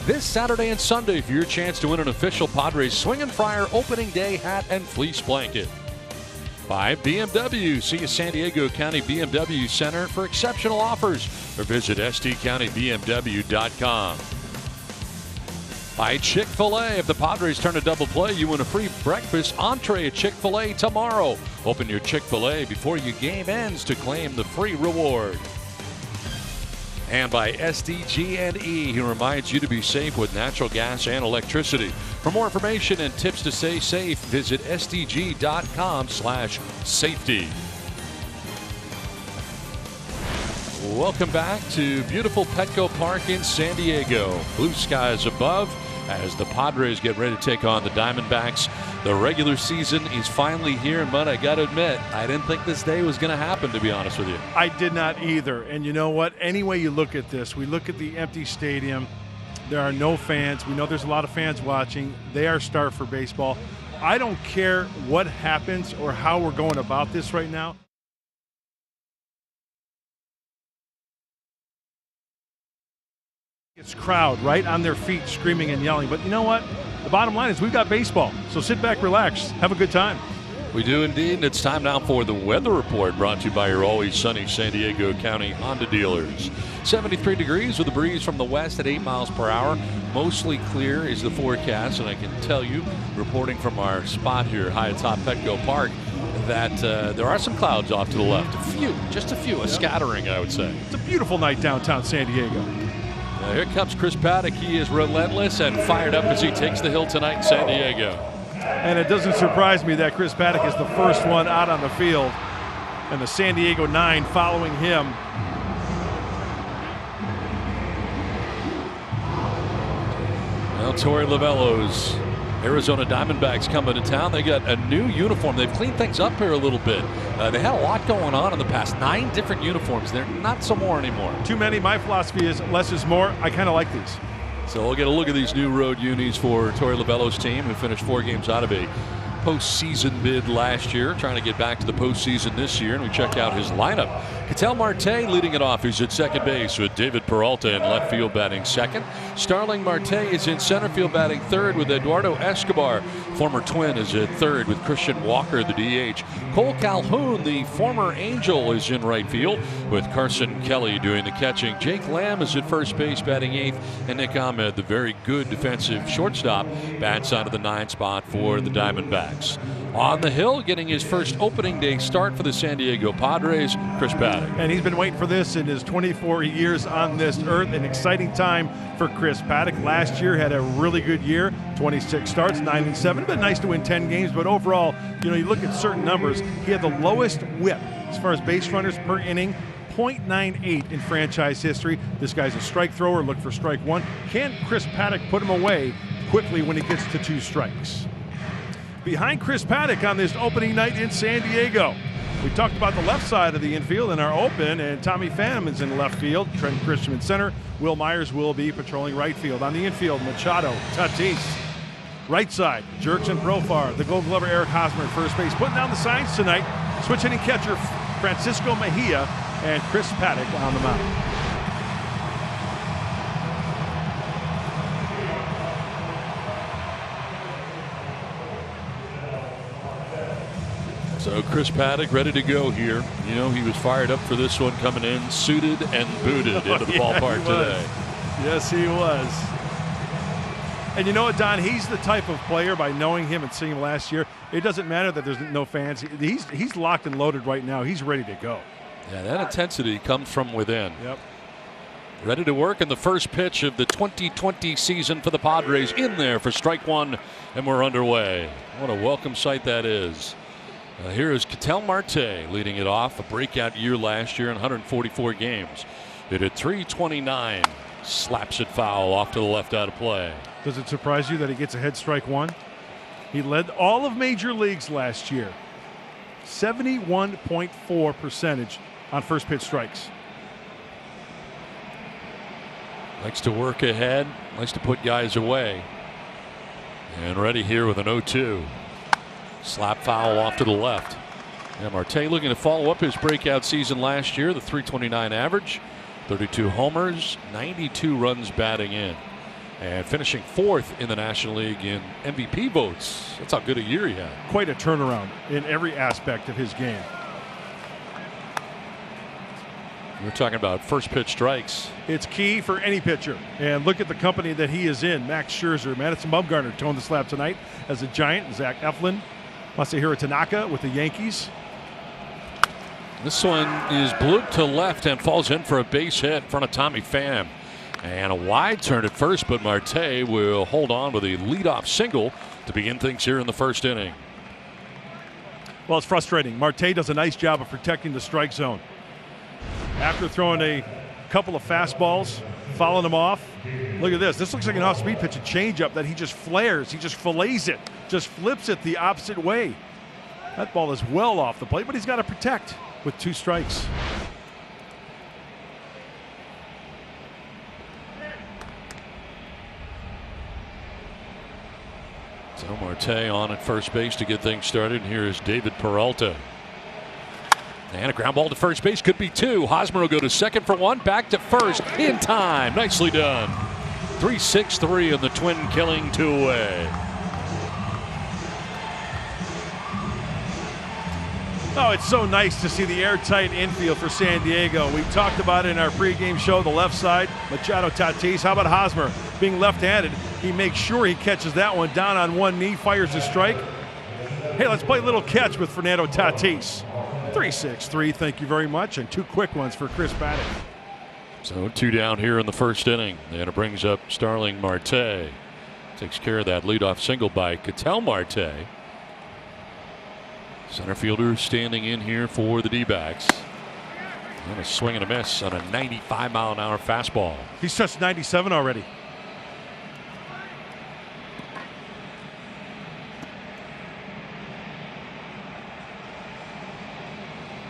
this Saturday and Sunday for your chance to win an official Padres Swing and Friar opening day hat and fleece blanket. By BMW. See a San Diego County BMW Center for exceptional offers or visit stcountybmw.com. By Chick-fil-A. If the Padres turn a double play, you win a free breakfast entree at Chick-fil-A tomorrow. Open your Chick-fil-A before your game ends to claim the free reward. And by SDG&E, who reminds you to be safe with natural gas and electricity. For more information and tips to stay safe, visit sdg.com/safety. Welcome back to beautiful Petco Park in San Diego. Blue skies above as the Padres get ready to take on the Diamondbacks. The regular season is finally here, but I got to admit, I didn't think this day was going to happen, to be honest with you. I did not either. And you know what? Any way you look at this, we look at the empty stadium. There are no fans. We know there's a lot of fans watching. They are starved for baseball. I don't care what happens or how we're going about this right now. It's crowd right on their feet screaming and yelling. But you know what? The bottom line is we've got baseball. So sit back, relax, have a good time. We do indeed, and it's time now for the weather report brought to you by your always sunny San Diego County Honda dealers. 73 degrees with a breeze from the west at 8 miles per hour. Mostly clear is the forecast, and I can tell you, reporting from our spot here high atop Petco Park, that there are some clouds off to the left. A few, just a few, a scattering, I would say. It's a beautiful night downtown San Diego. Now here comes Chris Paddack. He is relentless and fired up as he takes the hill tonight in San Diego. And it doesn't surprise me that Chris Paddack is the first one out on the field, and the San Diego 9 following him. Well, Torey Lovullo's Arizona Diamondbacks coming to town. They got a new uniform. They've cleaned things up here a little bit. They had a lot going on in the past. 9 different uniforms. They're not so more anymore. Too many. My philosophy is less is more. I kind of like these. So we'll get a look at these new road unis for Torey Lovullo's team, who finished 4 games out of a postseason bid last year, trying to get back to the postseason this year. And we check out his lineup. Ketel Marte leading it off. He's at second base with David Peralta in left field batting second. Starling Marte is in center field batting third with Eduardo Escobar. Former Twin is at third with Christian Walker, the DH. Cole Calhoun, the former Angel, is in right field with Carson Kelly doing the catching. Jake Lamb is at first base batting eighth. And Nick Ahmed, the very good defensive shortstop, bats out of the 9 spot for the Diamondbacks. On the hill, getting his first opening day start for the San Diego Padres, Chris Paddack. And he's been waiting for this in his 24 years on this earth. An exciting time for Chris Paddack. Last year had a really good year, 26 starts, 9-7. But nice to win 10 games. But overall, you know, you look at certain numbers. He had the lowest whip as far as base runners per inning. 0.98 in franchise history. This guy's a strike thrower. Look for strike one. Can Chris Paddack put him away quickly when he gets to 2 strikes? Behind Chris Paddack on this opening night in San Diego, we talked about the left side of the infield in our open, and Tommy Pham is in left field. Trent Christian in center. Will Myers will be patrolling right field. On the infield, Machado, Tatis. Right side, Jerks and Profar. The Gold Glover Eric Hosmer at first base. Putting down the signs tonight. Switch hitting catcher Francisco Mejia and Chris Paddack on the mound. So Chris Paddack ready to go here. You know, he was fired up for this one, coming in suited and booted into the ballpark today. Yes, he was. And you know what, Don? He's the type of player, by knowing him and seeing him last year, it doesn't matter that there's no fans. He's locked and loaded right now. He's ready to go. Yeah, that intensity comes from within. Yep. Ready to work in the first pitch of the 2020 season for the Padres. In there for strike one, and we're underway. What a welcome sight that is. Here is Ketel Marte leading it off. A breakout year last year in 144 games. Hit at .329. Slaps it foul off to the left out of play. Does it surprise you that he gets ahead strike one? He led all of major leagues last year. 71.4% on first pitch strikes. Likes to work ahead. Likes to put guys away. And ready here with an 0-2. Slap foul off to the left. And Marte looking to follow up his breakout season last year, the .329 average, 32 homers, 92 runs batting in. and finishing 4th in the National League in MVP votes. That's how good a year he had. Quite a turnaround in every aspect of his game. We're talking about first pitch strikes. It's key for any pitcher. And look at the company that he is in. Max Scherzer, Madison Bumgarner toned the slab tonight as a Giant. Zach Eflin, Masahiro Tanaka with the Yankees. This one is blooped to left and falls in for a base hit in front of Tommy Pham. And a wide turn at first, but Marte will hold on with a leadoff single to begin things here in the first inning. Well, it's frustrating. Marte does a nice job of protecting the strike zone. After throwing a couple of fastballs, fouling them off. Look at this. This looks like an off-speed pitch, a changeup that he just flares. He just fillets it, just flips it the opposite way. That ball is well off the plate, but he's got to protect with 2 strikes. So Marte on at first base to get things started. And here is David Peralta. And a ground ball to first base, could be 2. Hosmer will go to second for 1, back to first in time. Nicely done. 3-6-3 in the twin killing 2-away. Oh, it's so nice to see the airtight infield for San Diego. We talked about it in our pregame show, the left side, Machado, Tatis. How about Hosmer being left-handed? He makes sure he catches that one down on one knee, fires a strike. Hey, let's play a little catch with Fernando Tatis. 3-6-3, thank you very much, and 2 quick ones for Chris Paddack. So 2 down here in the first inning, and it brings up Starling Marte. Takes care of that leadoff single by Ketel Marte. Center fielder standing in here for the D-backs. And a swing and a miss on a 95-mile-an-hour fastball. He's touched 97 already.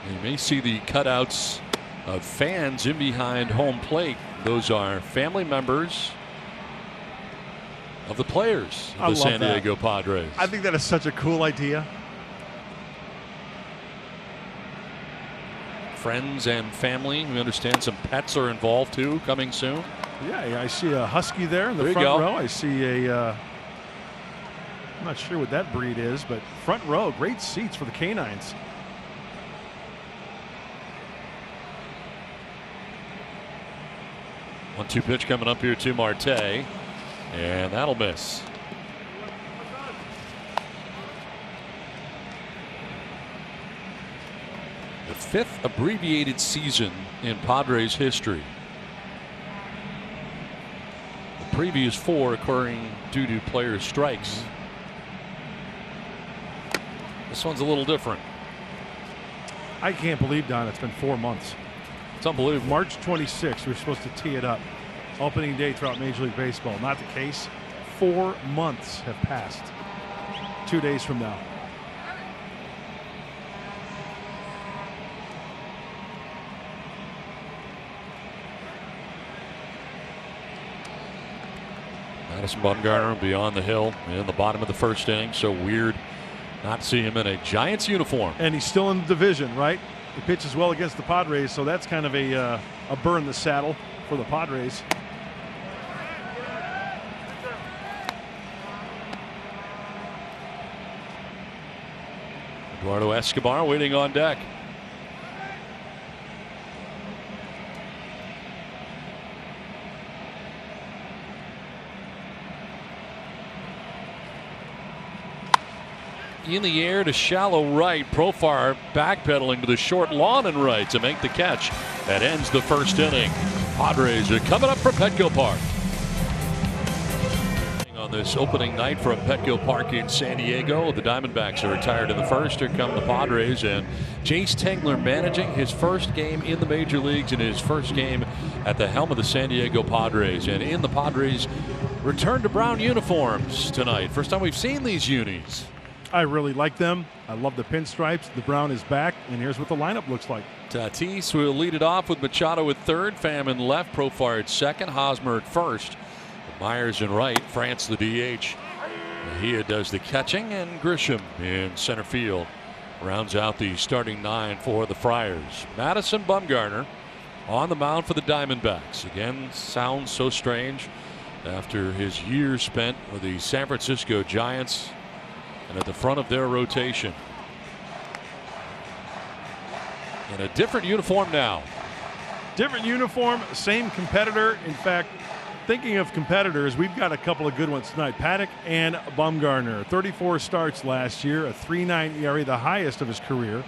You may see the cutouts of fans in behind home plate. Those are family members of the players of the San Diego Padres. I think that is such a cool idea. Friends and family. We understand some pets are involved too, coming soon. Yeah, I see a husky there in the front row. I see a, I'm not sure what that breed is, but front row, great seats for the canines. One-two pitch coming up here to Marte, and that'll miss. The 5th abbreviated season in Padres history. The previous 4 occurring due to player strikes. This one's a little different. I can't believe, Don, it's been 4 months. It's unbelievable. March 26th, we were supposed to tee it up. Opening day throughout Major League Baseball. Not the case. 4 months have passed. 2 days from now. Madison Bumgarner beyond the hill in the bottom of the first inning. So weird not to see him in a Giants uniform. And he's still in the division, right? He pitches well against the Padres, so that's kind of a burr in the saddle for the Padres. Eduardo Escobar waiting on deck. In the air to shallow right. Profar backpedaling to the short lawn and right to make the catch. That ends the first inning. Padres are coming up from Petco Park. On this opening night from Petco Park in San Diego, the Diamondbacks are retired in the first. Here come the Padres, and Jace Tingler managing his first game in the major leagues and his first game at the helm of the San Diego Padres. And in the Padres return to brown uniforms tonight. First time we've seen these unis. I really like them. I love the pinstripes. The brown is back, and here's what the lineup looks like. Tatis will lead it off with Machado at third, Pham in left, Profar at second, Hosmer at first, Myers in right, France the DH. Mejia does the catching, and Grisham in center field rounds out the starting 9 for the Friars. Madison Bumgarner on the mound for the Diamondbacks. Again, sounds so strange. after his years spent with the San Francisco Giants and at the front of their rotation. In a different uniform now. Different uniform, same competitor. In fact, thinking of competitors, we've got a couple of good ones tonight. Paddack and Bumgarner. 34 starts last year, a 3.9 ERA, the highest of his career.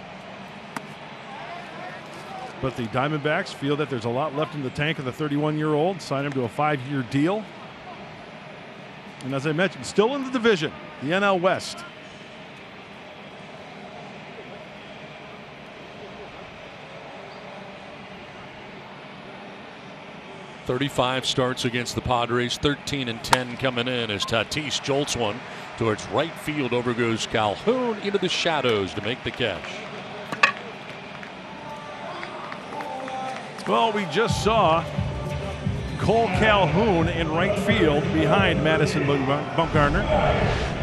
But the Diamondbacks feel that there's a lot left in the tank of the 31-year-old. Sign him to a 5-year deal. And as I mentioned, still in the division, the NL West. .35 starts against the Padres, 13-10 coming in as Tatis jolts one towards right field. Over goes Calhoun into the shadows to make the catch. Well, we just saw Cole Calhoun in right field behind Madison Bumgarner.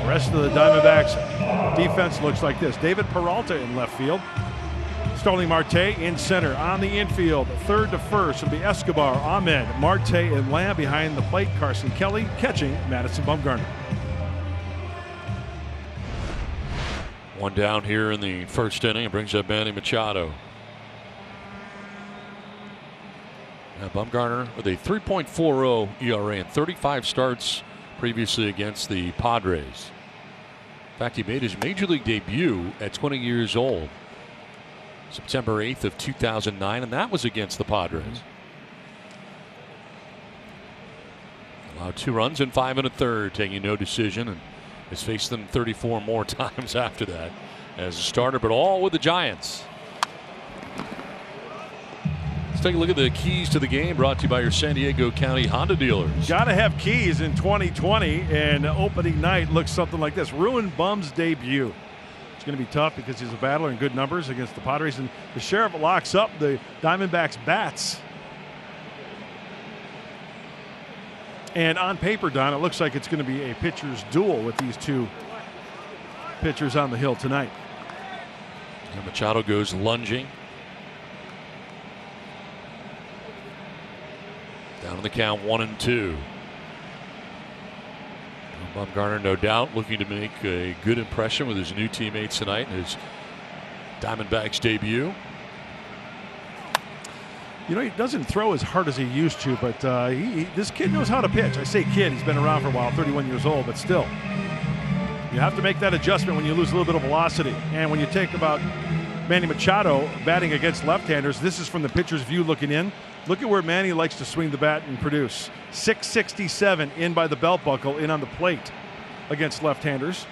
The rest of the Diamondbacks defense looks like this. David Peralta in left field. Starling Marte in center. On the infield, third to first will be Escobar, Ahmed, Marte, and Lamb. Behind the plate, Carson Kelly catching Madison Bumgarner. One down here in the first inning. It brings up Manny Machado. Now Bumgarner with a 3.40 ERA and 35 starts previously against the Padres. In fact, he made his major league debut at 20 years old. September 8th of 2009, and that was against the Padres. Allowed 2 runs in 5 1/3, taking no decision, and has faced them 34 more times after that as a starter, but all with the Giants. Let's take a look at the keys to the game, brought to you by your San Diego County Honda dealers. Got to have keys in 2020, and opening night looks something like this. Ruin Bum's debut. It's going to be tough because he's a battler in good numbers against the Padres, and the Sheriff locks up the Diamondbacks bats. And on paper, Don, it looks like it's going to be a pitcher's duel with these two pitchers on the hill tonight. And Machado goes lunging. Down in the count, 1-2. Bumgarner, no doubt, looking to make a good impression with his new teammates tonight in his Diamondbacks debut. You know, he doesn't throw as hard as he used to, but this kid knows how to pitch. I say kid, he's been around for a while, 31 years old, but still. You have to make that adjustment when you lose a little bit of velocity. And when you take about Manny Machado batting against left-handers, this is from the pitcher's view looking in. Look at where Manny likes to swing the bat and produce. 667 in by the belt buckle, in on the plate against left-handers.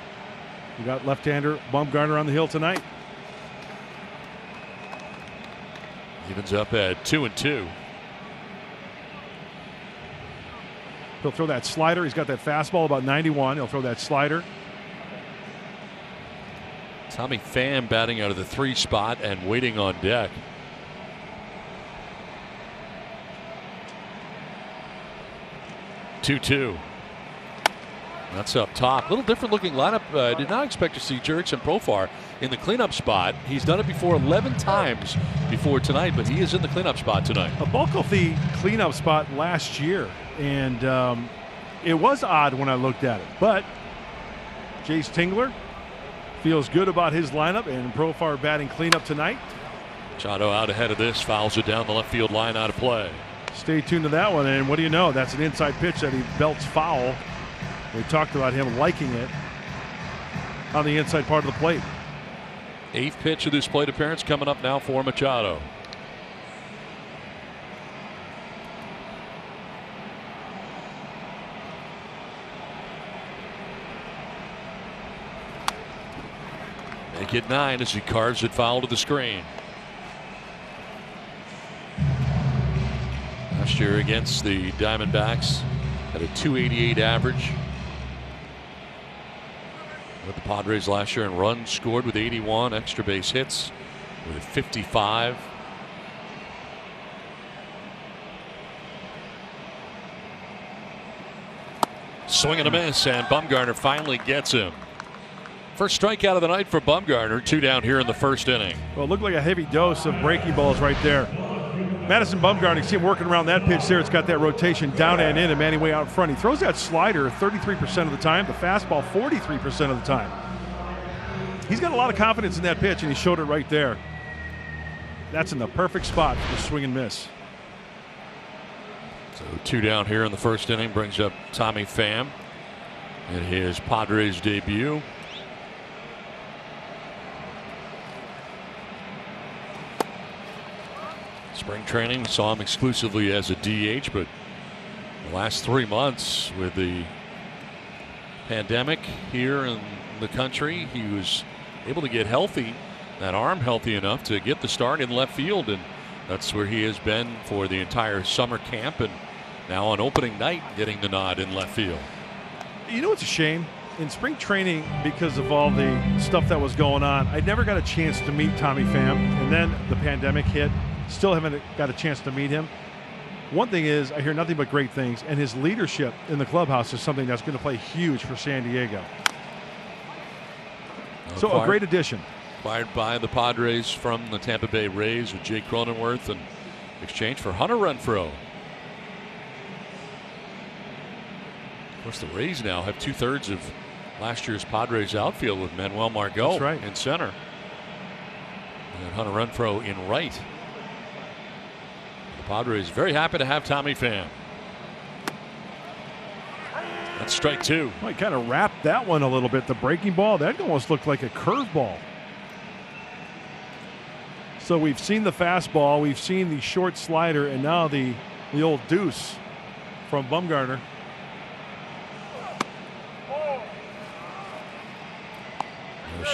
You got left-hander Bumgarner on the hill tonight. Evens up at 2-2. He'll throw that slider. He's got that fastball about 91. He'll throw that slider. Tommy Pham batting out of the 3 spot and waiting on deck. Two. That's up top. Little different looking lineup. Did not expect to see Jurickson Profar in the cleanup spot. He's done it before 11 times before tonight, but he is in the cleanup spot tonight. A bulk of the cleanup spot last year, and it was odd when I looked at it. But Jace Tingler feels good about his lineup, and Profar batting cleanup tonight. Machado out ahead of this, fouls it down the left field line, out of play. Stay tuned to that one, and what do you know? That's an inside pitch that he belts foul. We talked about him liking it on the inside part of the plate. 8th pitch of this plate appearance coming up now for Machado. Make it 9 as he carves it foul to the screen. Last year against the Diamondbacks at a .288 average. With the Padres last year in runs scored with 81, extra base hits with 55. Swing and a miss, and Bumgarner finally gets him. First strikeout of the night for Bumgarner. 2 down here in the first inning. Well, it looked like a heavy dose of breaking balls right there. Madison Bumgarner, you see him working around that pitch there. It's got that rotation down and in, and Manny way out front. He throws that slider 33% of the time, the fastball 43% of the time. He's got a lot of confidence in that pitch, and he showed it right there. That's in the perfect spot for the swing and miss. So 2 down here in the first inning brings up Tommy Pham in his Padres debut. Spring training, we saw him exclusively as a DH, but the last 3 months with the pandemic here in the country, he was able to get healthy, that arm healthy enough to get the start in left field, and that's where he has been for the entire summer camp, and now on opening night getting the nod in left field. You know, it's a shame. In spring training, because of all the stuff that was going on, I never got a chance to meet Tommy Pham, and then the pandemic hit. Still haven't got a chance to meet him. One thing is, I hear nothing but great things, and his leadership in the clubhouse is something that's going to play huge for San Diego. So a great addition. Acquired by the Padres from the Tampa Bay Rays with Jake Cronenworth in exchange for Hunter Renfroe. Of course, the Rays now have 2/3 of last year's Padres outfield with Manuel Margot in center. And Hunter Renfroe in right. The Padres very happy to have Tommy Pham. That's strike 2. Well, he kind of wrapped that one a little bit. The breaking ball, that almost looked like a curveball. So we've seen the fastball, we've seen the short slider, and now the old deuce from Bumgarner.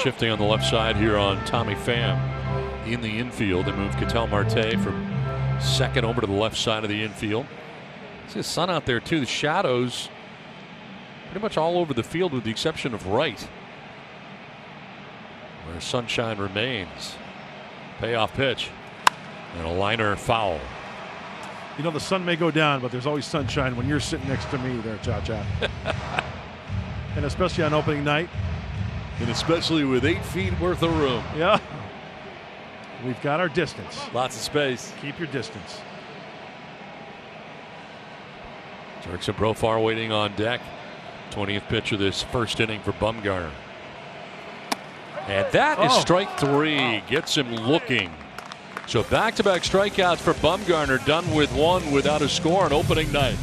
Shifting on the left side here on Tommy Pham in the infield. They move Ketel Marte from second over to the left side of the infield. See the sun out there too. The shadows pretty much all over the field with the exception of right, where sunshine remains. Payoff pitch and a liner foul. You know, the sun may go down, but there's always sunshine when you're sitting next to me there, Cha-Cha. And especially on opening night. And especially with 8 feet worth of room. Yeah. We've got our distance. Lots of space. Keep your distance. Jurickson Profar waiting on deck. 20th pitch of this first inning for Bumgarner. And that is strike 3. Gets him looking. So back-to-back strikeouts for Bumgarner, done with 1 without a score on opening night.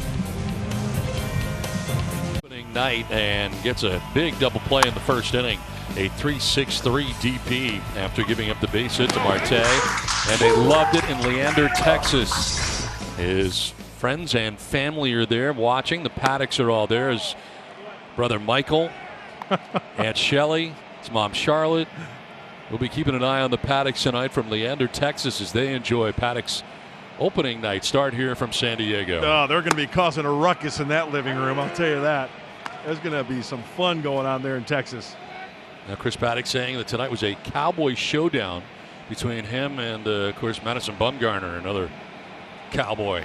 And gets a big double play in the first inning. A 3-6-3 DP after giving up the base hit to Marte. And they loved it in Leander, Texas. His friends and family are there watching. The Paddacks are all there. His brother Michael, Aunt Shelley, his mom Charlotte. We'll be keeping an eye on the Paddacks tonight from Leander, Texas, as they enjoy Paddack's opening night start here from San Diego. Oh, they're going to be causing a ruckus in that living room, I'll tell you that. There's going to be some fun going on there in Texas. Now Chris Paddack saying that tonight was a cowboy showdown between him and, of course, Madison Bumgarner, another cowboy.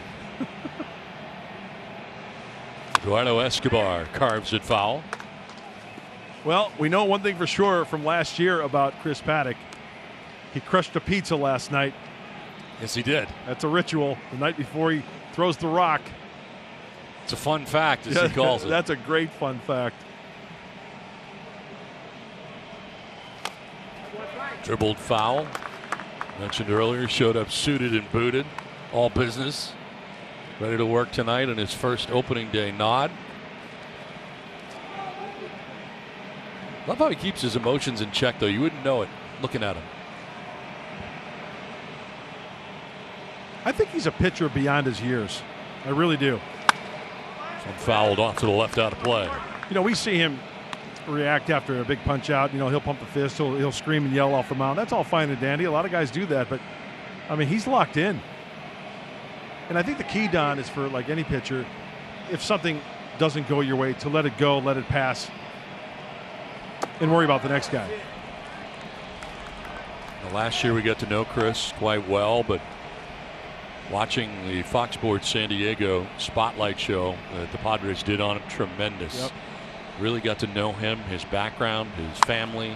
Eduardo Escobar carves it foul. Well, we know one thing for sure from last year about Chris Paddack. He crushed a pizza last night. Yes, he did. That's a ritual. The night before he throws the rock. It's a fun fact, as he calls it. That's a great fun fact. Dribbled foul. Mentioned earlier, showed up suited and booted. All business. Ready to work tonight in his first opening day nod. Love how he keeps his emotions in check, though. You wouldn't know it looking at him. I think he's a pitcher beyond his years. I really do. Some fouled off to the left out of play. You know, we see him react after a big punch out. You know, he'll pump the fist, he'll scream and yell off the mound. That's all fine and dandy. A lot of guys do that, but I mean, he's locked in. And I think the key, Don, is for like any pitcher, if something doesn't go your way, to let it go, let it pass, and worry about the next guy. Now, last year we got to know Chris quite well, but watching the Fox Sports San Diego spotlight show that the Padres did on him, tremendous. Yep. Really got to know him, his background, his family,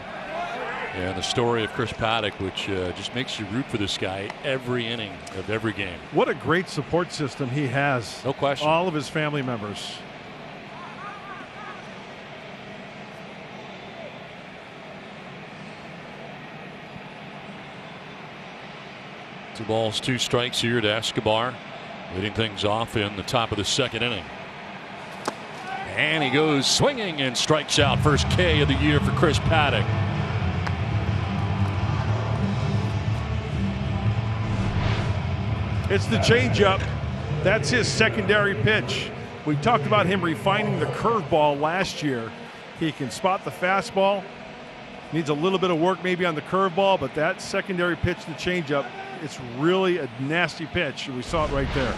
And the story of Chris Paddack, which just makes you root for this guy every inning of every game. What a great support system he has. No question. All of his family members. Two balls, two strikes here to Escobar, leading things off in the top of the second inning. And he goes swinging and strikes out. First K of the year for Chris Paddack. It's the changeup. That's his secondary pitch. We talked about him refining the curveball last year. He can spot the fastball. Needs a little bit of work maybe on the curveball, but that secondary pitch, the changeup, it's really a nasty pitch. We saw it right there.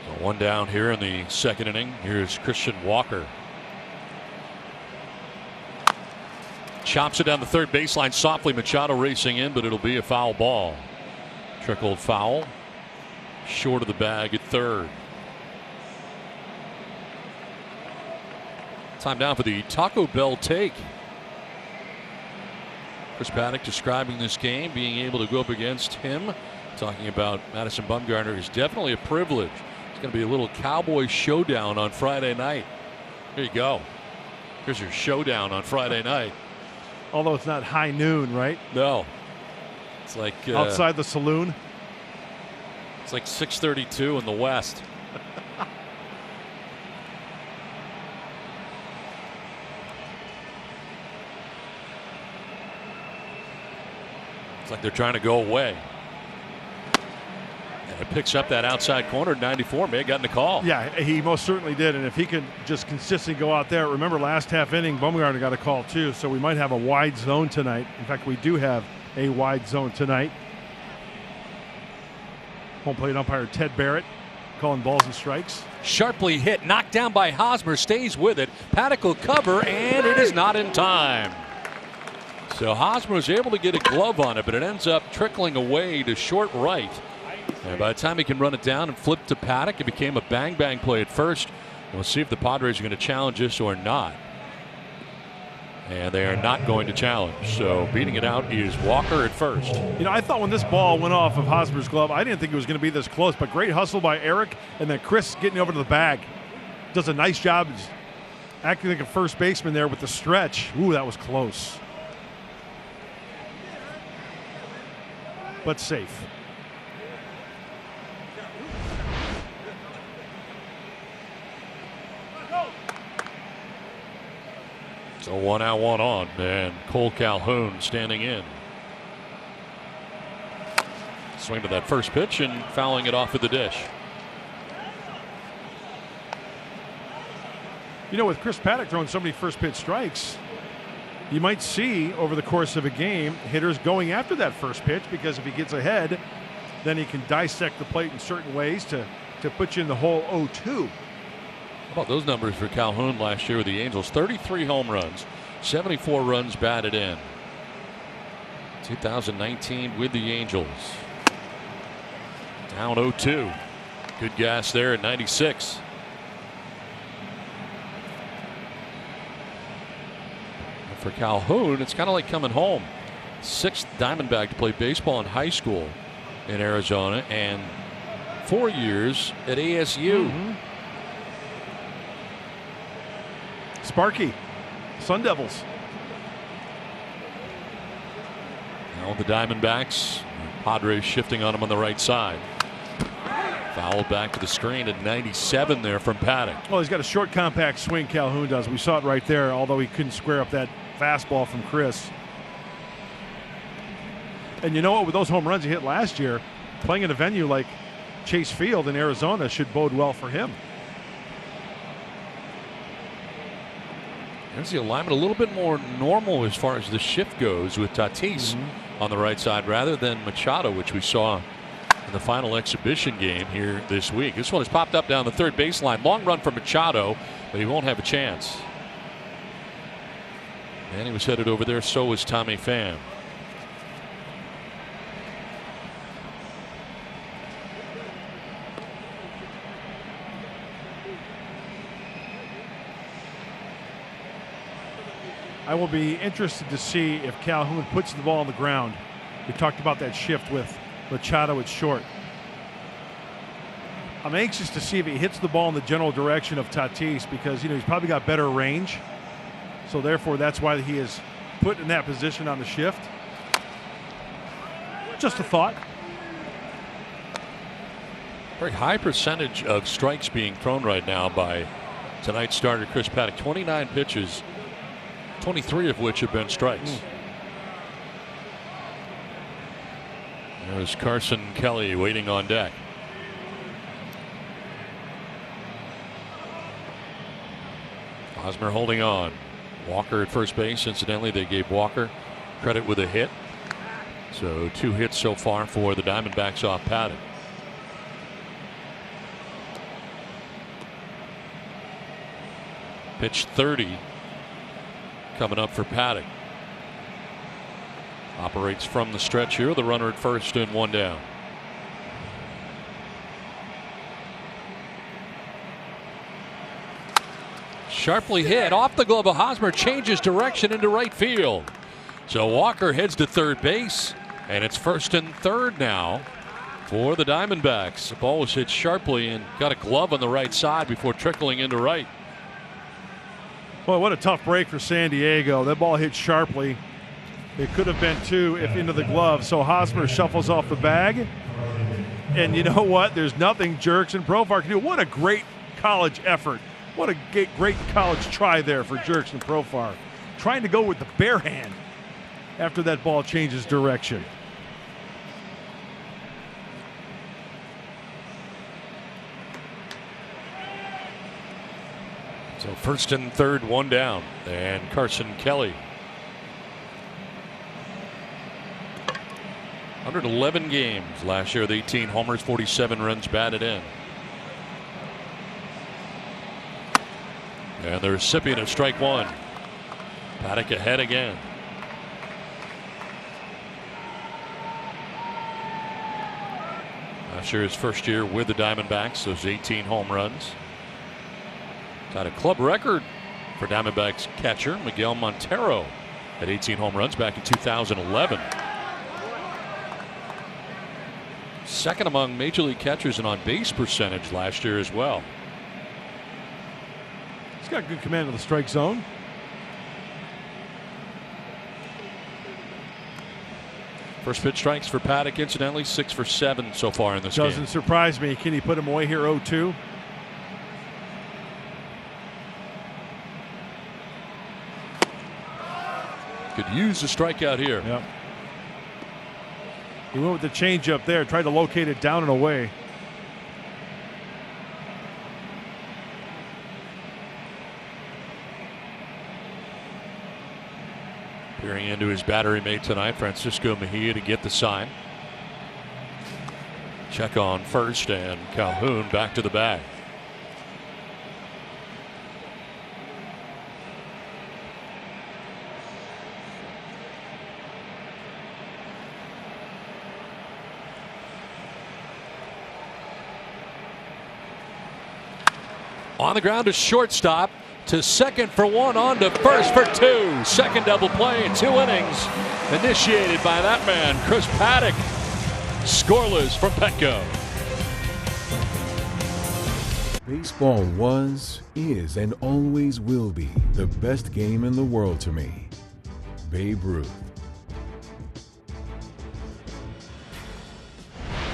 So one down here in the second inning. Here's Christian Walker. Chops it down the third baseline softly. Machado racing in, but it'll be a foul ball. Trickled foul. Short of the bag at third. Time down for the Taco Bell take. Chris Paddack describing this game, being able to go up against him. Talking about Madison Bumgarner is definitely a privilege. It's going to be a little Cowboy showdown on Friday night. Here you go. Here's your showdown on Friday night. Although it's not high noon, right? No. It's like outside the saloon. It's like 6:32 in the West. It's like they're trying to go away. And it picks up that outside corner. 94 may have gotten the call. Yeah, he most certainly did. And if he could just consistently go out there. Remember last half inning, Bumgarner got a call too. So we might have a wide zone tonight. In fact, we do have a wide zone tonight. Home plate umpire Ted Barrett calling balls and strikes. Sharply hit, knocked down by Hosmer, stays with it. Paddack will cover, and it is not in time. So Hosmer was able to get a glove on it, but it ends up trickling away to short right. And by the time he can run it down and flip to Paddack, it became a bang-bang play at first. We'll see if the Padres are going to challenge this or not. And they are not going to challenge. So beating it out is Walker at first. You know, I thought when this ball went off of Hosmer's glove, I didn't think it was going to be this close, but great hustle by Eric, and then Chris getting over to the bag. Does a nice job acting like a first baseman there with the stretch. Ooh, that was close. But safe. So 1 out, 1 on, and Cole Calhoun standing in. Swing to that first pitch and fouling it off at the dish. You know, with Chris Paddack throwing so many first pitch strikes, you might see over the course of a game hitters going after that first pitch, because if he gets ahead, then he can dissect the plate in certain ways to put you in the hole 0-2. How about those numbers for Calhoun last year with the Angels? 33 home runs, 74 runs batted in. 2019 with the Angels. Down 0-2. Good gas there at 96. And for Calhoun, it's kind of like coming home. 6th Diamondback to play baseball in high school in Arizona, and 4 years at ASU. Mm-hmm. Sparky, Sun Devils. Now the Diamondbacks, Padres shifting on him on the right side. Fouled back to the screen at 97 there from Paddack. Well, he's got a short, compact swing, Calhoun does. We saw it right there, although he couldn't square up that fastball from Chris. And you know what? With those home runs he hit last year, playing in a venue like Chase Field in Arizona should bode well for him. There's the alignment a little bit more normal as far as the shift goes with Tatis on the right side rather than Machado, which we saw in the final exhibition game here this week. This one has popped up down the third baseline. Long run for Machado, but he won't have a chance. And he was headed over there. So was Tommy Pham. I will be interested to see if Calhoun puts the ball on the ground. We talked about that shift with Machado at short. I'm anxious to see if he hits the ball in the general direction of Tatis, because he's probably got better range. So therefore, that's why he is put in that position on the shift. Just a thought. Very high percentage of strikes being thrown right now by tonight's starter Chris Paddack. 29 pitches, 23 of which have been strikes. There's Carson Kelly waiting on deck. Hosmer holding on. Walker at first base. Incidentally, they gave Walker credit with a hit. So 2 hits so far for the Diamondbacks off Paddack. Pitch 30 coming up for Paddack. Operates from the stretch here. The runner at first and 1 down. Sharply hit off the glove of Hosmer, changes direction into right field. So Walker heads to third base, and it's 1st and 3rd now for the Diamondbacks. The ball was hit sharply and got a glove on the right side before trickling into right. Boy, what a tough break for San Diego. That ball hit sharply. It could have been 2 if into the glove. So Hosmer shuffles off the bag. And you know what? There's nothing Jurickson Profar can do. What a great college effort. What a great college try there for Jurickson Profar. Trying to go with the bare hand after that ball changes direction. So 1st and 3rd, 1 down. And Carson Kelly. 111 games last year with 18 homers, 47 runs batted in. And the recipient of strike 1. Paddack ahead again. Last year his first year with the Diamondbacks, those 18 home runs. Got a club record for Diamondbacks catcher Miguel Montero at 18 home runs back in 2011. Second among major league catchers in on base percentage last year as well. He's got good command of the strike zone. First pitch strikes for Paddack, incidentally, 6 for 7 so far in this game. Doesn't surprise me. Can he put him away here 0-2? Could use the strikeout here. Yep. He went with the changeup there, tried to locate it down and away. Peering into his battery mate tonight, Francisco Mejia, to get the sign. Check on first, and Calhoun back to the bag. On the ground to shortstop, to second for 1, on to first for 2. Second double play in 2 innings, initiated by that man, Chris Paddack. Scoreless from Petco. Baseball was, is, and always will be the best game in the world to me. Babe Ruth.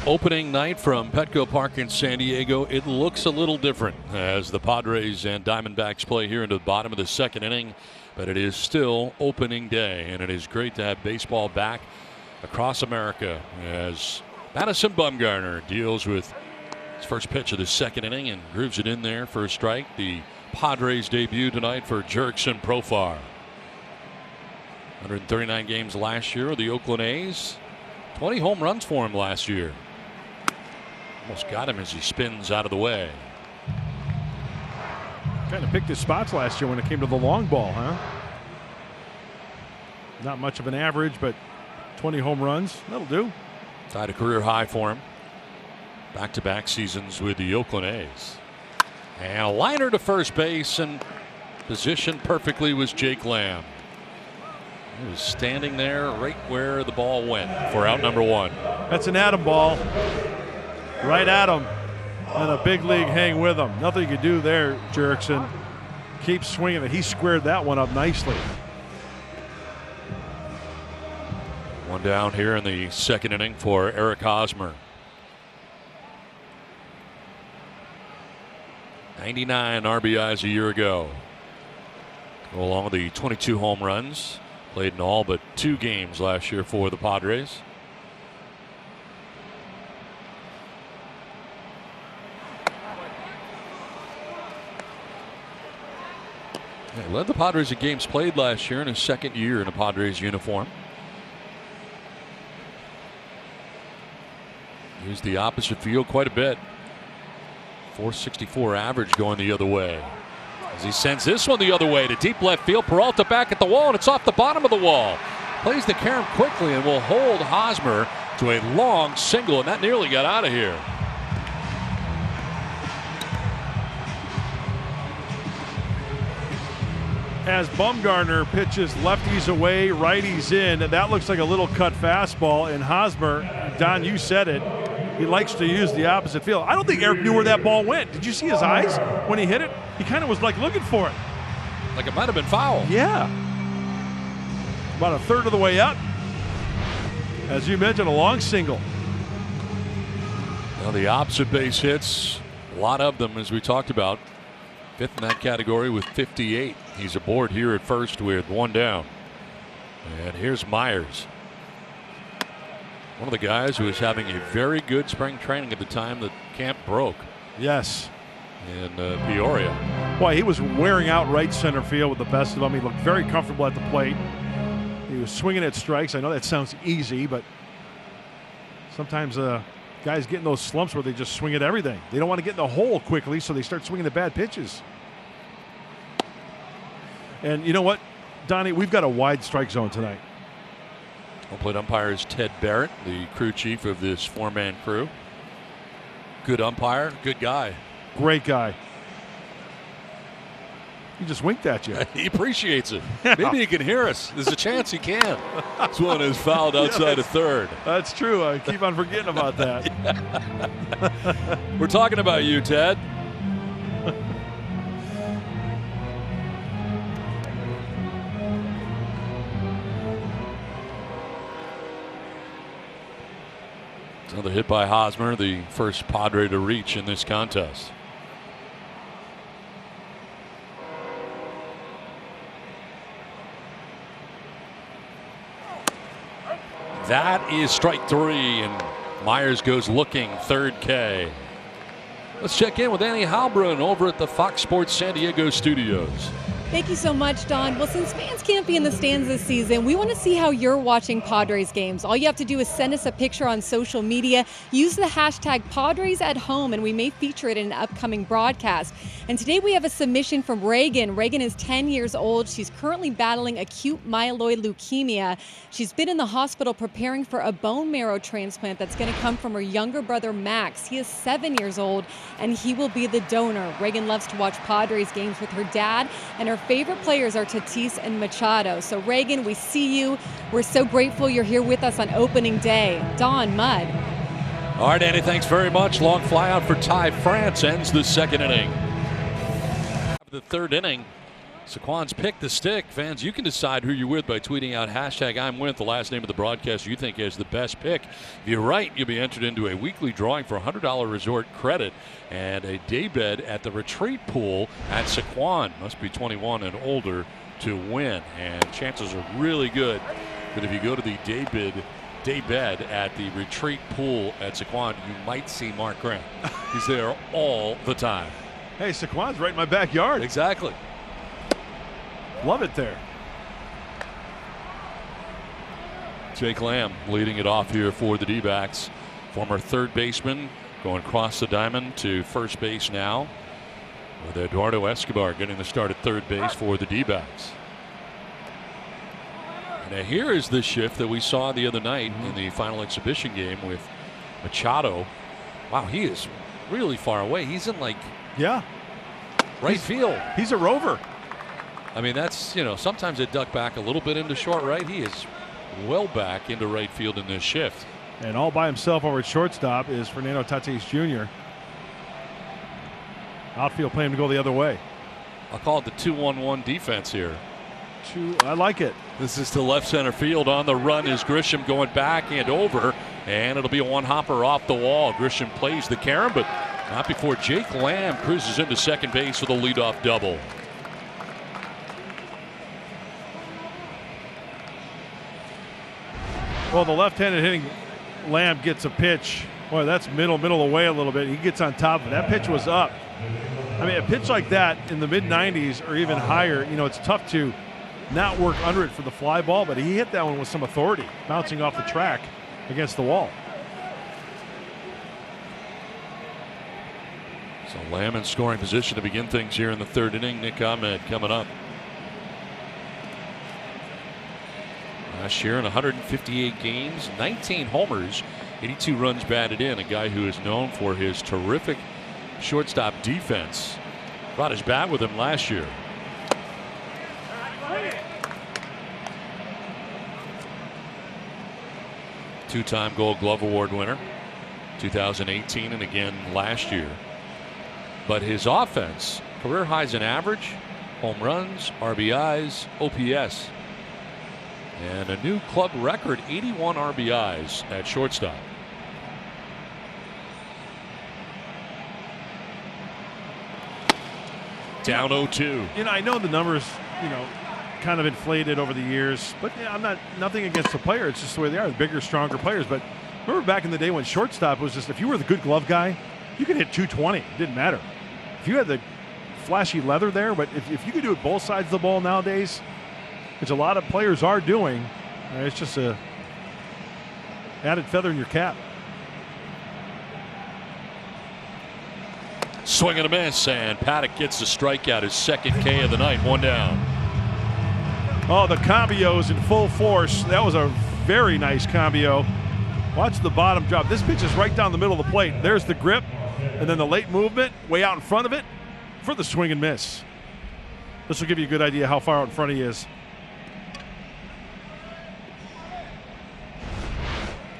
Opening night from Petco Park in San Diego. It looks a little different as the Padres and Diamondbacks play here into the bottom of the 2nd inning, but it is still opening day, and it is great to have baseball back across America as Madison Bumgarner deals with his first pitch of the 2nd inning and grooves it in there for a strike. The Padres debut tonight for Jurickson Profar. 139 games last year with the Oakland A's. 20 home runs for him last year. Almost got him as he spins out of the way. Kind of picked his spots last year when it came to the long ball, huh? Not much of an average, but 20 home runs, that'll do. Tied a career high for him. Back-to-back seasons with the Oakland A's. And a liner to first base, and positioned perfectly was Jake Lamb. He was standing there right where the ball went for out number 1. That's an Adam ball. Right at him. And a big league hang with him. Nothing you can do there, Jurickson. Keep swinging it. He squared that one up nicely. 1 down here in the second inning for Eric Hosmer. 99 RBIs a year ago. Go along with the 22 home runs. Played in all but 2 games last year for the Padres. He led the Padres in games played last year in his second year in a Padres uniform. Used the opposite field quite a bit. 464 average going the other way. As he sends this one the other way to deep left field. Peralta back at the wall, and it's off the bottom of the wall. Plays the carom quickly and will hold Hosmer to a long single, and that nearly got out of here. As Bumgarner pitches lefties away, righties in, that looks like a little cut fastball. And Hosmer, Don, you said it, he likes to use the opposite field. I don't think Eric knew where that ball went. Did you see his eyes when he hit it? He kind of was like looking for it. Like it might have been foul. Yeah. About a third of the way up. As you mentioned, a long single. Now the opposite base hits, a lot of them as we talked about. 5th in that category with 58. He's aboard here at first with 1 down. And here's Myers. One of the guys who was having a very good spring training at the time that camp broke. Yes. In Peoria. Boy, he was wearing out right center field with the best of them. He looked very comfortable at the plate. He was swinging at strikes. I know that sounds easy, but sometimes guys get in those slumps where they just swing at everything. They don't want to get in the hole quickly, so they start swinging the bad pitches. And you know what, Donnie? We've got a wide strike zone tonight. Home plate umpire is Ted Barrett, the crew chief of this 4-man crew. Good umpire, good guy. Great guy. He just winked at you. He appreciates it. Maybe he can hear us. There's a chance he can. This one is fouled outside of third. That's true. I keep on forgetting about that. We're talking about you, Ted. Another hit by Hosmer, the first Padre to reach in this contest. That is strike 3, and Myers goes looking, third K. Let's check in with Annie Halbrun over at the Fox Sports San Diego studios. Thank you so much, Don. Well, since fans can't be in the stands this season, we want to see how you're watching Padres games. All you have to do is send us a picture on social media. Use the hashtag #PadresAtHome, and we may feature it in an upcoming broadcast. And today we have a submission from Reagan. Reagan is 10 years old. She's currently battling acute myeloid leukemia. She's been in the hospital preparing for a bone marrow transplant that's going to come from her younger brother, Max. He is 7 years old, and he will be the donor. Reagan loves to watch Padres games with her dad, and her favorite players are Tatis and Machado. So Reagan, we see you. We're so grateful you're here with us on opening day. Don, Mud. All right, Andy, thanks very much. Long flyout for Ty France ends the second inning. The third inning, Saquon's picked the stick. Fans, you can decide who you're with by tweeting out hashtag I'm with the last name of the broadcaster you think has the best pick. If you're right, you'll be entered into a weekly drawing for a $100 resort credit and a daybed at the retreat pool at Saquon. Must be 21 and older to win, and chances are really good that if you go to the daybed at the retreat pool at Saquon, you might see Mark Grant. He's there all the time. Hey, Saquon's right in my backyard. Exactly. Love it there. Jake Lamb leading it off here for the D-backs. Former third baseman going across the diamond to first base now, with Eduardo Escobar getting the start at third base for the D-backs. Now here is the shift that we saw the other night in the final exhibition game with Machado. Wow, he is really far away. He's in right field. He's a rover. I mean, that's, you know, sometimes they duck back a little bit into short right. He is well back into right field in this shift. And all by himself over at shortstop is Fernando Tatis Jr. Outfield playing to go the other way. I'll call it the 2-1-1 defense here. I like it. This is to left center field. On the run is Grisham going back and over, and it'll be a one-hopper off the wall. Grisham plays the carom, but not before Jake Lamb cruises into second base with a leadoff double. Well, the left-handed hitting Lamb gets a pitch. Boy, that's middle away a little bit. He gets on top of it. That pitch was up. I mean, a pitch like that in the mid-90s or even higher, you know, it's tough to not work under it for the fly ball, but he hit that one with some authority, bouncing off the track against the wall. So Lamb in scoring position to begin things here in the third inning. Nick Ahmed coming up. Last year in 158 games, 19 homers, 82 runs batted in. A guy who is known for his terrific shortstop defense. Brought his bat with him last year. Two-time Gold Glove Award winner, 2018 and again last year. But his offense, career highs in average, home runs, RBIs, OPS, and a new club record 81 RBIs at shortstop. Down 0-2. You know, I know the numbers, you know, kind of inflated over the years, but I'm nothing against the player. It's just the way they are. The bigger, stronger players. But remember back in the day when shortstop was just, if you were the good glove guy, you could hit 220. It didn't matter. If you had the flashy leather there, but if you could do it both sides of the ball nowadays, which a lot of players are doing, it's just a added feather in your cap. Swing and a miss, and Paddack gets the strikeout, his second K of the night. One down. Oh, the cambios in full force. That was a very nice cambio. Watch the bottom drop. This pitch is right down the middle of the plate. There's the grip, and then the late movement way out in front of it for the swing and miss. This will give you a good idea how far out in front he is.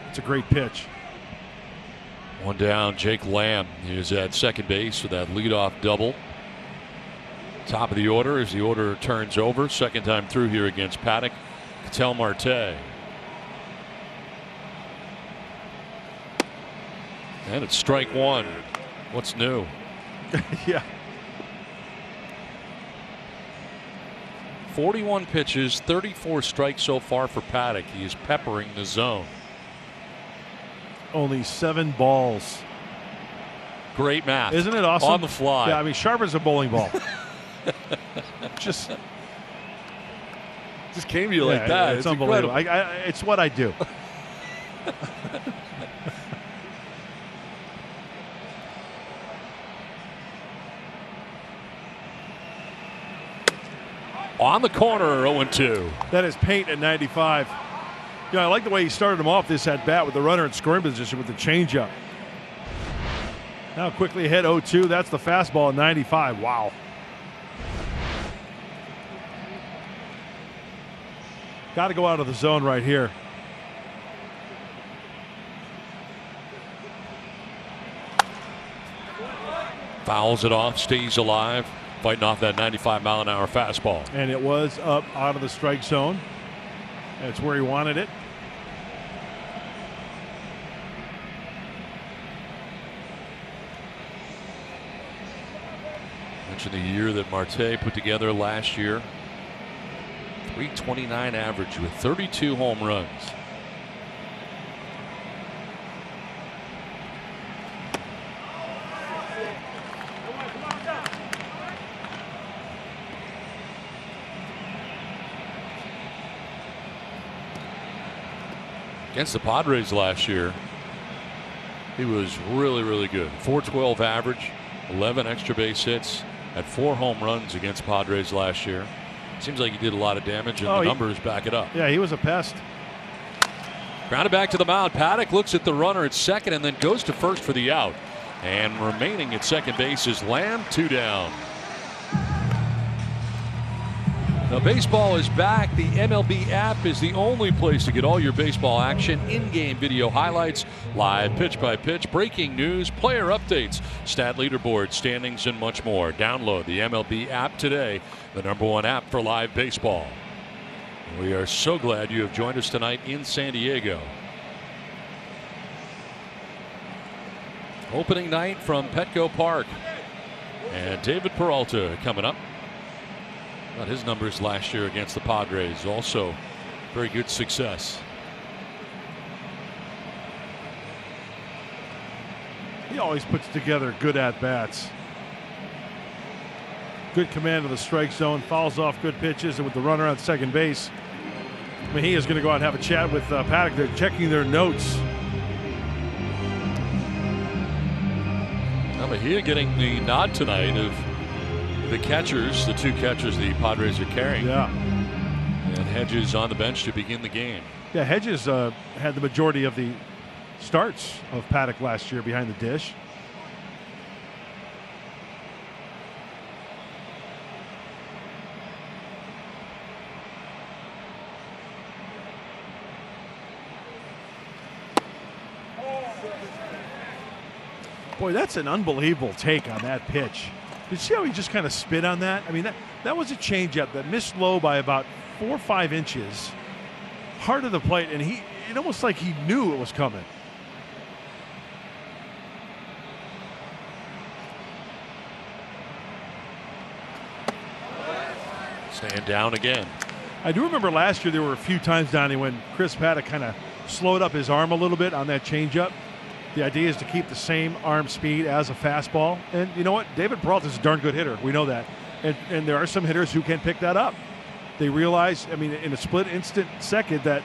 It's a great pitch. One down, Jake Lamb is at second base with that leadoff double. Top of the order as the order turns over. Second time through here against Paddack. Ketel Marte. And it's strike one. What's new? Yeah. 41 pitches, 34 strikes so far for Paddack. He is peppering the zone. Only 7 balls. Great math. Isn't it awesome? On the fly. Yeah, I mean, sharp as a bowling ball. just came to you like that. It's unbelievable. It's what I do. On the corner, 0-2. That is paint at 95. You know, I like the way he started him off this at bat with the runner in scoring position with the changeup. Now quickly ahead 0-2. That's the fastball at 95. Wow. Got to go out of the zone right here. Fouls it off, stays alive, fighting off that 95-mile-an-hour fastball. And it was up out of the strike zone. That's where he wanted it. Mentioned the year that Marte put together last year. 329 average with 32 home runs. Against the Padres last year, he was really good. 412 average, 11 extra base hits, had 4 home runs against Padres last year. Seems like he did a lot of damage, and the numbers back it up. Yeah, he was a pest. Grounded back to the mound. Paddack looks at the runner at second and then goes to first for the out. And remaining at second base is Lamb, 2 down. Now, baseball is back. The MLB app is the only place to get all your baseball action, in-game video highlights, live pitch-by-pitch, breaking news, player updates, stat leaderboard, standings, and much more. Download the MLB app today, the #1 app for live baseball. We are so glad you have joined us tonight in San Diego. Opening night from Petco Park. And David Peralta coming up. Got his numbers last year against the Padres. Also very good success. He always puts together good at-bats. Good command of the strike zone. Fouls off good pitches, and with the runner on second base, I mean, he is going to go out and have a chat with Paddack. They're checking their notes. Mejia getting the nod tonight of the catchers, the two catchers the Padres are carrying. Yeah. And Hedges on the bench to begin the game. Yeah, Hedges had the majority of the starts of Paddack last year behind the dish. Boy, that's an unbelievable take on that pitch. Did you see how he just kind of spit on that? I mean, that was a changeup that missed low by about 4 or 5 inches. Hard of the plate, and it almost like he knew it was coming. Stand down again. I do remember last year there were a few times, Donnie, when Chris Paddack kind of slowed up his arm a little bit on that changeup. The idea is to keep the same arm speed as a fastball. And you know what? David Peralta is a darn good hitter. We know that. And there are some hitters who can pick that up. They realize, I mean, in a split instant second, that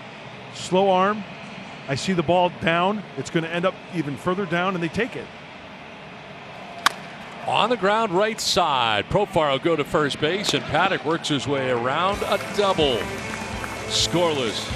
slow arm, I see the ball down, it's going to end up even further down, and they take it. On the ground right side. Profar will go to first base, and Paddack works his way around a double. Scoreless.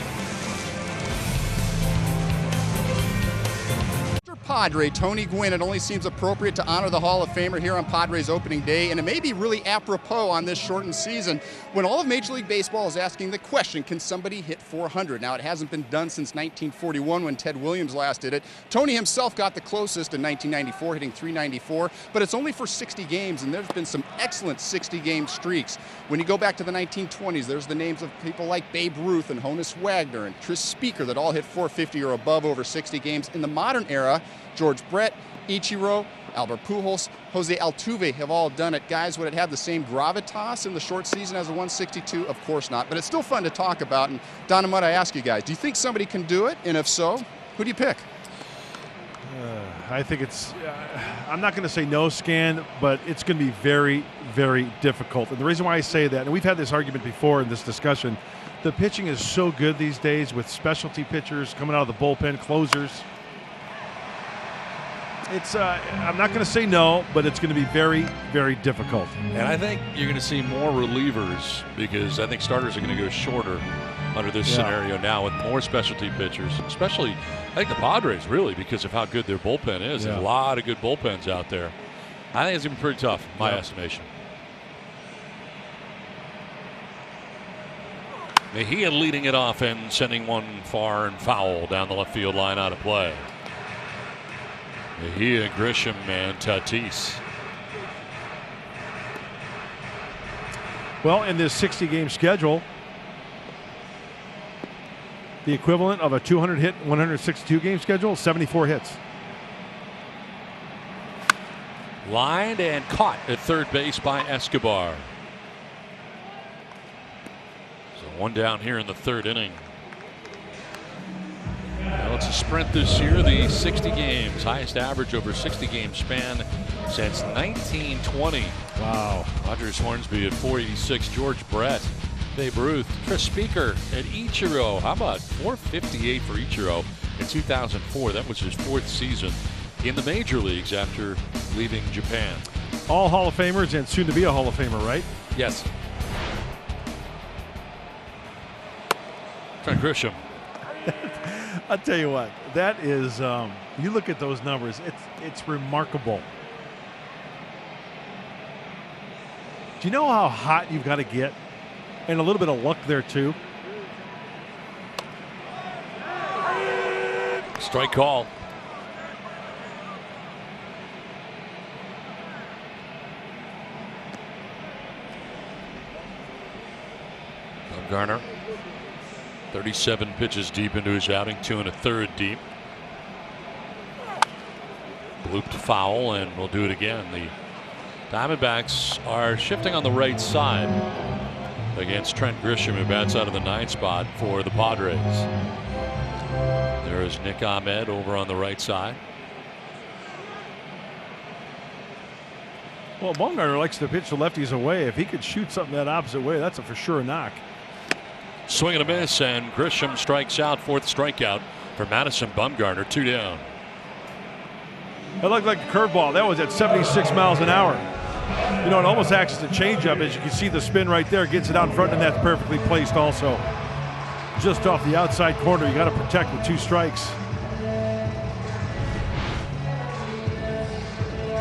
Padre Tony Gwynn, it only seems appropriate to honor the Hall of Famer here on Padres opening day, and it may be really apropos on this shortened season when all of Major League Baseball is asking the question, can somebody hit 400? Now, it hasn't been done since 1941 when Ted Williams last did it. Tony himself got the closest in 1994, hitting 394, but it's only for 60 games, and there's been some excellent 60-game streaks. When you go back to the 1920s, there's the names of people like Babe Ruth and Honus Wagner and Tris Speaker that all hit 450 or above over 60 games. In the modern era, George Brett, Ichiro, Albert Pujols, Jose Altuve have all done it. Guys, would it have the same gravitas in the short season as a 162? Of course not, but it's still fun to talk about. And Don and Mudd, I ask you guys, do you think somebody can do it? And if so, who do you pick? I think it's, I'm not going to say no, Scan, but it's going to be very, very difficult. And the reason why I say that, and we've had this argument before in this discussion, the pitching is so good these days with specialty pitchers coming out of the bullpen, closers. It's I'm not going to say no, but it's going to be very, very difficult. And I think you're going to see more relievers because I think starters are going to go shorter under this scenario now with more specialty pitchers, especially I think the Padres really because of how good their bullpen is. There's a lot of good bullpens out there. I think it's going to be pretty tough, in my estimation. Mejia leading it off and sending one far and foul down the left field line out of play. Mejia, Grisham, and Tatis. Well, in this 60-game schedule, the equivalent of a 200-hit, 162-game schedule, 74 hits. Lined and caught at third base by Escobar. So one down here in the third inning. Well, it's a sprint this year, the 60 games, highest average over 60-game span since 1920. Wow. Rogers Hornsby at 486, George Brett, Babe Ruth, Tris Speaker, and Ichiro. How about 458 for Ichiro in 2004? That was his 4th season in the major leagues after leaving Japan. All Hall of Famers and soon to be a Hall of Famer, right? Yes. Trent Grisham. I'll tell you what, that is, you look at those numbers, it's remarkable. Do you know how hot you've got to get and a little bit of luck there too. Strike call. Bumgarner, 37 pitches deep into his outing, 2 1/3 deep. Blooped foul, and we'll do it again. The Diamondbacks are shifting on the right side against Trent Grisham, who bats out of the 9th spot for the Padres. There is Nick Ahmed over on the right side. Well, Bumgarner likes to pitch the lefties away. If he could shoot something that opposite way, that's a for sure knock. Swing and a miss, and Grisham strikes out. 4th strikeout for Madison Bumgarner. 2 down. That looked like a curveball. That was at 76 miles an hour. You know, it almost acts as a changeup. As you can see the spin right there, gets it out in front, and that's perfectly placed also. Just off the outside corner. You got to protect with 2 strikes.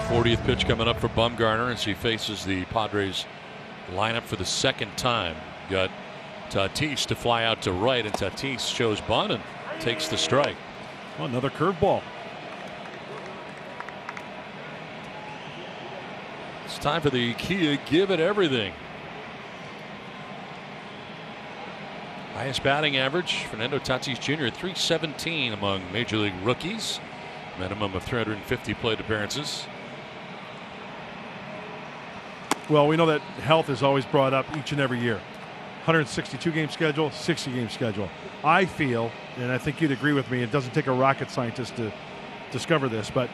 40th pitch coming up for Bumgarner as he faces the Padres lineup for the 2nd time. Got Tatis to fly out to right, and Tatis shows bunt and takes the strike. Well, another curveball. It's time for the Kia Give It Everything. Highest batting average, Fernando Tatis Jr. 317 among Major League rookies. Minimum of 350 plate appearances. Well, we know that health is always brought up each and every year. 162 game schedule, 60 game schedule. I feel, and I think you'd agree with me, it doesn't take a rocket scientist to discover this, but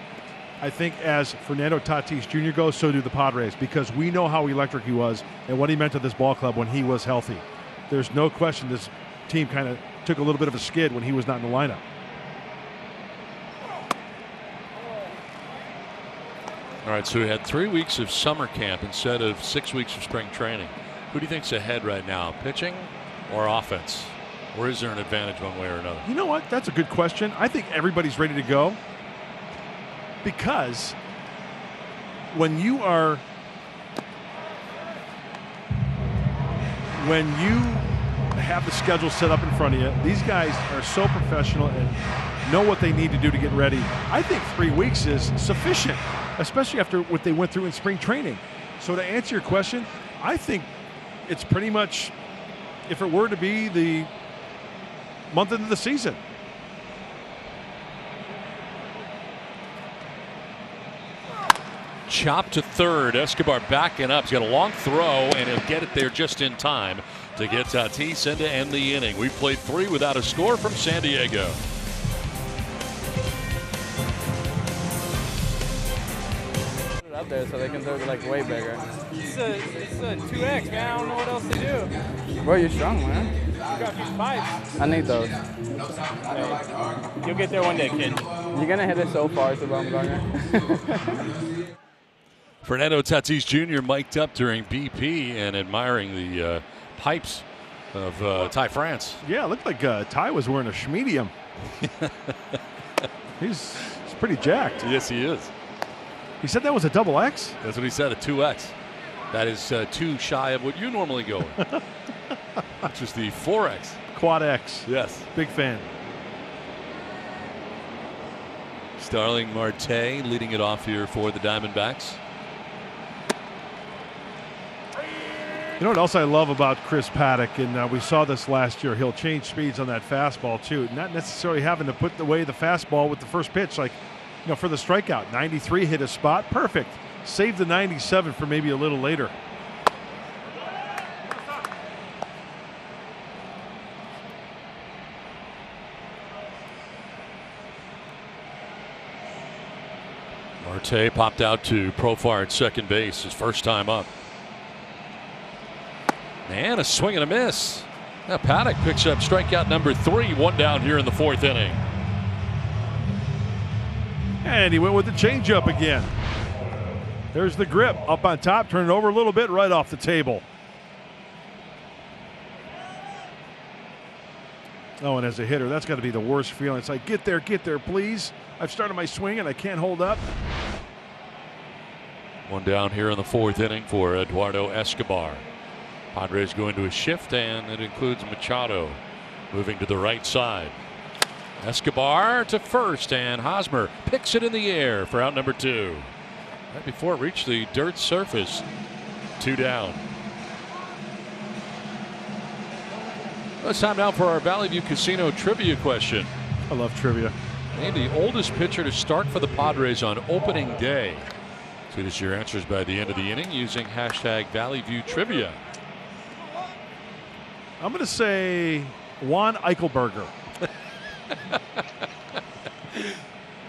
I think as Fernando Tatis Jr. goes, so do the Padres, because we know how electric he was and what he meant to this ball club when he was healthy. There's no question this team kind of took a little bit of a skid when he was not in the lineup. All right, so we had 3 weeks of summer camp instead of 6 weeks of spring training. Who do you think's ahead right now, pitching or offense? Or is there an advantage one way or another? You know what? That's a good question. I think everybody's ready to go, because when you have the schedule set up in front of you, these guys are so professional and know what they need to do to get ready. I think 3 weeks is sufficient, especially after what they went through in spring training. So to answer your question, I think it's pretty much, if it were to be, the month into the season. Chop to third. Escobar backing up. He's got a long throw, and he'll get it there just in time to get Tatis in to end the inning. We played 3 without a score from San Diego. Up there so they can throw it like way bigger. It's a 2X, man. I don't know what else to do. Bro, you're strong, man. You got these pipes. I need those. Hey, you'll get there one day, kid. You're gonna hit it so far to Bumgarner. Fernando Tatis Jr. mic'd up during BP and admiring the pipes of Ty France. Yeah, it looked like Ty was wearing a schmedium. He's pretty jacked. Yes, he is. He said that was a double X? That's what he said, a 2X. That is 2 shy of what you normally go with, which is the 4X. Quad X. Yes. Big fan. Starling Marte leading it off here for the Diamondbacks. You know what else I love about Chris Paddack, and we saw this last year, he'll change speeds on that fastball too, not necessarily having to put away the fastball with the first pitch, like, you know, for the strikeout. 93 hit a spot, perfect. Save the 97 for maybe a little later. Marte popped out to Profar at second base, his first time up. And a swing and a miss. Now Paddack picks up strikeout number 3, 1 down here in the 4th inning. And he went with the changeup again. There's the grip up on top, turn it over a little bit, right off the table. Oh, and as a hitter, that's got to be the worst feeling. It's like, get there, please. I've started my swing and I can't hold up. 1 down here in the 4th inning for Eduardo Escobar. Padres go into a shift, and it includes Machado moving to the right side. Escobar to first, and Hosmer picks it in the air for out number 2. Right before it reached the dirt surface. 2 down. It's time now for our Valley View Casino trivia question. I love trivia. Name the oldest pitcher to start for the Padres on opening day. Tweet us your answers by the end of the inning using hashtag Valley View Trivia. I'm going to say Juan Eichelberger.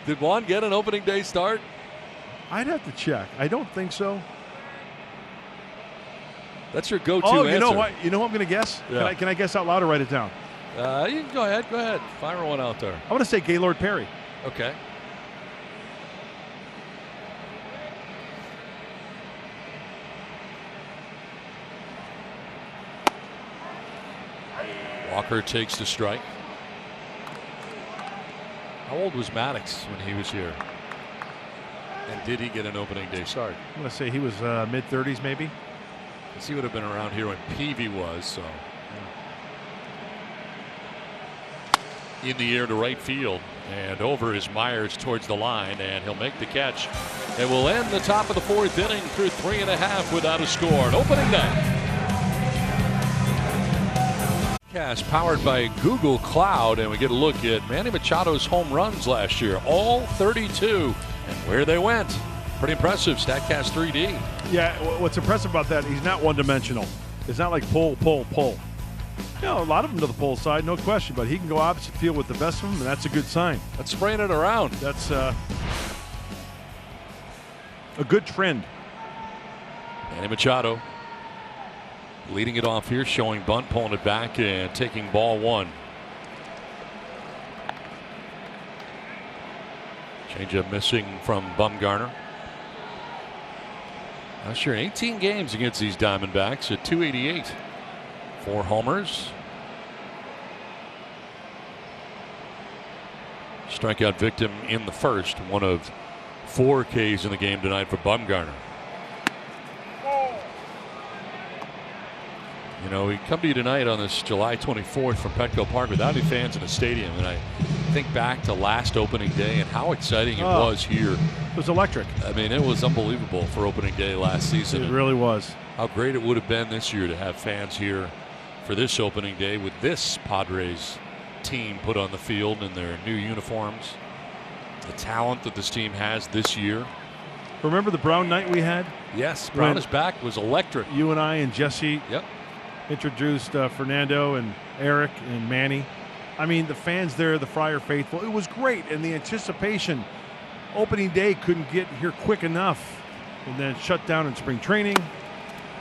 Did Juan get an opening day start? I'd have to check. I don't think so. That's your go-to answer. answer. You know what? You know what I'm going to guess? Yeah. Can I guess out loud or write it down? You can go ahead. Go ahead. Fire one out there. I'm going to say Gaylord Perry. Okay. Walker takes the strike. How old was Maddox when he was here? And did he get an opening day start? I'm going to say he was mid-30s maybe. Because he would have been around here when Peavy was. So in the air to right field, and over is Myers towards the line, and he'll make the catch. And we'll end the top of the 4th inning through 3.5 without a score. An opening night. Cast powered by Google Cloud, and we get a look at Manny Machado's home runs last year, all 32, and where they went. Pretty impressive. StatCast 3D. Yeah, what's impressive about that, he's not one-dimensional. It's not like pull, pull, pull. You know, a lot of them to the pull side, no question, but he can go opposite field with the best of them, and that's a good sign. That's spraying it around. That's a good trend. Manny Machado leading it off here, showing bunt, pulling it back, and taking ball 1. Changeup missing from Bumgarner. Last year in 18 games against these Diamondbacks at .288. 4 homers. Strikeout victim in the first. One of 4 Ks in the game tonight for Bumgarner. You know, we come to you tonight on this July 24th from Petco Park without any fans in the stadium, and I think back to last opening day and how exciting it was here. It was electric. I mean, it was unbelievable for opening day last season. It really was. How great it would have been this year to have fans here for this opening day with this Padres team put on the field in their new uniforms. The talent that this team has this year. Remember the Brown night we had? Yes, Brown is back. It was electric. You and I and Jesse introduced Fernando and Eric and Manny. I mean, the fans there, the Friar faithful, it was great. And the anticipation, opening day couldn't get here quick enough. And then shut down in spring training.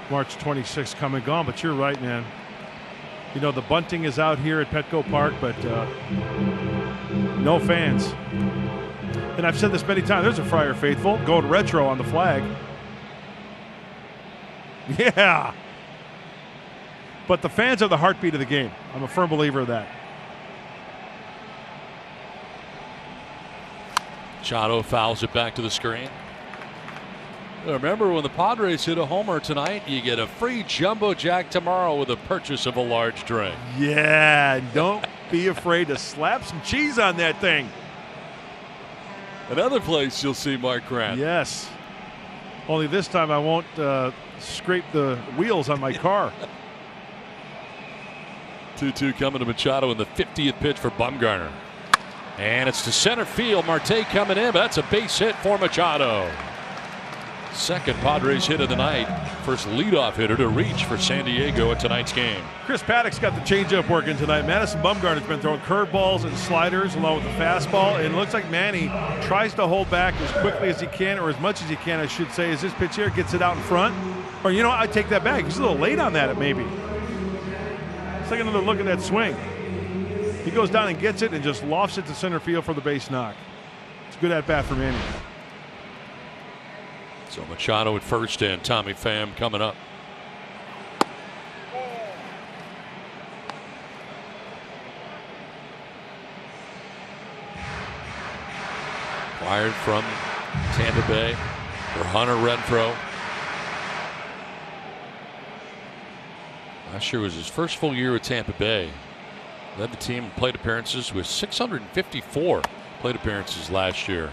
March 26th come and gone, but you're right, man. You know, the bunting is out here at Petco Park, but no fans. And I've said this many times, there's a Friar faithful going retro on the flag. Yeah. But the fans are the heartbeat of the game. I'm a firm believer of that. Machado fouls it back to the screen. Remember, when the Padres hit a homer tonight, you get a free Jumbo Jack tomorrow with a purchase of a large drink. Yeah, don't be afraid to slap some cheese on that thing. Another place you'll see Mark Grant. Yes. Only this time I won't scrape the wheels on my car. 2-2 coming to Machado in the 50th pitch for Bumgarner. And it's to center field. Marte coming in, but that's a base hit for Machado. Second Padres hit of the night. First leadoff hitter to reach for San Diego at tonight's game. Chris Paddack's got the changeup working tonight. Madison Bumgarner's been throwing curveballs and sliders along with the fastball. And it looks like Manny tries to hold back as quickly as he can, or as much as he can, I should say, as this pitch here gets it out in front. Or, you know, I take that back. He's a little late on that, maybe. Let's take another look at that swing. He goes down and gets it and just lofts it to center field for the base knock. It's a good at-bat for Manny. So Machado at first and Tommy Pham coming up. Fired from Tampa Bay for Hunter Renfroe. Last year was his first full year with Tampa Bay. Led the team in plate appearances with 654 plate appearances last year.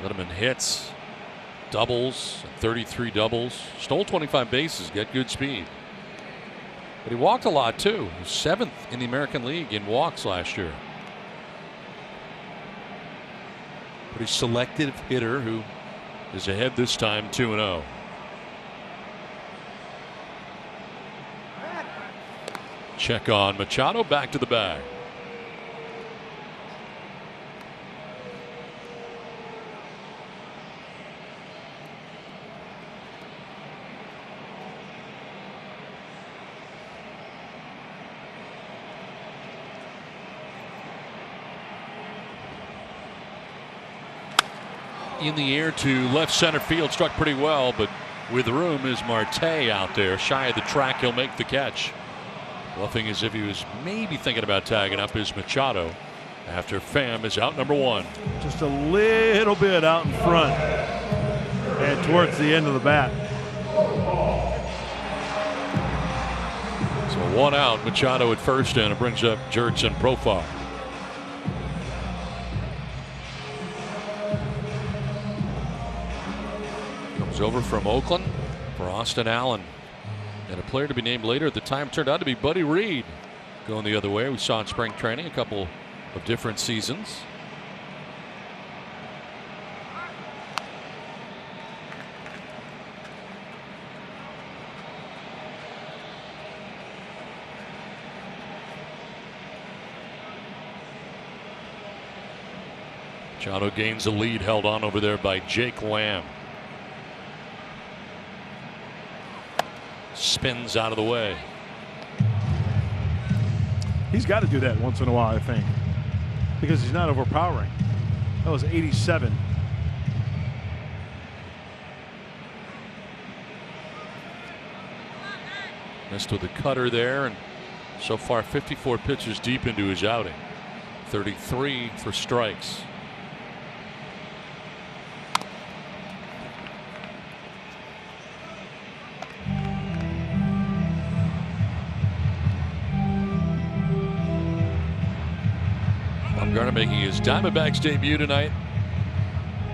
Led him in hits, doubles, 33 doubles. Stole 25 bases, got good speed. But he walked a lot too. He was 7th in the American League in walks last year. Pretty selective hitter who is ahead this time 2-0. Check on Machado, back to the bag. In the air to left center field, struck pretty well, but with room is Marte out there. Shy of the track, he'll make the catch. Bluffing as if he was maybe thinking about tagging up his Machado after Pham is out number 1. Just a little bit out in front and towards the end of the bat. So 1 out, Machado at first, and it brings up Jurickson Profar. Comes over from Oakland for Austin Allen. And a player to be named later at the time turned out to be Buddy Reed. Going the other way, we saw in spring training a couple of different seasons. Machado gains the lead, held on over there by Jake Lamb. Spins out of the way. He's got to do that once in a while, I think, because he's not overpowering. That was 87. Missed with a cutter there, and so far 54 pitches deep into his outing. 33 for strikes. Bumgarner making his Diamondbacks debut tonight.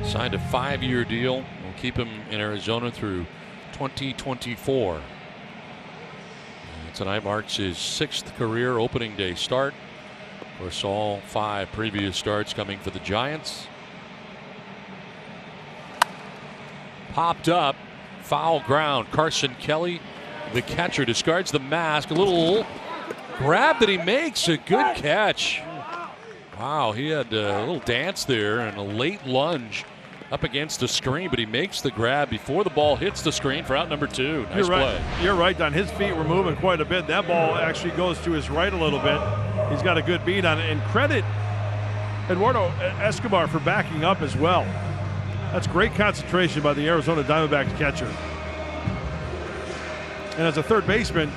Signed a 5-year deal. Will keep him in Arizona through 2024. And tonight marks his 6th career opening day start. Of course, all 5 previous starts coming for the Giants. Popped up, foul ground. Carson Kelly, the catcher, discards the mask. A little grab that he makes. A good catch. Wow, he had a little dance there and a late lunge up against the screen, but he makes the grab before the ball hits the screen for out number 2. Nice play. You're right, Don. His feet were moving quite a bit. That ball actually goes to his right a little bit. He's got a good beat on it. And credit Eduardo Escobar for backing up as well. That's great concentration by the Arizona Diamondbacks catcher. And as a third baseman,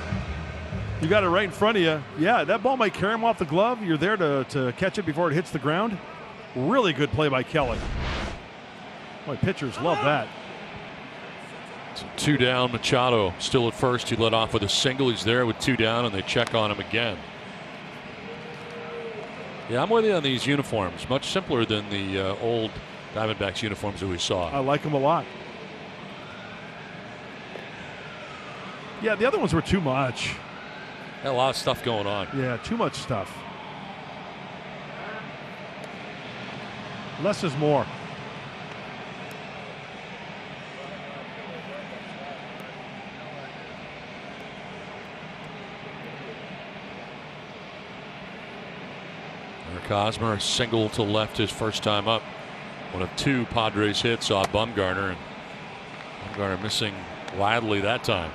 you got it right in front of you. Yeah, that ball might carry him off the glove. You're there to catch it before it hits the ground. Really good play by Kelly. Boy, pitchers love that. So 2 down. Machado still at first. He led off with a single. He's there with 2 down, and they check on him again. Yeah, I'm with you on these uniforms. Much simpler than the old Diamondbacks uniforms that we saw. I like them a lot. Yeah, the other ones were too much. Had a lot of stuff going on. Yeah, too much stuff. Less is more. Eric Hosmer, a single to left his first time up. One of 2 Padres hits off Bumgarner, and Bumgarner missing widely that time.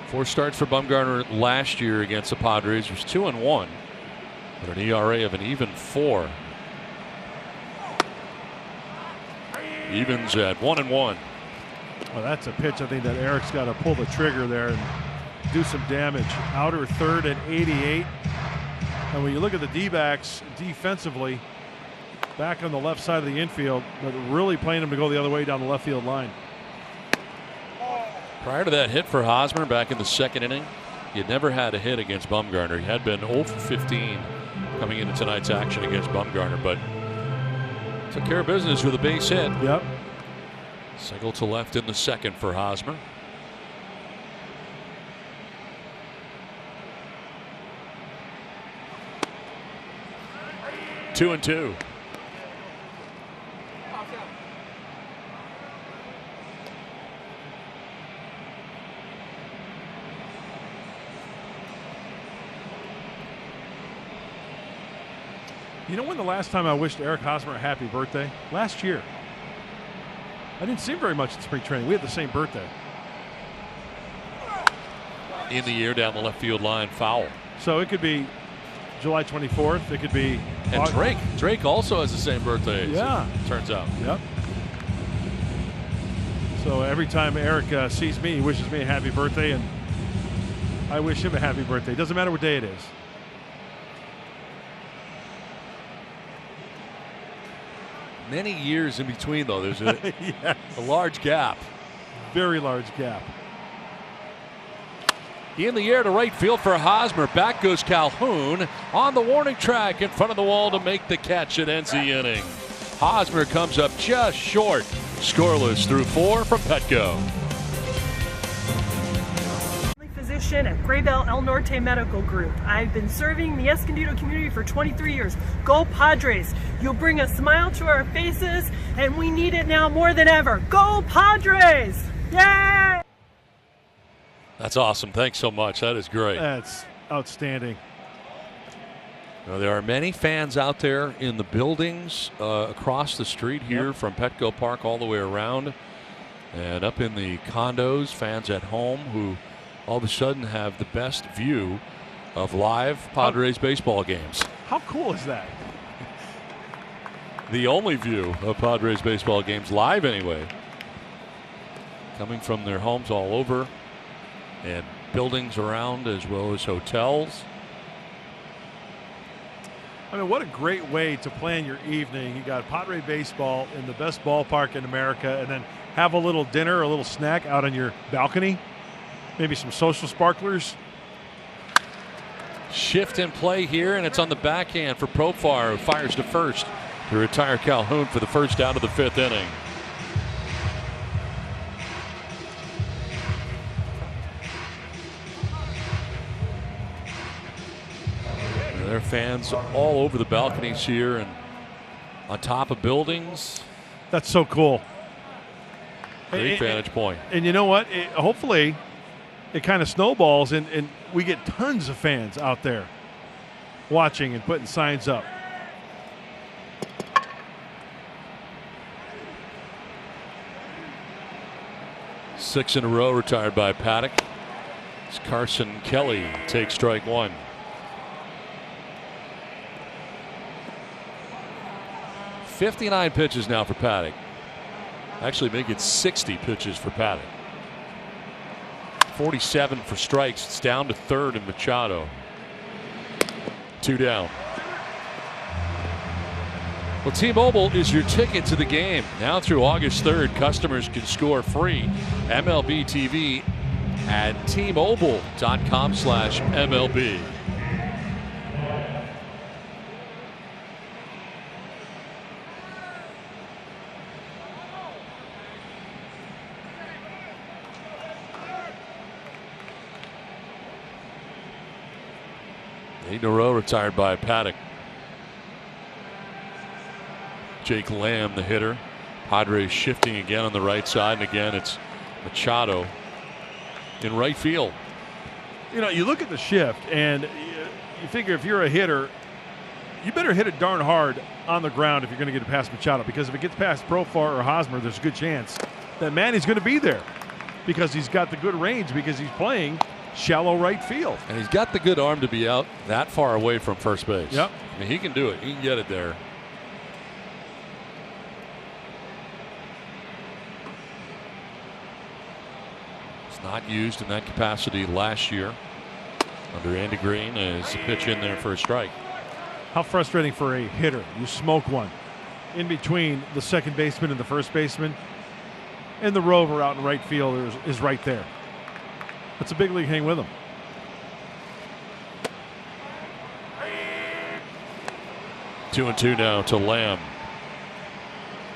Four starts for Bumgarner last year against the Padres was 2-1, but an ERA of an even 4. Evens at 1-1. Well, that's a pitch I think that Eric's got to pull the trigger there and do some damage. Outer third at 88. And when you look at the D-backs defensively, back on the left side of the infield, but really playing him to go the other way down the left field line. Prior to that hit for Hosmer back in the second inning, he had never had a hit against Bumgarner. He had been 0 for 15 coming into tonight's action against Bumgarner, but took care of business with a base hit. Yep. Single to left in the second for Hosmer. Two and two. You know when the last time I wished Eric Hosmer a happy birthday? Last year. I didn't see him very much in spring training. We had the same birthday. In the air down the left field line, foul. So it could be July 24th. It could be. And Drake also has the same birthday. Yeah. It turns out. Yep. So every time Eric sees me, he wishes me a happy birthday, and I wish him a happy birthday. Doesn't matter what day it is. Many years in between, though. There's a, Yes. a large gap. Very large gap. In the air to right field for Hosmer. Back goes Calhoun on the warning track in front of the wall to make the catch. It ends the inning. Hosmer comes up just short. Scoreless through 4 from Petco. Physician at Graybell El Norte Medical Group. I've been serving the Escondido community for 23 years. Go Padres! You'll bring a smile to our faces, and we need it now more than ever. Go Padres! Yay! That's awesome. Thanks so much. That is great. That's outstanding. Now, there are many fans out there in the buildings across the street here from Petco Park all the way around, and up in the condos, fans at home who all of a sudden have the best view of live Padres baseball games. How cool is that? The only view of Padres baseball games live anyway. Coming from their homes all over and buildings around as well as hotels. I mean, what a great way to plan your evening. You got Padre baseball in the best ballpark in America, and then have a little dinner, a little snack out on your balcony. Maybe some social sparklers. Shift in play here, and it's on the backhand for Profar, who fires to first to retire Calhoun for the first out of the 5th inning. And there are fans all over the balconies here and on top of buildings. That's so cool. Great vantage point. And you know what? Hopefully it kind of snowballs, and we get tons of fans out there watching and putting signs up. Six in a row retired by Paddack. As Carson Kelly takes strike one. .59 pitches now for Paddack. Actually make it 60 pitches for Paddack. 47 for strikes. It's down to third and Machado. 2 down. Well, T-Mobile is your ticket to the game. Now through August 3rd, customers can score free MLB TV at T-Mobile.com/MLB. Eight in a row retired by Paddack. Jake Lamb, the hitter. Padres shifting again on the right side, and again it's Machado in right field. You know, you look at the shift, and you figure if you're a hitter, you better hit it darn hard on the ground if you're going to get it past Machado, because if it gets past Profar or Hosmer, there's a good chance that Manny's going to be there because he's got the good range, because he's playing shallow right field. And he's got the good arm to be out that far away from first base. Yep. I mean, he can do it. He can get it there. It's not used in that capacity last year under Andy Green as a pitch in there for a strike. How frustrating for a hitter. You smoke one. in between the second baseman and the first baseman. And the rover out in right field is right there. That's a big league hang with him. Two and two now to Lamb.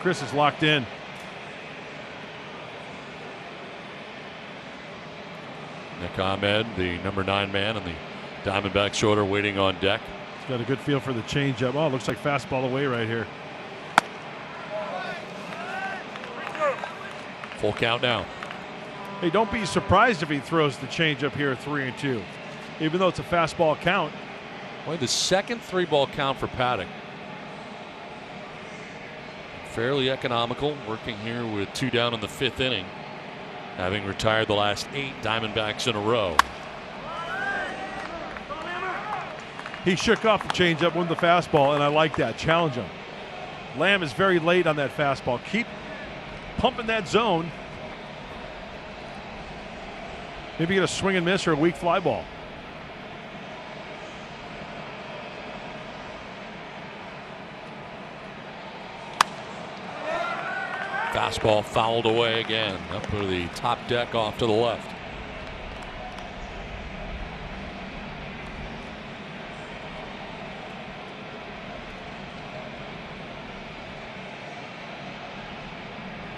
Chris is locked in. Nick Ahmed, the number 9 man in the Diamondbacks order, waiting on deck. He's got a good feel for the changeup. Oh, looks like fastball away right here. Full count now. Hey, don't be surprised if he throws the changeup here at 3-2, even though it's a fastball count. Boy, the second 3-ball count for Paddack. Fairly economical, working here with 2 down in the 5th inning, having retired the last 8 Diamondbacks in a row. He shook off the changeup with the fastball, and I like that. Challenge him. Lamb is very late on that fastball. Keep pumping that zone. Maybe get a swing and miss or a weak fly ball. Fastball fouled away again, up to the top deck off to the left.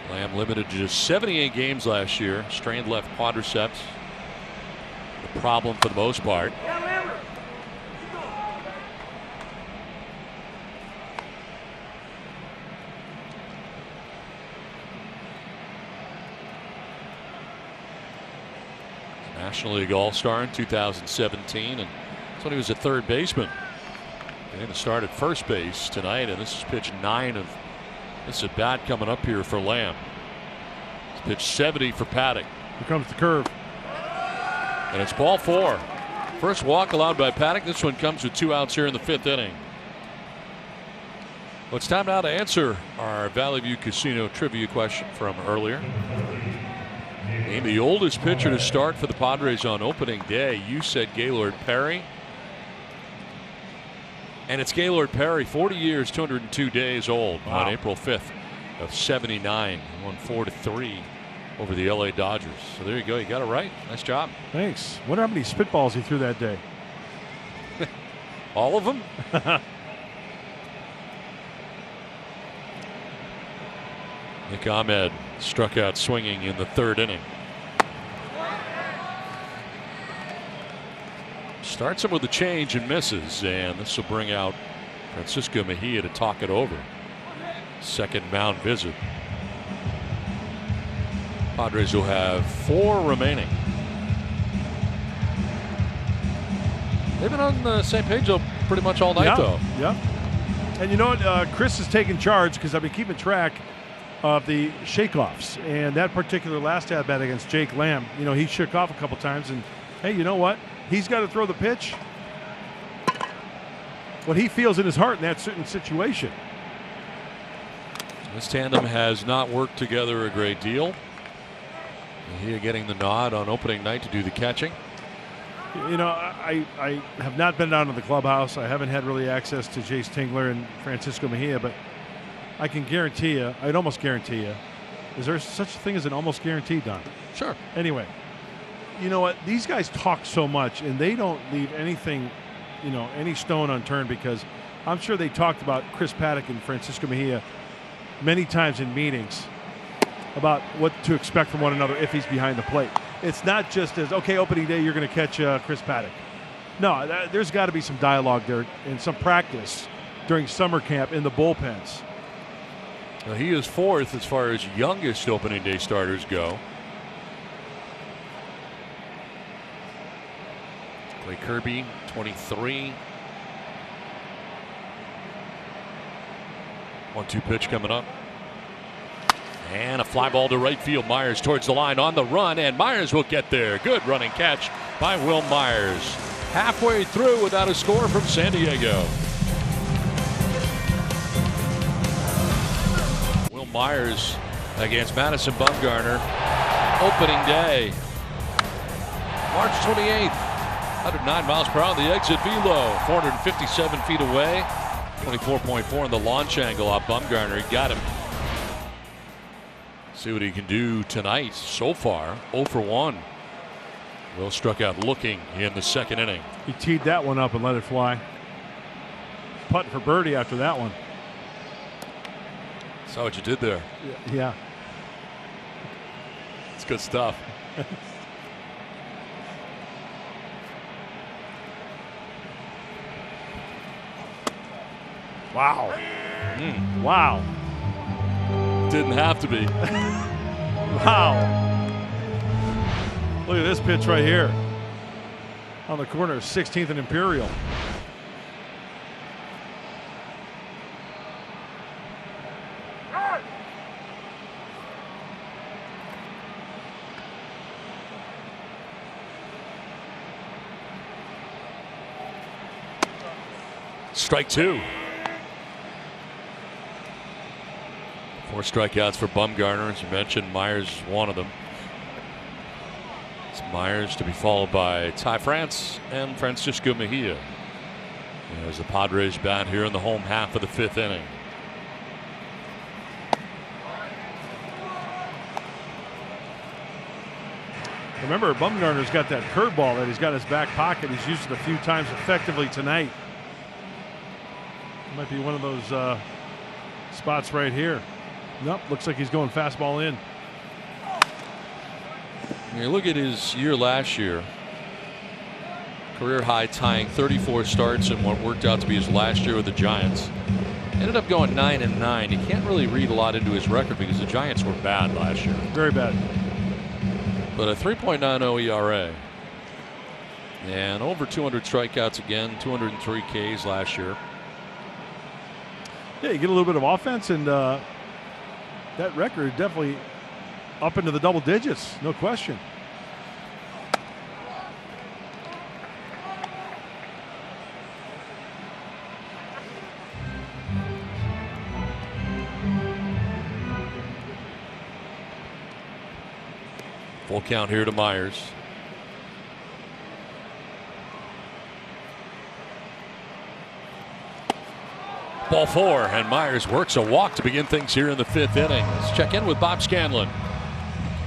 Lamb limited to just 78 games last year. Strained left quadriceps. The problem for the most part. National League All-Star in 2017, and that's when he was a third baseman. Getting to start at first base tonight, and this is pitch 9 of this at bat coming up here for Lamb. It's pitch 70 for Paddack. Here comes the curve. And it's ball 4. First walk allowed by Paddack. This one comes with 2 outs here in the 5th inning. Well, it's time now to answer our Valley View Casino trivia question from earlier. Named the oldest pitcher to start for the Padres on opening day. You said Gaylord Perry. And it's Gaylord Perry, 40 years, 202 days old. Wow. On April 5th of 79. He won 4-3 over the LA Dodgers. So there you go. You got it right. Nice job. Thanks. Wonder how many spitballs he threw that day. All of them? Nick Ahmed struck out swinging in the 3rd inning. Starts him with a change and misses, and this will bring out Francisco Mejia to talk it over. Second mound visit. Padres will have 4 remaining. They've been on the same page pretty much all night, though. Yeah. And you know what? Chris has taken charge because I've been keeping track of the shakeoffs, and that particular last at bat against Jake Lamb, you know, he shook off a couple times, and hey, you know what? He's got to throw the pitch what he feels in his heart in that certain situation. This tandem has not worked together a great deal. Mejia getting the nod on opening night to do the catching. You know, I have not been down to the clubhouse. I haven't had really access to Jace Tingler and Francisco Mejia, but I can guarantee you, I'd almost guarantee you. Is there such a thing as an almost guarantee, Don? Sure. Anyway, you know what? These guys talk so much, and they don't leave anything, you know, any stone unturned, because I'm sure they talked about Chris Paddack and Francisco Mejia many times in meetings about what to expect from one another if he's behind the plate. It's not just as, okay, opening day, you're going to catch Chris Paddack. No, there's got to be some dialogue there and some practice during summer camp in the bullpens. Now, he is 4th as far as youngest opening day starters go. Clay Kirby, 23. 1-2 pitch coming up. And a fly ball to right field. Myers towards the line on the run, and Myers will get there. Good running catch by Will Myers. Halfway through without a score from San Diego. Will Myers against Madison Bumgarner. Opening day. March 28th. 109 miles per hour on the exit velo. 457 feet away. 24.4 in the launch angle off Bumgarner. He got him. See what he can do tonight. So far, 0 for 1. Will struck out looking in the second inning. He teed that one up and let it fly. Putting for birdie after that one. Saw what you did there. Yeah. It's good stuff. Wow. Wow. Didn't have to be. Wow. Look at this pitch right here. On the corner of 16th and Imperial. Strike 2. 4 strikeouts for Bumgarner. As you mentioned, Myers is one of them. It's Myers to be followed by Ty France and Francisco Mejia. There's the Padres bat here in the home half of the 5th inning. Remember, Bumgarner's got that curveball that he's got in his back pocket. He's used it a few times effectively tonight. Might be one of those spots right here. Nope, looks like he's going fastball in. You look at his year last year. Career high tying 34 starts in what worked out to be his last year with the Giants. Ended up going 9-9. You can't really read a lot into his record because the Giants were bad last year. Very bad. But a 3.90 ERA. And over 200 strikeouts again, 203 Ks last year. Yeah, you get a little bit of offense, and that record definitely up into the double digits, no question. Full count here to Myers. Ball 4, and Myers works a walk to begin things here in the 5th inning. Let's check in with Bob Scanlon.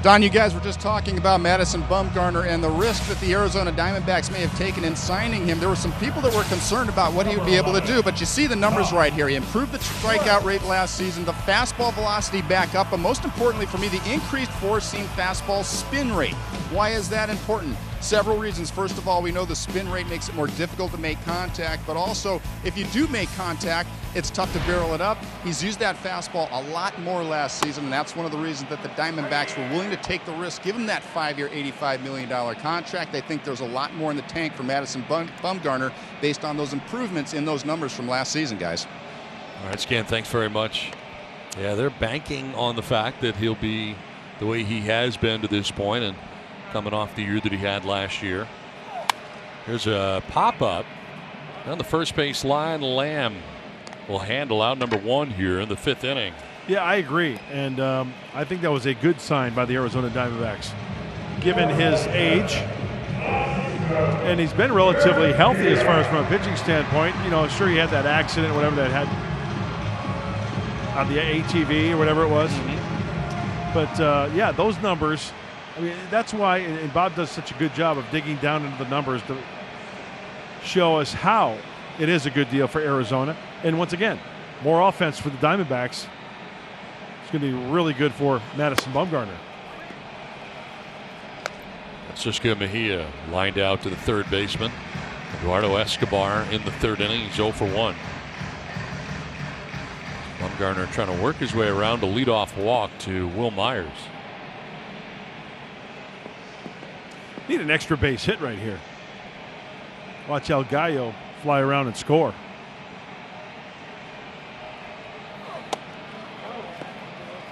Don, you guys were just talking about Madison Bumgarner and the risk that the Arizona Diamondbacks may have taken in signing him. There were some people that were concerned about what he would be able to do, but you see the numbers right here. He improved the strikeout rate last season, the fastball velocity back up, but most importantly for me, the increased four-seam fastball spin rate. Why is that important? Several reasons. First of all, we know the spin rate makes it more difficult to make contact, but also if you do make contact, it's tough to barrel it up. He's used that fastball a lot more last season, and that's one of the reasons that the Diamondbacks were willing to take the risk, give him that 5-year, $85 million contract. They think there's a lot more in the tank for Madison Bumgarner based on those improvements in those numbers from last season, guys. All right, Scan, thanks very much. Yeah, they're banking on the fact that he'll be the way he has been to this point and coming off the year that he had last year. Here's a pop-up down the first base line. Lamb will handle out number 1 here in the 5th inning. Yeah, I agree, and I think that was a good sign by the Arizona Diamondbacks, given his age, and he's been relatively healthy as far as from a pitching standpoint. You know, sure, he had that accident, whatever that had on the ATV or whatever it was, but yeah, those numbers. I mean, that's why, and Bob does such a good job of digging down into the numbers to show us how it is a good deal for Arizona. And once again, more offense for the Diamondbacks. It's going to be really good for Madison Bumgarner. Francisco Mejia lined out to the third baseman. Eduardo Escobar in the 3rd inning. He's 0 for 1. Bumgarner trying to work his way around a leadoff walk to Will Myers. Need an extra base hit right here. Watch El Gallo fly around and score.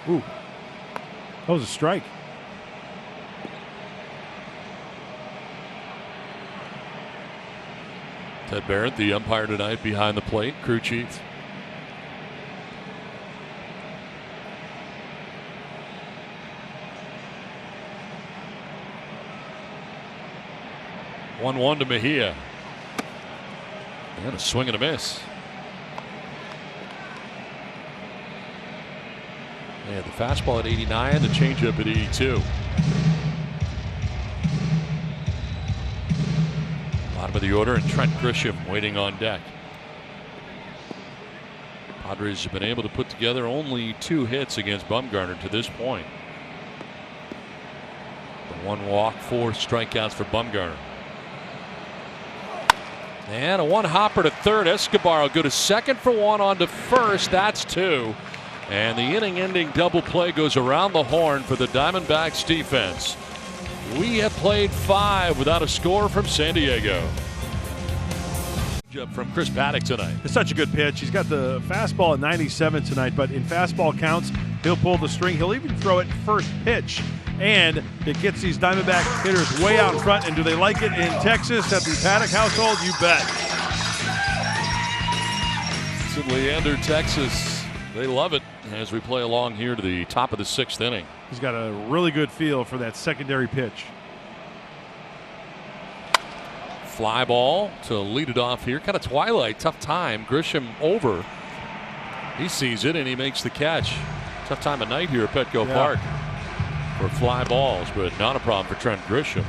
Ooh, that was a strike. Ted Barrett, the umpire tonight, behind the plate, crew chief. One to Mejia. And a swing and a miss. Yeah, the fastball at 89, the changeup at 82. Bottom of the order, and Trent Grisham waiting on deck. Padres have been able to put together only 2 hits against Bumgarner to this point. The 1 walk, 4 strikeouts for Bumgarner. And a 1 hopper to third. Escobar will go to second for 1, on to first. That's 2. And the inning-ending double play goes around the horn for the Diamondbacks defense. We have played 5 without a score from San Diego. From Chris Paddack tonight. It's such a good pitch. He's got the fastball at 97 tonight, but in fastball counts, he'll pull the string. He'll even throw it first pitch. And it gets these Diamondback hitters way out in front. And do they like it in Texas at the Paddack household? You bet. It's in Leander, Texas. They love it as we play along here to the top of the 6th inning. He's got a really good feel for that secondary pitch. Fly ball to lead it off here. Kind of twilight, tough time. Grisham over. He sees it and he makes the catch. Tough time of night here at Petco Park for fly balls, but not a problem for Trent Grisham,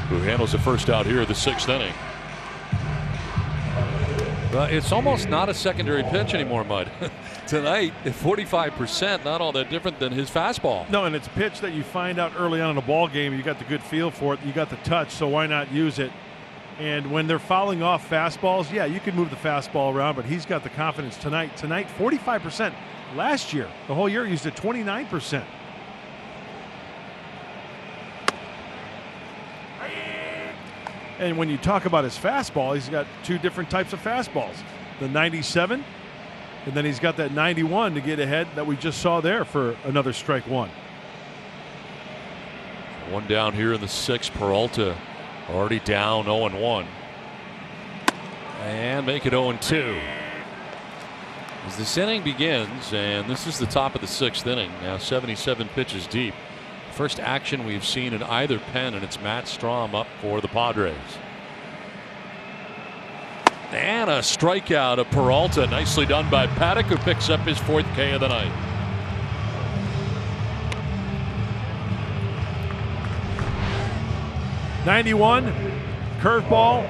who handles the first out here of the 6th inning. It's almost not a secondary pitch anymore, Mud. Tonight, at 45%, not all that different than his fastball. No, and it's a pitch that you find out early on in a ball game. You got the good feel for it. You got the touch, so why not use it? And when they're fouling off fastballs, yeah, you can move the fastball around, but he's got the confidence tonight. Tonight, 45%. Last year, the whole year, he used it 29%. And when you talk about his fastball, he's got 2 different types of fastballs. The 97, and then he's got that 91 to get ahead that we just saw there for another strike 1. 1 down here in the 6th. Peralta already down 0-1. And make it 0-2. As this inning begins, and this is the top of the 6th inning, now 77 pitches deep. First action we've seen in either pen, and it's Matt Strahm up for the Padres. And a strikeout of Peralta. Nicely done by Paddack, who picks up his 4th K of the night. '91, curveball,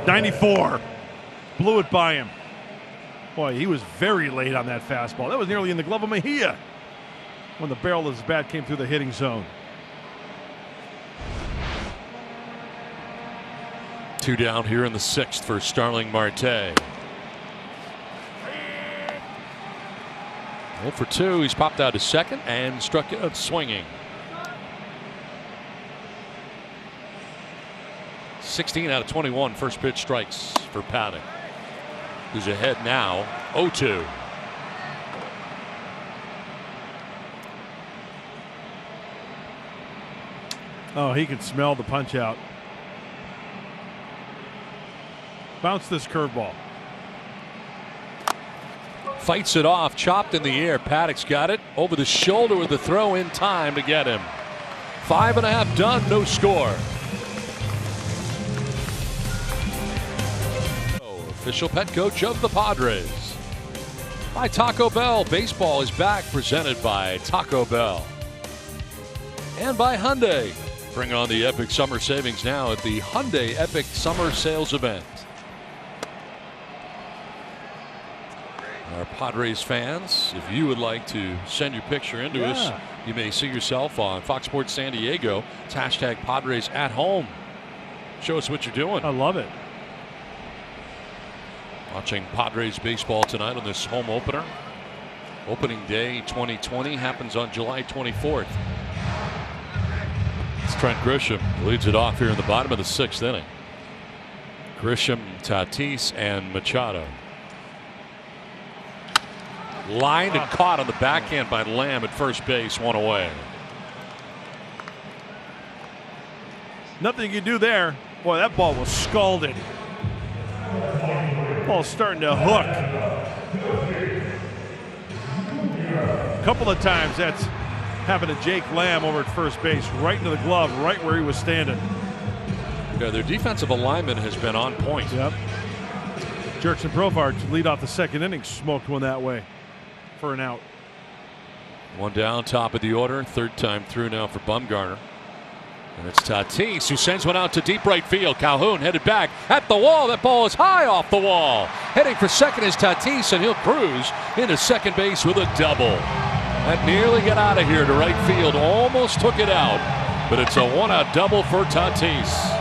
94. Blew it by him. Boy, he was very late on that fastball. That was nearly in the glove of Mejia when the barrel of his bat came through the hitting zone. 2 down here in the 6th for Starling Marte. 0 for 2. He's popped out to second and struck out swinging. 16 out of 21 first pitch strikes for Paddack, who's ahead now 0-2. Oh, he can smell the punch out. Bounce this curveball. Fights it off, chopped in the air. Paddack's got it over the shoulder with the throw in time to get him. 5.5 done, no score. Official pet coach of the Padres. By Taco Bell, baseball is back, presented by Taco Bell. And by Hyundai. Bring on the epic summer savings now at the Hyundai Epic Summer Sales Event. Our Padres fans, if you would like to send your picture into us, you may see yourself on Fox Sports San Diego. It's hashtag Padres at home. Show us what you're doing. I love it. Watching Padres baseball tonight on this home opener. Opening day 2020 happens on July 24th. It's Trent Grisham leads it off here in the bottom of the 6th inning. Grisham, Tatis, and Machado. Lined and caught on the backhand by Lamb at first base, 1 away. Nothing you can do there. Boy, that ball was scalded. Ball's starting to hook. A couple of times that's happened to Jake Lamb over at first base, right into the glove, right where he was standing. Yeah, their defensive alignment has been on point. Yep. Jerkson Profar to lead off the 2nd inning, smoked one that way for an out. One down, top of the order. Third time through now for Bumgarner. And it's Tatis who sends one out to deep right field. Calhoun headed back at the wall. That ball is high off the wall. Heading for second is Tatis, and he'll cruise into second base with a double. That nearly got out of here to right field. Almost took it out, but it's a one-out double for Tatis.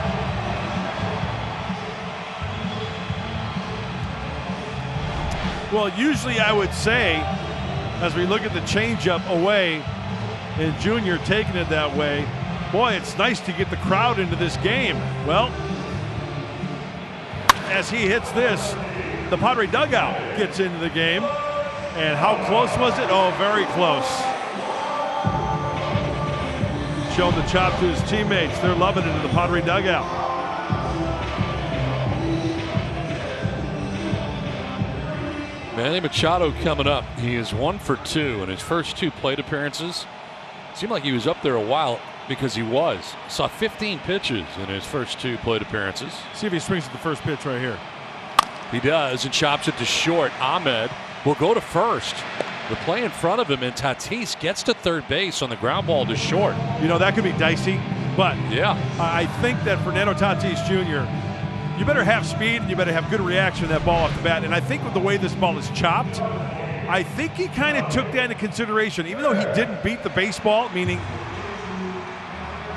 Well, usually I would say, as we look at the changeup away, and Junior taking it that way, boy, it's nice to get the crowd into this game. Well, as he hits this, the Padre dugout gets into the game. And how close was it? Oh, very close. Showing the chop to his teammates. They're loving it in the Padre dugout. Manny Machado coming up. He is 1 for 2 in his first 2 plate appearances. Seemed like he was up there a while because he was. Saw 15 pitches in his first 2 plate appearances. See if he swings at the first pitch right here. He does and chops it to short. Ahmed will go to first. The play in front of him, and Tatis gets to third base on the ground ball to short. You know, that could be dicey, but yeah, I think that Fernando Tatis Jr., you better have speed and you better have good reaction to that ball off the bat. And I think with the way this ball is chopped, I think he kind of took that into consideration. Even though he didn't beat the baseball, meaning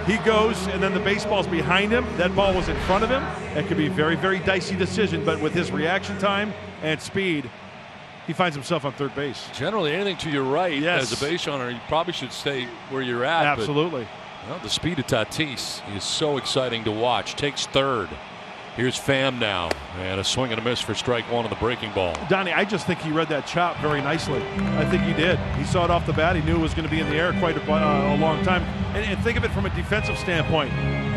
he goes and then the baseball's behind him, that ball was in front of him. That could be a very, very dicey decision, but with his reaction time and speed, he finds himself on third base. Generally, anything to your right, yes, as a base runner, you probably should stay where you're at. Absolutely. But, well, the speed of Tatis is so exciting to watch. Takes third. Here's Pham now, and a swing and a miss for strike one on the breaking ball. Donnie, I just think he read that chop very nicely. I think he did. He saw it off the bat. He knew it was going to be in the air quite a long time. And think of it from a defensive standpoint.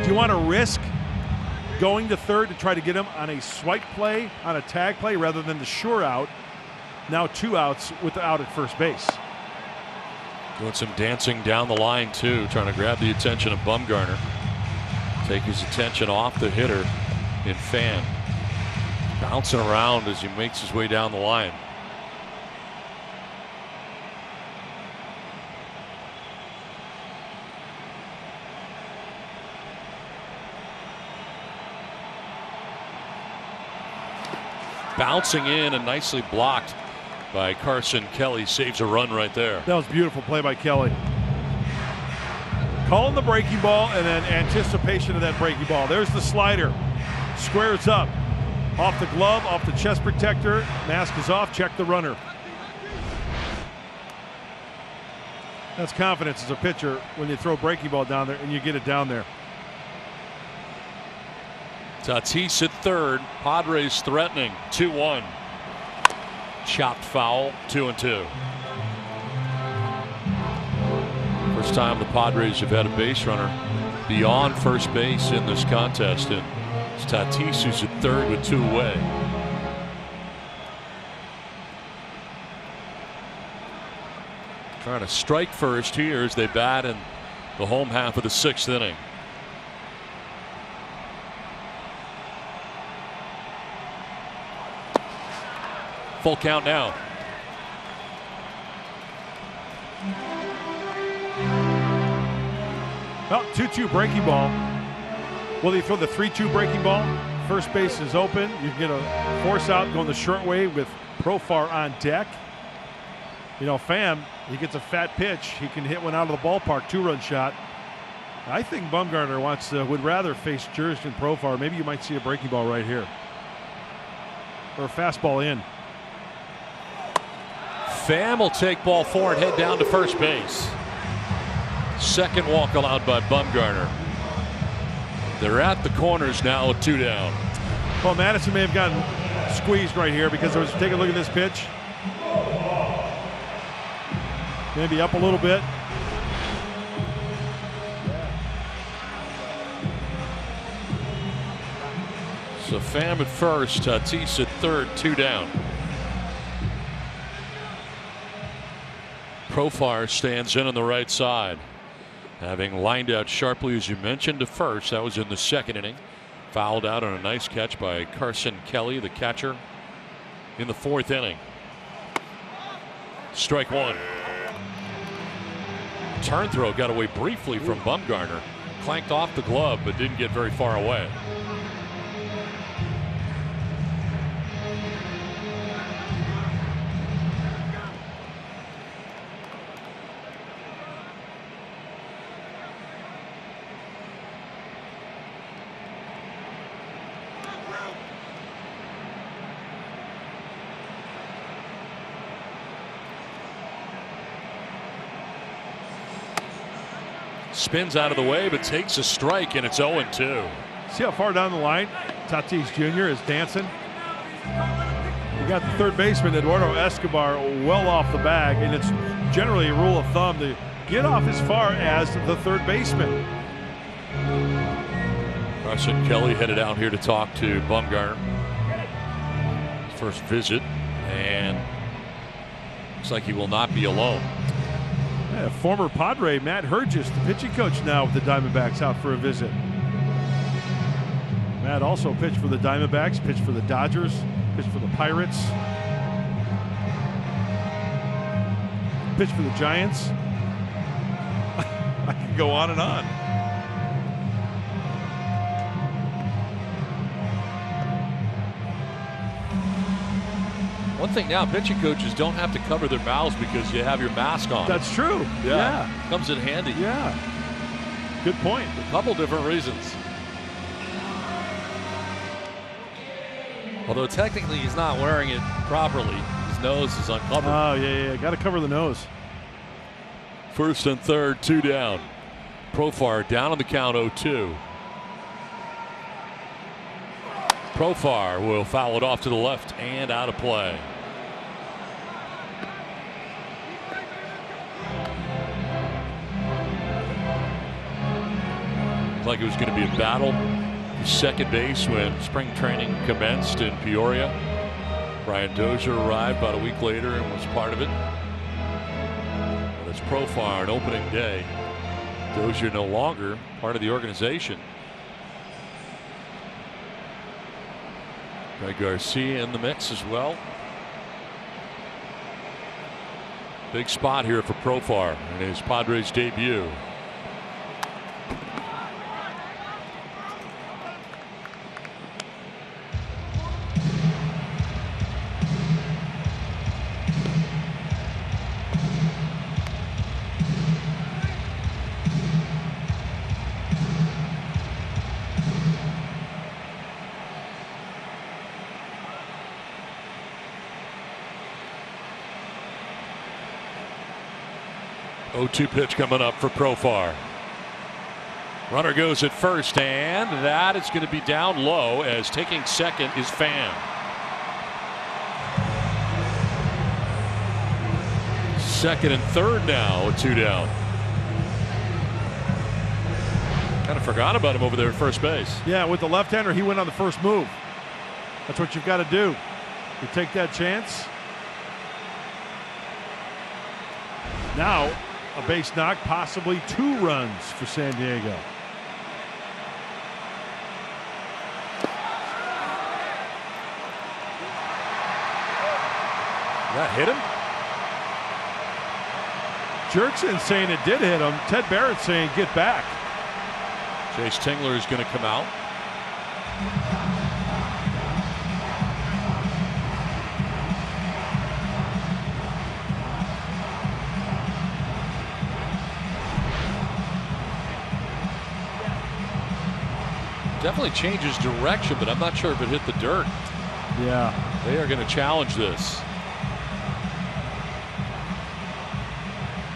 Do you want to risk going to third to try to get him on a swipe play, on a tag play, rather than the sure out? Now 2 outs with the out at first base. Doing some dancing down the line, too, trying to grab the attention of Bumgarner. Take his attention off the hitter in Pham. Bouncing around as he makes his way down the line. Bouncing in and nicely blocked by Carson Kelly. Saves a run right there. That was beautiful play by Kelly. Calling the breaking ball and then anticipation of that breaking ball. There's the slider. Squares up. Off the glove, off the chest protector. Mask is off. Check the runner. That's confidence as a pitcher when you throw a breaking ball down there and you get it down there. Tatis at third. Padres threatening. 2-1. Chopped foul. 2-2. First time the Padres have had a base runner beyond first base in this contest. And it's Tatis who's at third with 2 away. Trying to strike first here as they bat in the home half of the 6th inning. Full count now. Well, 2-2 breaking ball. Will he throw the 3-2 breaking ball? First base is open. You get a force out going the short way with Profar on deck. You know, Pham, he gets a fat pitch. He can hit one out of the ballpark, 2-run shot. I think Bumgarner would rather face Jurickson Profar. Maybe you might see a breaking ball right here. Or a fastball in. Pham will take ball 4 and head down to first base. Second walk allowed by Bumgarner. They're at the corners now with 2 down. Well, Madison may have gotten squeezed right here because take a look at this pitch. Maybe up a little bit. So Pham at first, Tatis at third, 2 down. Profar stands in on the right side. Having lined out sharply, as you mentioned, to first. That was in the 2nd inning. Fouled out on a nice catch by Carson Kelly, the catcher, in the 4th inning. Strike 1. Turn throw got away briefly from Bumgarner. Clanked off the glove, but didn't get very far away. Spins out of the way, but takes a strike, and it's 0-2. See how far down the line Tatis Jr. is dancing? You got the third baseman, Eduardo Escobar, well off the bag, and it's generally a rule of thumb to get off as far as the third baseman. Carson Kelly headed out here to talk to Bumgarner. His first visit, and looks like he will not be alone. Yeah, former Padre Matt Hergis, the pitching coach now with the Diamondbacks, out for a visit. Matt also pitched for the Diamondbacks, pitched for the Dodgers, pitched for the Pirates, pitched for the Giants. I can go on and on. One thing now, pitching coaches don't have to cover their mouths because you have your mask on. That's true. Yeah. Comes in handy. Yeah. Good point. A couple different reasons. Although technically he's not wearing it properly. His nose is uncovered. Oh, yeah. Got to cover the nose. First and third, 2 down. Profar down on the count, 0-2. Profar will foul it off to the left and out of play. Looked like it was going to be a battle for second base when spring training commenced in Peoria. Brian Dozier arrived about a week later and was part of it. But it's Profar on opening day. Dozier no longer part of the organization. Greg Garcia in the mix as well. Big spot here for Profar in his Padres debut. Oh, 0-2 pitch coming up for Profar. Runner goes at first, and that is going to be down low as taking second is Pham. Second and third now, 2 down. Kind of forgot about him over there at first base. Yeah, with the left-hander, he went on the first move. That's what you've got to do. You take that chance. Now, a base knock, possibly 2 runs for San Diego. That hit him? Jerkson saying it did hit him. Ted Barrett saying get back. Chase Tingler is going to come out. Definitely changes direction, but I'm not sure if it hit the dirt. Yeah. They are going to challenge this.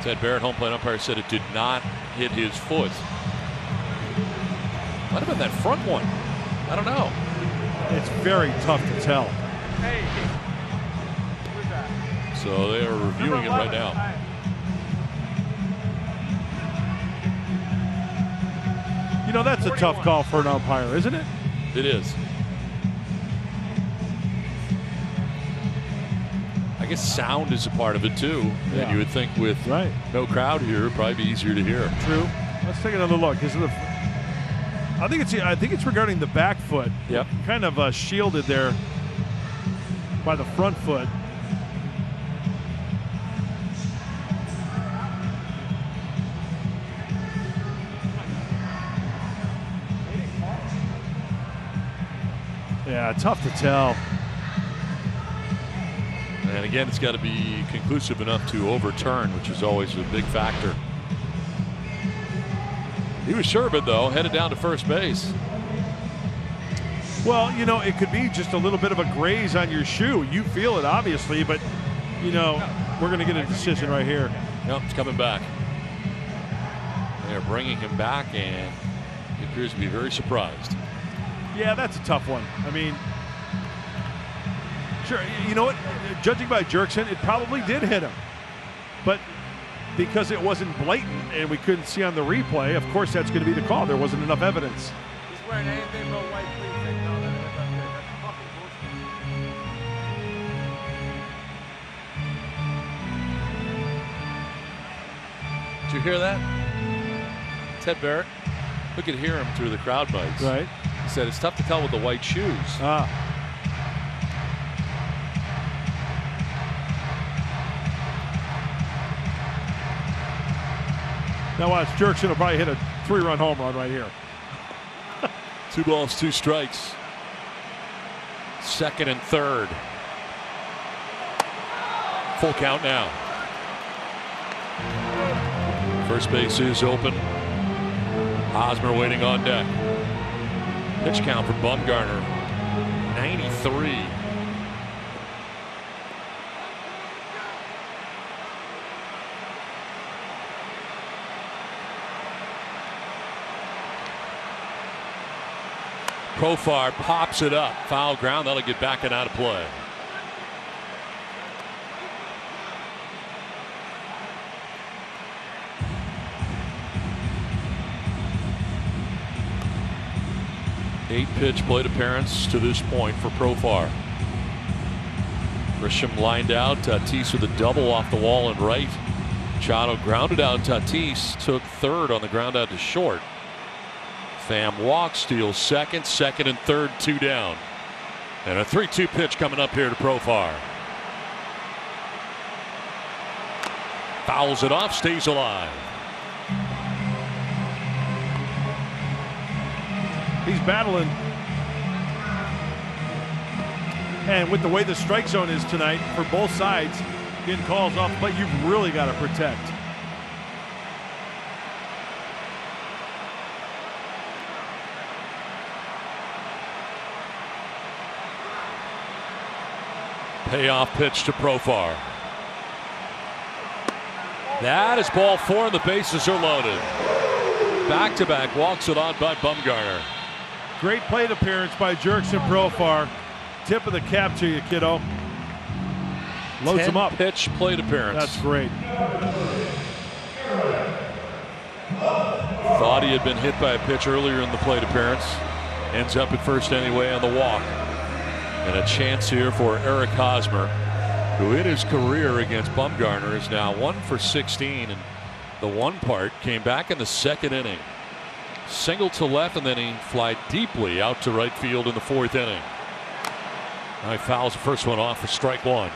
Ted Barrett, home plate umpire, said it did not hit his foot. Might have been that front one. I don't know. It's very tough to tell. So they are reviewing it right now. You know, that's a tough call for an umpire, isn't it? It is. I guess sound is a part of it too. Yeah. And you would think with no crowd here, it'd probably be easier to hear. True. Let's take another look. I think it's regarding the back foot. Yep. Kind of shielded there by the front foot. Yeah, tough to tell. And again, it's got to be conclusive enough to overturn, which is always a big factor. He was sure of it, though, headed down to first base. Well, you know, it could be just a little bit of a graze on your shoe. You feel it, obviously, but, you know, we're going to get a decision right here. Yep, it's coming back. They're bringing him back, and he appears to be very surprised. Yeah, that's a tough one. I mean, sure, you know what? Judging by Jerkson, it probably did hit him. But because it wasn't blatant and we couldn't see on the replay, of course that's going to be the call. There wasn't enough evidence. He's wearing anything but white cleats. Take all that up there. That's fucking bullshit. Did you hear that? Ted Barrett? We could hear him through the crowd mics. Right. He said it's tough to tell with the white shoes. Ah. Now watch, Jerkson will probably hit a 3-run home run right here. 2 balls, 2 strikes. Second and third. Full count now. First base is open. Hosmer waiting on deck. Pitch count for Bumgarner, 93. Profar pops it up. Foul ground. That'll get back and out of play. Eight-pitch plate appearance to this point for Profar. Grisham lined out. Tatis with a double off the wall and right. Machado grounded out. Tatis took third on the ground out to short. Pham walks, steals second, second and third, 2 down. And a 3-2 pitch coming up here to Profar. Fouls it off, stays alive. He's battling. And with the way the strike zone is tonight for both sides, getting calls off, but you've really got to protect. Payoff pitch to Profar. That is ball 4 and the bases are loaded. Back-to-back walks it on by Bumgarner. Great plate appearance by Jerkson Profar. Tip of the cap to you, kiddo. Loads him up. 10-pitch plate appearance. That's great. Thought he had been hit by a pitch earlier in the plate appearance. Ends up at first anyway on the walk. And a chance here for Eric Hosmer, who in his career against Bumgarner is now 1 for 16. And the one part came back in the second inning. Single to left, and then he fly deeply out to right field in the 4th inning. Now he fouls the first one off for strike 1.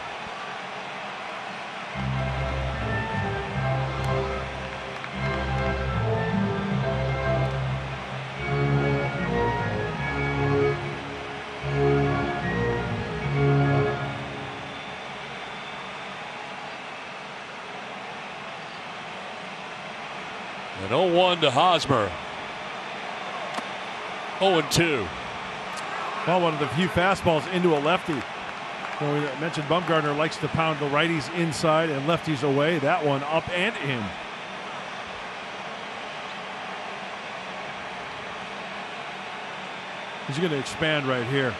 And 0-1 to Hosmer. 0-2. Well, one of the few fastballs into a lefty. We mentioned Bumgarner likes to pound the righties inside and lefties away. That one up and in. He's going to expand right here.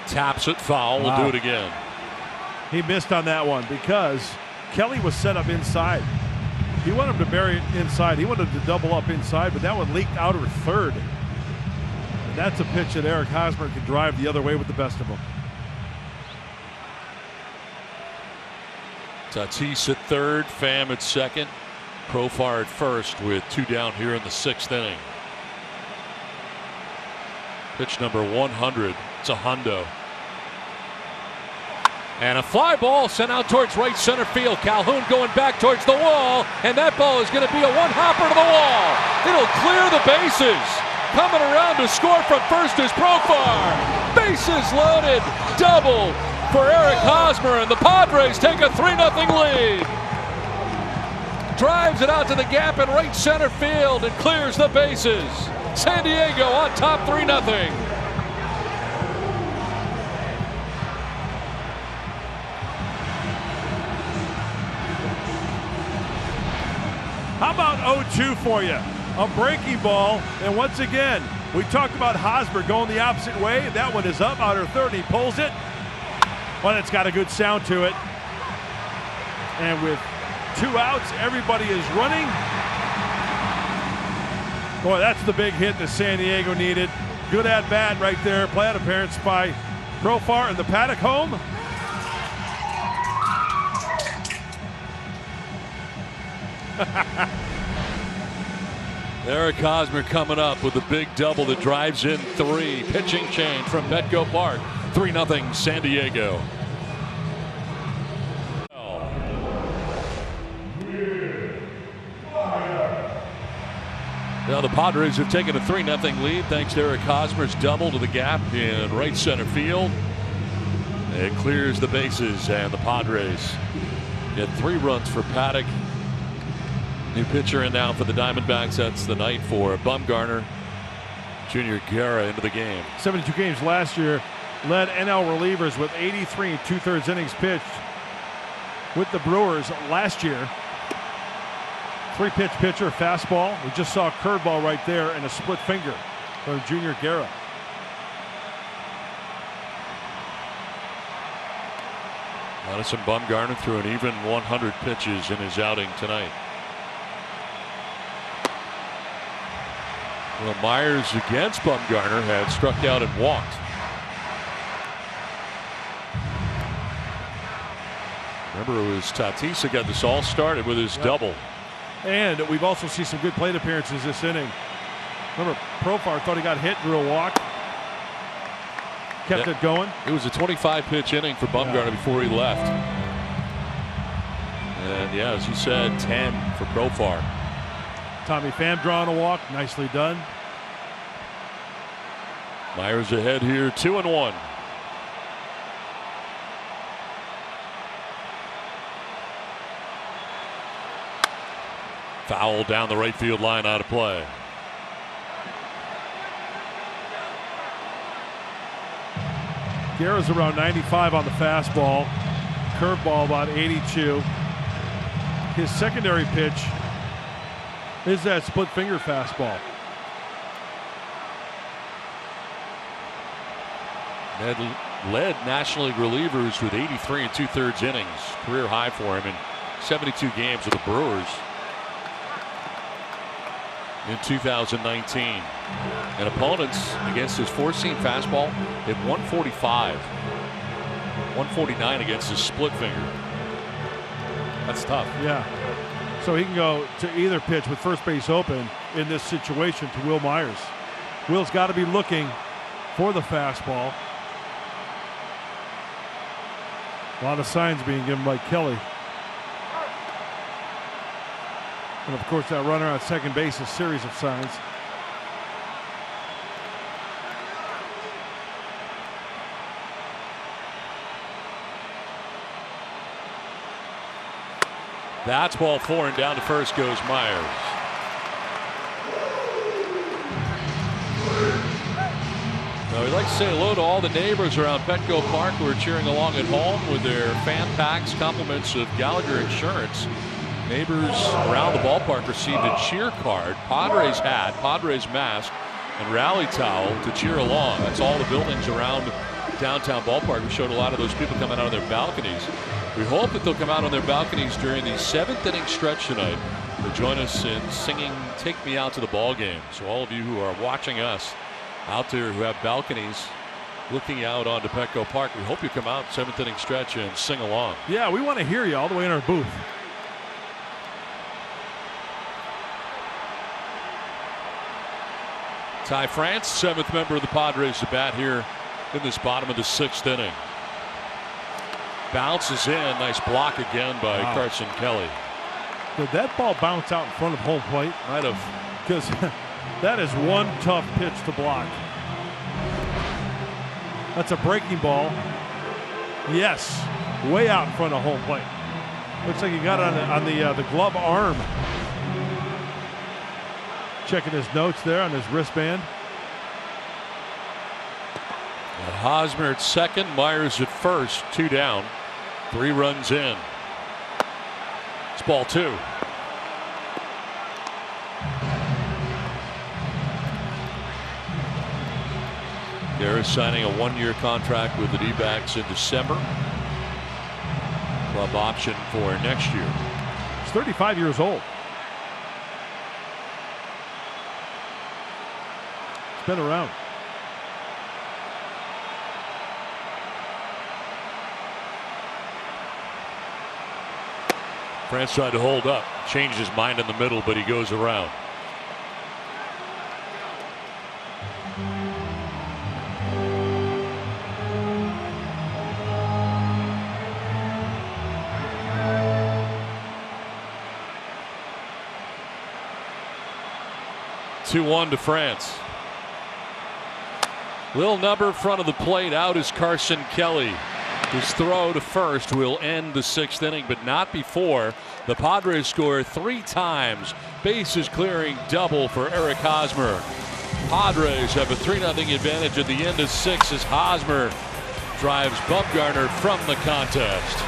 Taps it foul. We'll do it again. He missed on that one because Kelly was set up inside. He wanted him to bury it inside. He wanted to double up inside, but that one leaked outer third. And that's a pitch that Eric Hosmer can drive the other way with the best of them. Tatis at third, Pham at second, Profar at first with 2 down here in the 6th inning. Pitch number 100. It's a hundo. And a fly ball sent out towards right center field. Calhoun going back towards the wall, and that ball is going to be a one-hopper to the wall. It'll clear the bases. Coming around to score from first is Profar. Bases loaded, double for Eric Hosmer, and the Padres take a 3-0 lead. Drives it out to the gap in right center field and clears the bases. San Diego on top 3-0. How about 0-2 for you? A breaking ball, and once again, we talked about Hosmer going the opposite way. That one is up, outer third, he pulls it. Well, it's got a good sound to it. And with 2 outs, everybody is running. Boy, that's the big hit that San Diego needed. Good at bat right there. Plate appearance by Profar and the Paddack home. Eric Hosmer coming up with a big double that drives in 3. Pitching change from Petco Park. 3-0 San Diego. Now the Padres have taken a 3-0 lead thanks to Eric Hosmer's double to the gap in right center field. It clears the bases, and the Padres get 3 runs for Paddack. New pitcher in now for the Diamondbacks. That's the night for Bumgarner. Junior Guerra into the game. 72 games last year. Led NL relievers with 83 2/3 innings pitched with the Brewers last year. 3-pitch pitcher, fastball. We just saw a curveball right there and a split finger from Junior Guerra. Madison Bumgarner threw an even 100 pitches in his outing tonight. Well, Myers against Bumgarner had struck out and walked. Remember, it was Tatis that got this all started with his double. And we've also seen some good plate appearances this inning. Remember, Profar thought he got hit, drew a walk. Kept it going. It was a 25-pitch inning for Bumgarner before he left. And yeah, as you said, 10 for Profar. Tommy Pham drawing a walk. Nicely done. Myers ahead here, 2-1. Foul down the right field line, out of play. Guerra's around 95 on the fastball. Curveball about 82. His secondary pitch is that split finger fastball. Led National League relievers with 83 2/3 innings. Career high for him in 72 games with the Brewers in 2019. And opponents against his four-seam fastball hit 145, 149 against his split finger. That's tough. Yeah. So he can go to either pitch with first base open in this situation to Will Myers. Will's got to be looking for the fastball. A lot of signs being given by Kelly. And of course, that runner on second base, a series of signs. That's ball 4, and down to first goes Myers. Now, we'd like to say hello to all the neighbors around Petco Park who are cheering along at home with their fan packs, compliments of Gallagher Insurance. Neighbors around the ballpark received a cheer card, Padres hat, Padres mask, and rally towel to cheer along. That's all the buildings around downtown ballpark. We showed a lot of those people coming out of their balconies. We hope that they'll come out on their balconies during the 7th inning stretch tonight to join us in singing "Take Me Out to the Ball Game." So all of you who are watching us out there who have balconies looking out onto Petco Park, we hope you come out 7th inning stretch and sing along. Yeah, we want to hear you all the way in our booth. Ty France, 7th member of the Padres, to bat here in this bottom of the 6th inning. Bounces in. Nice block again by Carson Kelly. Did that ball bounce out in front of home plate? Might have. Because that is one tough pitch to block. That's a breaking ball. Yes, way out in front of home plate. Looks like he got it on the glove arm. Checking his notes there on his wristband. Hosmer at second, Myers at first, 2 down, 3 runs in. It's ball 2. Garris signing a 1-year contract with the D-backs in December. Club option for next year. He's 35 years old. He's been around. France tried to hold up, changed his mind in the middle, but he goes around. Two-1 to France. Little number front of the plate. Out is Carson Kelly. His throw to first will end the 6th inning, but not before the Padres score 3 times. Bases clearing double for Eric Hosmer. Padres have a 3-0 advantage at the end of 6 as Hosmer drives Bumgarner from the contest.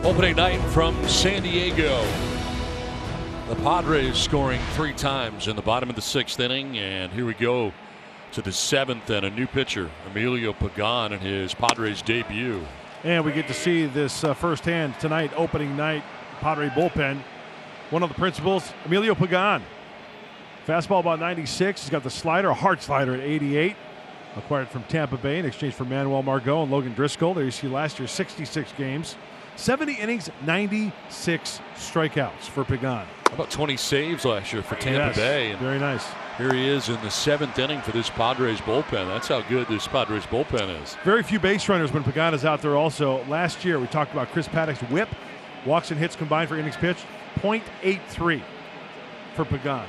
Opening night from San Diego. The Padres scoring 3 times in the bottom of the 6th inning, and here we go to the 7th and a new pitcher, Emilio Pagan, in his Padres debut. And we get to see this firsthand tonight, opening night, Padre bullpen. One of the principals, Emilio Pagan. Fastball about 96. He's got the slider, a hard slider at 88. Acquired from Tampa Bay in exchange for Manuel Margot and Logan Driscoll. There you see last year 66 games. 70 innings, 96 strikeouts for Pagan. How about 20 saves last year for Tampa Bay? And very nice. Here he is in the 7th inning for this Padres bullpen. That's how good this Padres bullpen is. Very few base runners when Pagan is out there also. Last year we talked about Chris Paddack's whip. Walks and hits combined for innings pitched, .83 for Pagan.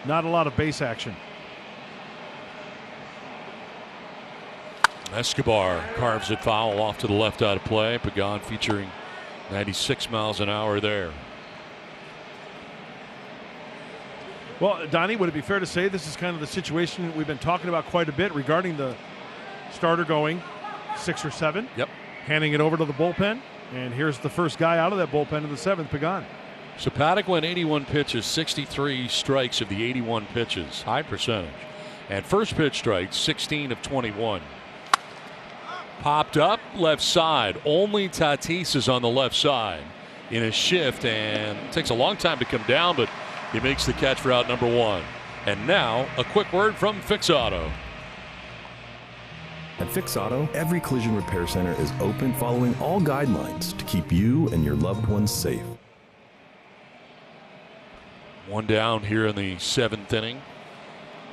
Not a lot of base action. Escobar carves it foul off to the left out of play. Pagan featuring 96 miles an hour there. Well, Donnie, would it be fair to say this is kind of the situation we've been talking about quite a bit regarding the starter going 6 or 7? Yep. Handing it over to the bullpen. And here's the first guy out of that bullpen in the 7th, Pagan. So Paddack went 81 pitches, 63 strikes of the 81 pitches. High percentage. And first pitch strikes, 16 of 21. Popped up left side. Only Tatis is on the left side in a shift, and it takes a long time to come down, but he makes the catch for out number 1. And now a quick word from Fix Auto. At Fix Auto, every collision repair center is open following all guidelines to keep you and your loved ones safe. 1 down here in the 7th inning,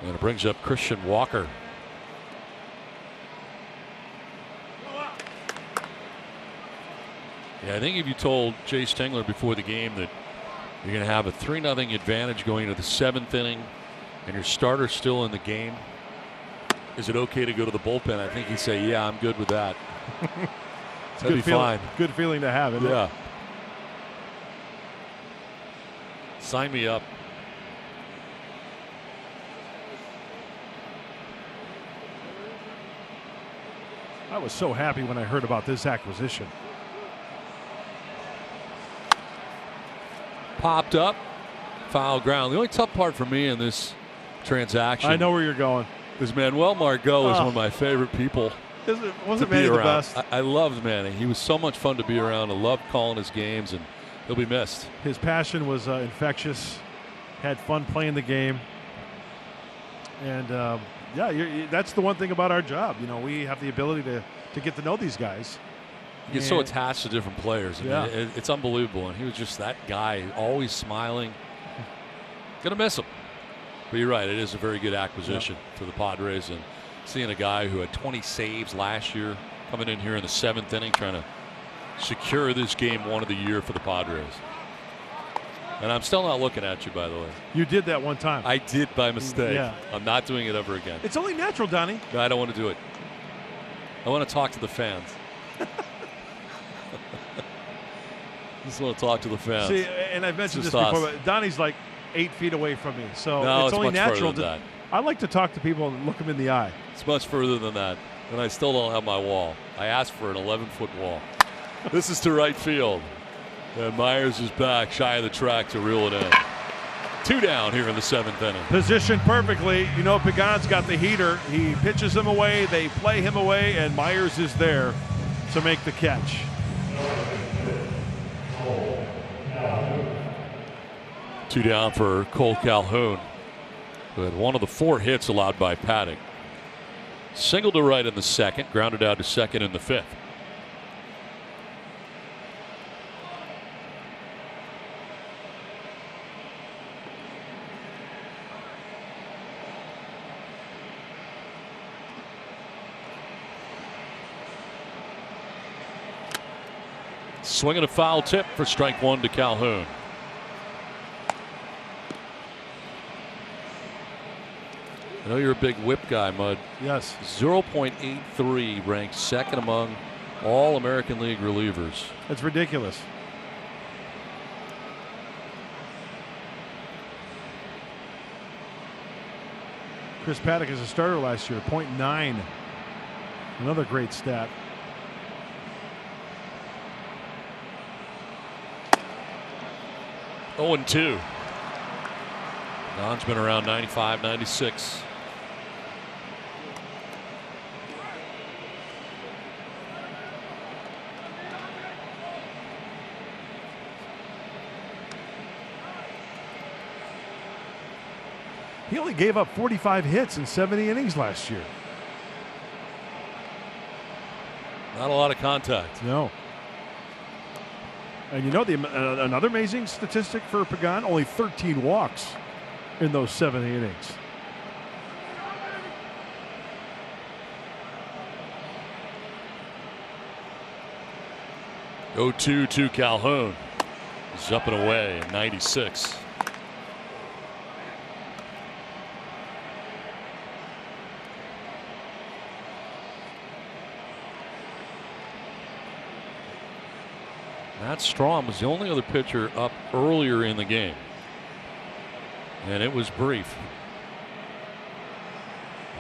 and it brings up Christian Walker. Yeah, I think if you told Jay Stengler before the game that you're going to have a 3-0 advantage going into the 7th inning and your starter's still in the game, is it okay to go to the bullpen? I think he'd say, yeah, I'm good with that. That'd be fine. Good feeling to have, isn't it? Yeah. Sign me up. I was so happy when I heard about this acquisition. Popped up, foul ground. The only tough part for me in this transaction, I know where you're going, is Manuel Margot is one of my favorite people Wasn't Manny the best? I loved Manny. He was so much fun to be around. I loved calling his games, and he'll be missed. His passion was infectious. Had fun playing the game. And, yeah, that's the one thing about our job. You know, we have the ability to get to know these guys. You get so attached to different players. I mean, it's unbelievable. And he was just that guy, always smiling. Gonna miss him. But you're right, it is a very good acquisition for the Padres. And seeing a guy who had 20 saves last year coming in here in the 7th inning trying to secure this game 1 of the year for the Padres. And I'm still not looking at you, by the way. You did that one time. I did by mistake. Yeah. I'm not doing it ever again. It's only natural, Donnie. No, I don't want to do it. I want to talk to the fans. Just want to talk to the fans. See, and I've mentioned this before, but Donnie's like 8 feet away from me, so no, it's only much natural further than that. I like to talk to people and look them in the eye. It's much further than that, and I still don't have my wall. I asked for an 11-foot wall. This is to right field, and Myers is back shy of the track to reel it in. 2 down here in the 7th inning. Positioned perfectly. You know, Pagan's got the heater. He pitches him away. They play him away, and Myers is there to make the catch. Two down for Cole Calhoun, who had one of the 4 hits allowed by Paddack. Single to right in the 2nd, grounded out to 2nd in the 5th. Swinging a foul tip for strike 1 to Calhoun. I know you're a big whip guy, Mud. Yes. 0.83 ranked 2nd among all American League relievers. That's ridiculous. Chris Paddack as a starter last year, 0.9. Another great stat. Oh, 2. Don's been around 95, 96. He only gave up 45 hits in 70 innings last year. Not a lot of contact. No. And you know, another amazing statistic for Pagan, only 13 walks in those 70 innings. Oh, 2 to Calhoun. He's up and away at 96. Matt Strom was the only other pitcher up earlier in the game, and it was brief.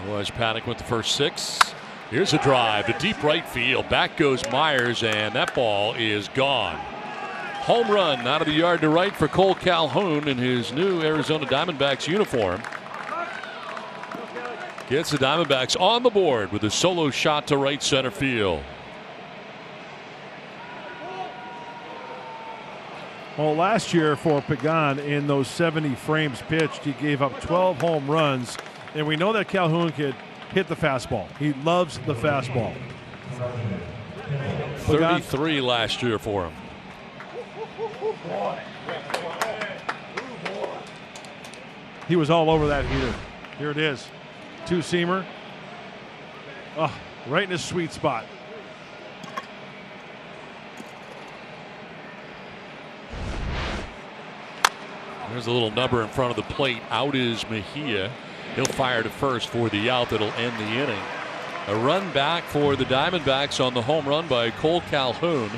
Otherwise, Paddack went the first 6. Here's a drive to deep right field. Back goes Myers, and that ball is gone. Home run out of the yard to right for Cole Calhoun in his new Arizona Diamondbacks uniform. Gets the Diamondbacks on the board with a solo shot to right center field. Well, last year for Pagan, in those 70 frames pitched, he gave up 12 home runs. And we know that Calhoun could hit the fastball. He loves the fastball. 33 last year for him. He was all over that heater. Here it is. 2-seamer. Oh, right in his sweet spot. There's a little number in front of the plate. Out is Mejia. He'll fire to first for the out that'll end the inning. A run back for the Diamondbacks on the home run by Cole Calhoun.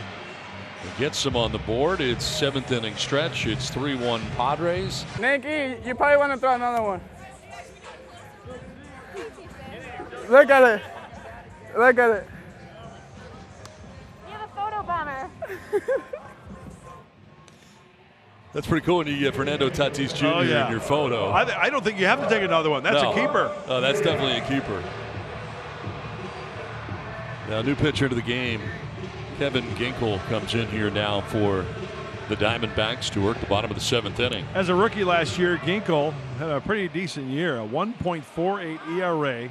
It gets them on the board. It's 7th inning stretch. It's 3-1 Padres. Nicky, you probably want to throw another one. Look at it. Look at it. You have a photo bomber. That's pretty cool when you get Fernando Tatis Jr. in your photo. I don't think you have to take another one. That's a keeper. Oh, that's definitely a keeper. Now, new pitcher to the game. Kevin Ginkel comes in here now for the Diamondbacks to work the bottom of the 7th inning. As a rookie last year, Ginkel had a pretty decent year, a 1.48 ERA.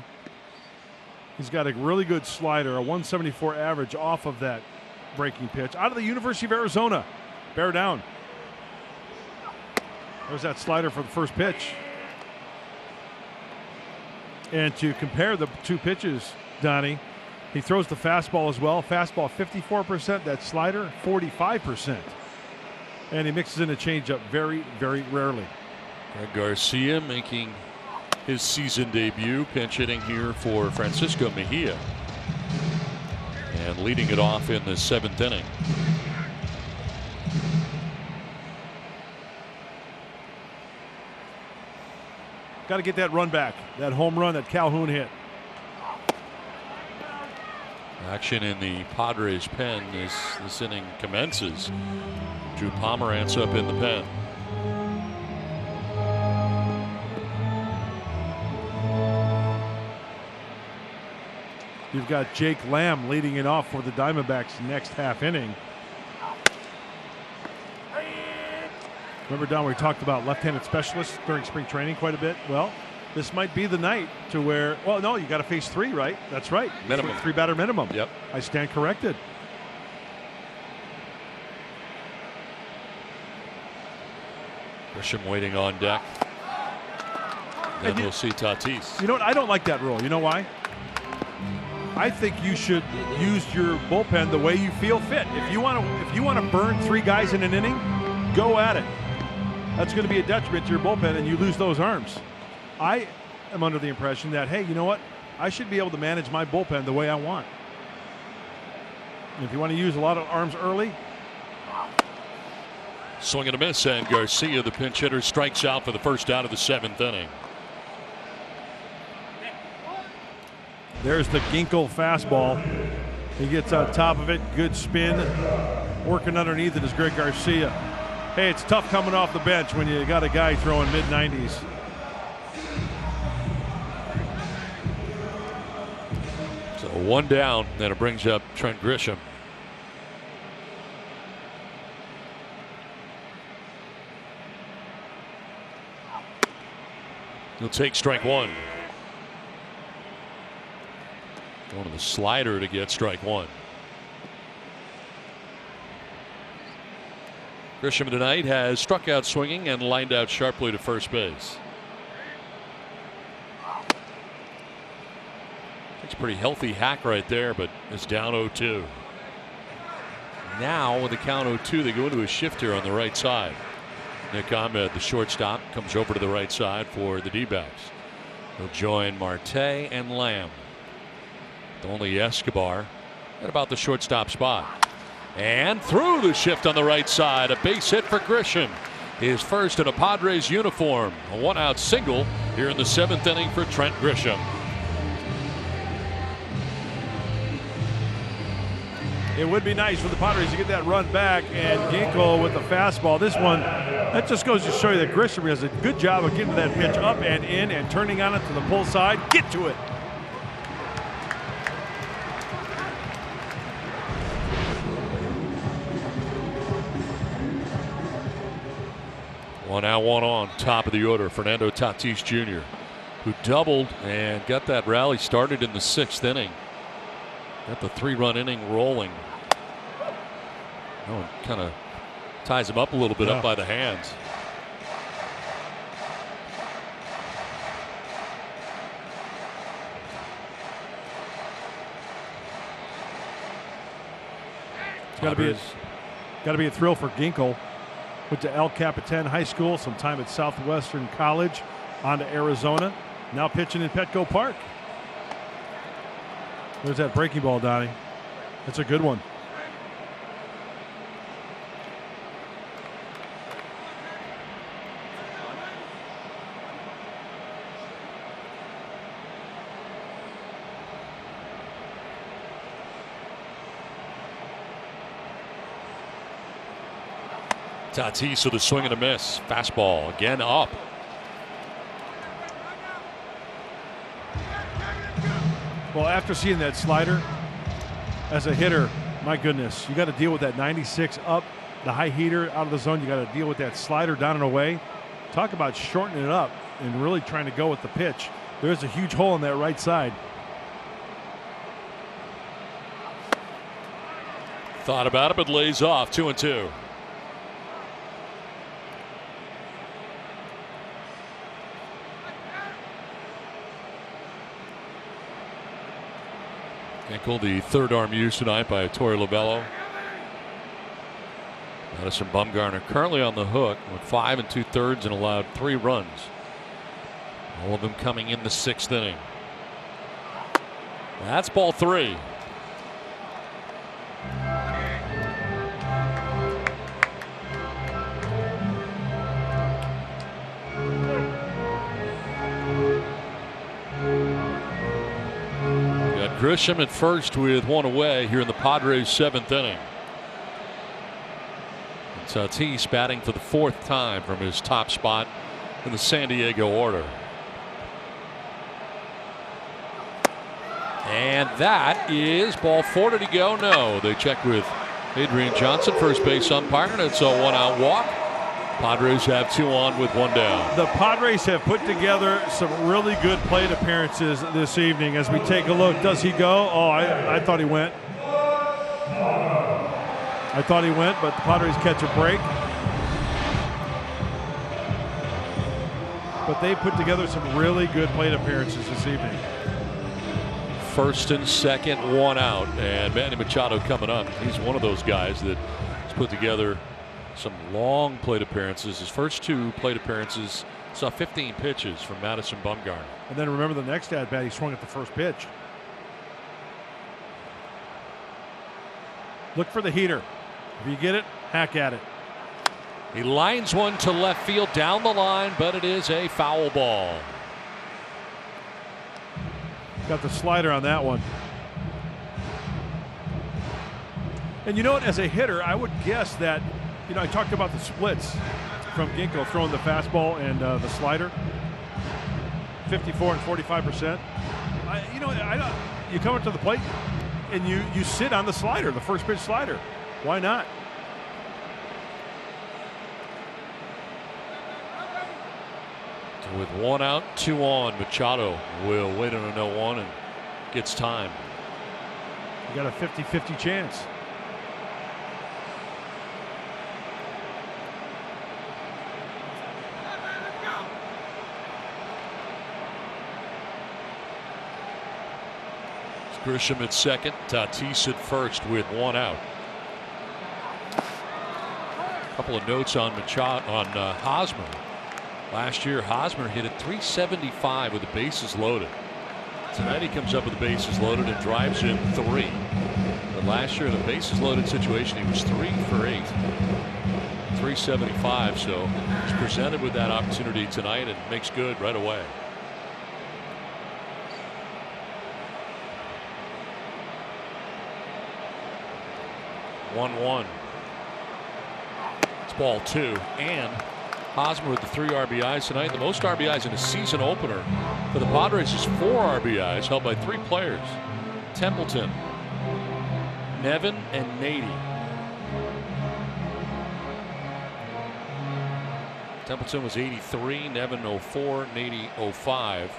He's got a really good slider, a 174 average off of that breaking pitch. Out of the University of Arizona. Bear down. There's that slider for the first pitch. And to compare the two pitches, Donnie, he throws the fastball as well. Fastball 54%, that slider 45%. And he mixes in a changeup very, very rarely. Garcia making his season debut, pinch hitting here for Francisco Mejia. And leading it off in the 7th inning. Got to get that run back, that home run that Calhoun hit. Action in the Padres pen as this inning commences. Drew Pomerantz up in the pen. You've got Jake Lamb leading it off for the Diamondbacks next half inning. Remember, Don, we talked about left-handed specialists during spring training quite a bit. Well, this might be the night to where, well, no, you got to face 3, right? That's right. Minimum. 3 batter minimum. Yep. I stand corrected. Grisham waiting on deck. Then we'll see Tatis. You know what? I don't like that rule. You know why? I think you should use your bullpen the way you feel fit. If you want to burn 3 guys in an inning, go at it. That's going to be a detriment to your bullpen, and you lose those arms. I am under the impression that, hey, you know what? I should be able to manage my bullpen the way I want. And if you want to use a lot of arms early. Swing and a miss, and Garcia, the pinch hitter, strikes out for the first out of the 7th inning. There's the Ginkel fastball. He gets on top of it. Good spin. Working underneath it is Greg Garcia. Hey, it's tough coming off the bench when you got a guy throwing mid-90s. So 1 down, and it brings up Trent Grisham. He'll take strike 1. Going to the slider to get strike 1. Grisham tonight has struck out swinging and lined out sharply to first base. It's a pretty healthy hack right there, but it's down 0-2. Now with the count 0-2, they go into a shift here on the right side. Nick Ahmed, the shortstop, comes over to the right side for the D-backs. He'll join Marte and Lamb. Only Escobar at about the shortstop spot. And through the shift on the right side, a base hit for Grisham. His first in a Padres uniform. A 1-out single here in the 7th inning for Trent Grisham. It would be nice for the Padres to get that run back, and Ginkel with the fastball. This one, that just goes to show you that Grisham does a good job of getting that pitch up and in and turning on it to the pull side. Get to it. One out, one on, top of the order, Fernando Tatis Jr., who doubled and got that rally started in the 6th inning. Got the 3-run inning rolling. Oh, kind of ties him up a little bit, up by the hands. It's got to be a thrill for Ginkel. Went to El Capitan High School, some time at Southwestern College, on to Arizona. Now pitching in Petco Park. There's that breaking ball, Donnie. That's a good one. Tatis with a swing and a miss. Fastball again up. Well, after seeing that slider, as a hitter, my goodness, you got to deal with that 96 up, the high heater out of the zone. You got to deal with that slider down and away. Talk about shortening it up and really trying to go with the pitch. There's a huge hole in that right side. Thought about it, but lays off. 2-2. Ginkel, the third arm used tonight by Torey Lovullo. Madison Bumgarner currently on the hook with 5 2/3 and allowed 3 runs. All of them coming in the 6th inning. That's ball 3. Got Grisham at first with 1 away here in the Padres' 7th inning. And Tatis batting for the 4th time from his top spot in the San Diego order. And that is ball 4. Did he go? No. They check with Adrian Johnson, first base umpire, and it's a 1-out walk. Padres have 2 on with 1 down. The Padres have put together some really good plate appearances this evening. As we take a look, does he go? Oh, I thought he went. I thought he went, but the Padres catch a break. But they put together some really good plate appearances this evening. 1st and 2nd, 1 out, and Manny Machado coming up. He's one of those guys that has put together some long plate appearances. His first 2 plate appearances saw 15 pitches from Madison Bumgarner. And then remember the next at bat, he swung at the first pitch. Look for the heater. If you get it, hack at it. He lines one to left field down the line, but it is a foul ball. Got the slider on that one. And you know what, as a hitter, I would guess that, you know, I talked about the splits from Ginkel throwing the fastball and the slider. 54 and 45%. You come up to the plate and you sit on the slider, the first pitch slider. Why not? So with 1 out, 2 on, Machado will wait on a 0-1 and gets time. You got a 50-50 chance. Grisham at second, Tatis at first with 1 out. A couple of notes on Hosmer. Last year, Hosmer hit at .375 with the bases loaded. Tonight he comes up with the bases loaded and drives in 3. But last year in a bases loaded situation, he was 3 for 8. .375, so he's presented with that opportunity tonight and makes good right away. One. It's ball 2, and Hosmer with the 3 RBIs tonight. The most RBIs in a season opener for the Padres is 4 RBIs, held by 3 players: Templeton, Nevin, and Nady. Templeton was 83, Nevin 04, Nady 05,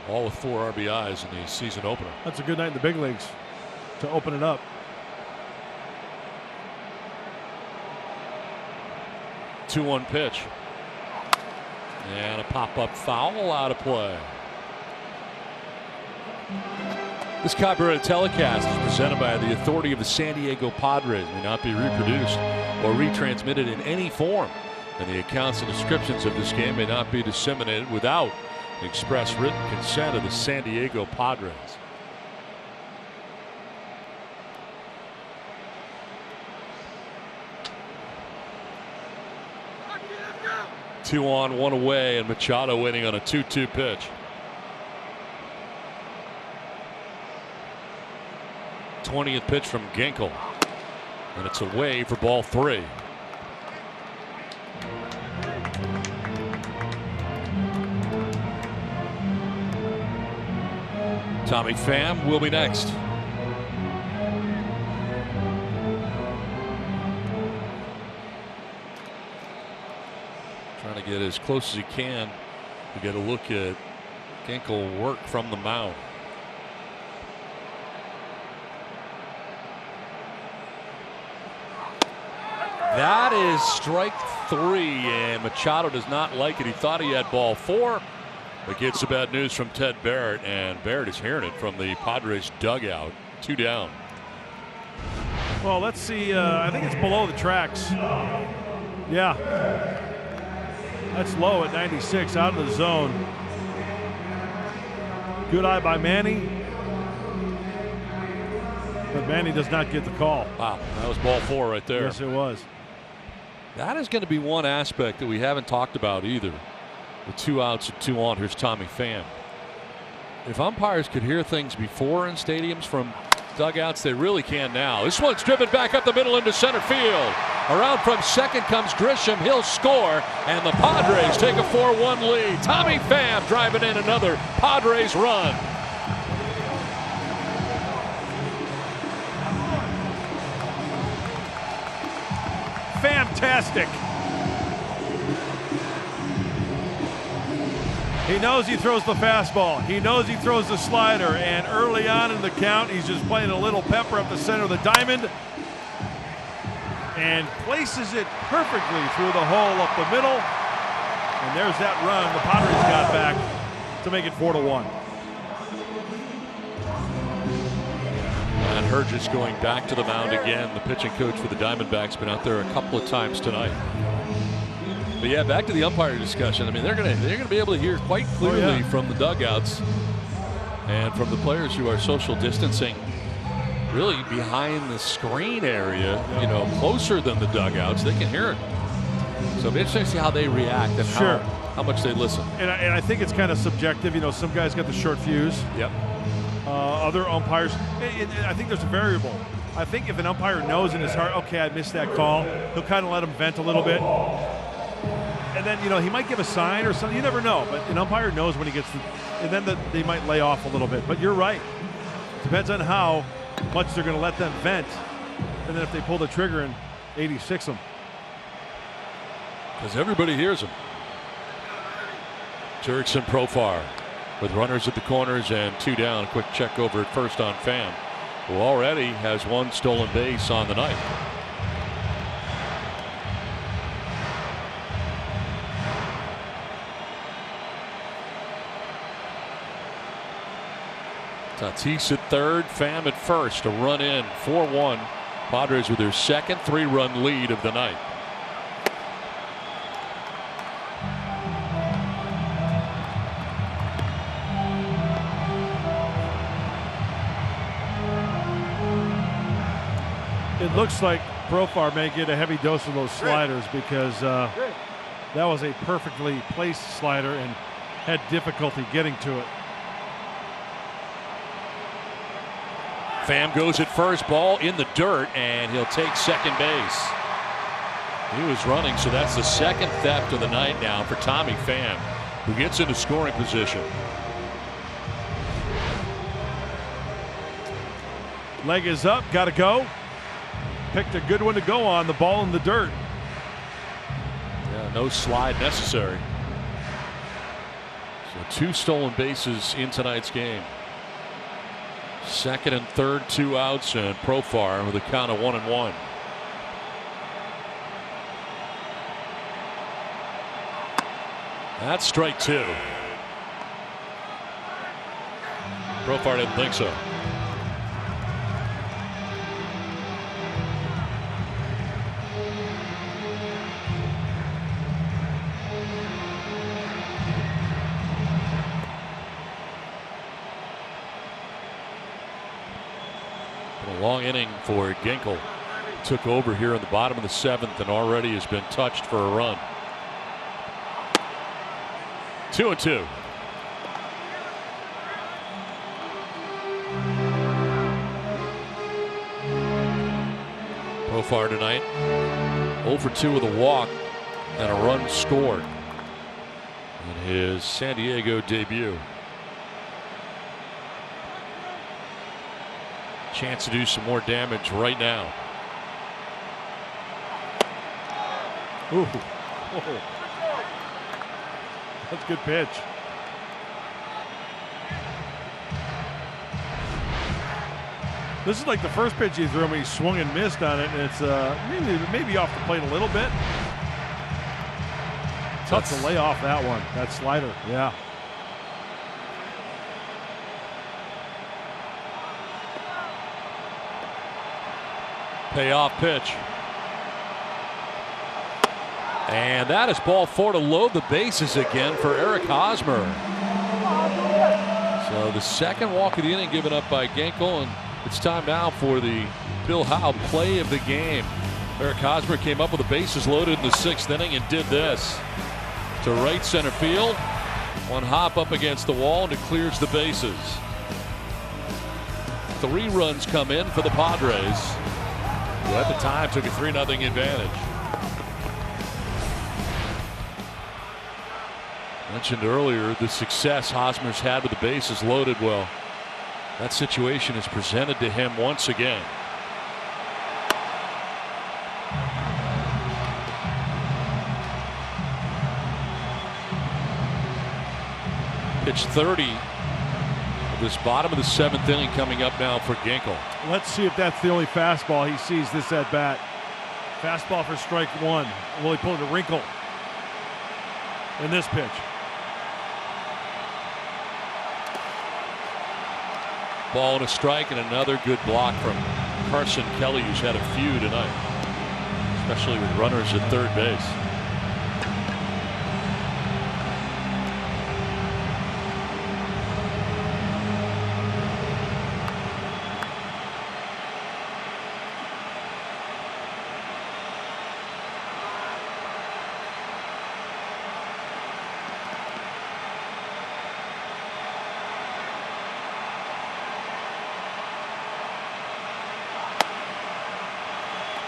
all with 4 RBIs in the season opener. That's a good night in the big leagues to open it up. 2-1 pitch. And a pop-up foul out of play. This copyrighted telecast is presented by the authority of the San Diego Padres. May not be reproduced or retransmitted in any form. And the accounts and descriptions of this game may not be disseminated without the express written consent of the San Diego Padres. 2 on, 1 away, and Machado waiting on a 2-2 pitch. '20th pitch from Ginkel, and it's away for ball 3. Tommy Pham will be next. Trying to get as close as he can to get a look at Ginkel work from the mound. That is strike 3, and Machado does not like it. He thought he had ball 4, but gets the bad news from Ted Barrett, and Barrett is hearing it from the Padres dugout. 2 down. Well, let's see. I think it's below the tracks. Yeah. That's low at 96, out of the zone. Good eye by Manny. But Manny does not get the call. Wow, that was ball 4 right there. Yes, it was. That is going to be one aspect that we haven't talked about either. With 2 outs and 2 on, here's Tommy Pham. If umpires could hear things before in stadiums from dugouts, they really can now. This one's driven back up the middle into center field. Around from second comes Grisham. He'll score, and the Padres take a 4-1 lead. Tommy Pham driving in another Padres run. Fantastic. He knows he throws the fastball. He knows he throws the slider. And early on in the count, he's just playing a little pepper up the center of the diamond. And places it perfectly through the hole up the middle. And there's that run the Padres got back to make it 4-1. And Hergis going back to the mound again. The pitching coach for the Diamondbacks been out there a couple of times tonight. But yeah, back to the umpire discussion. I mean, they're gonna be able to hear quite clearly from the dugouts and from the players who are social distancing, really behind the screen area, you know, closer than the dugouts. They can hear it. So it'll be interesting to see how they react and how much they listen. And I think it's kind of subjective. You know, some guys got the short fuse. Yep. Other umpires, I think there's a variable. I think if an umpire knows in his heart, okay, I missed that call, he'll kind of let him vent a little bit. And then, you know, he might give a sign or something. You never know. But an umpire knows when he gets and then they might lay off a little bit. But you're right. Depends on how much they're going to let them vent. And then if they pull the trigger and 86 them. Because everybody hears him. Jurickson Profar with runners at the corners and 2 down. Quick check over at first on Pham, who already has 1 stolen base on the night. Tatis at third, Pham at first. A run in, 4-1. Padres with their second 3-run lead of the night. It looks like Profar may get a heavy dose of those sliders because that was a perfectly placed slider and had difficulty getting to it. Pham goes at first, ball in the dirt, and he'll take second base. He was running, so that's the second theft of the night now for Tommy Pham, who gets into scoring position. Leg is up, got to go. Picked a good one to go on, the ball in the dirt. Yeah, no slide necessary. So 2 stolen bases in tonight's game. Second and third, 2 outs, and Profar with a count of 1-1. That's strike 2. Profar didn't think so. Long inning for Ginkel. Took over here in the bottom of the 7th and already has been touched for a run. 2-2. Profar tonight 0 for 2 with a walk and a run scored in his San Diego debut. Chance to do some more damage right now. Ooh. That's a good pitch. This is like the first pitch he threw him. He swung and missed on it, and it's maybe off the plate a little bit. Tough to lay off that one. That slider, yeah. Payoff pitch. And that is ball 4 to load the bases again for Eric Hosmer. So the second walk of the inning given up by Ginkel, and it's time now for the Bill Howe play of the game. Eric Hosmer came up with the bases loaded in the 6th inning and did this. To right center field. One hop up against the wall and it clears the bases. 3 runs come in for the Padres, who at the time took a 3-0 advantage. Mentioned earlier the success Hosmer's had with the bases loaded. Well, that situation is presented to him once again. Pitch 30 of this bottom of the 7th inning coming up now for Ginkel. Let's see if that's the only fastball he sees this at bat. Fastball for strike 1. Will he pull the wrinkle in this pitch? Ball and a strike, and another good block from Carson Kelly, who's had a few tonight, especially with runners at third base.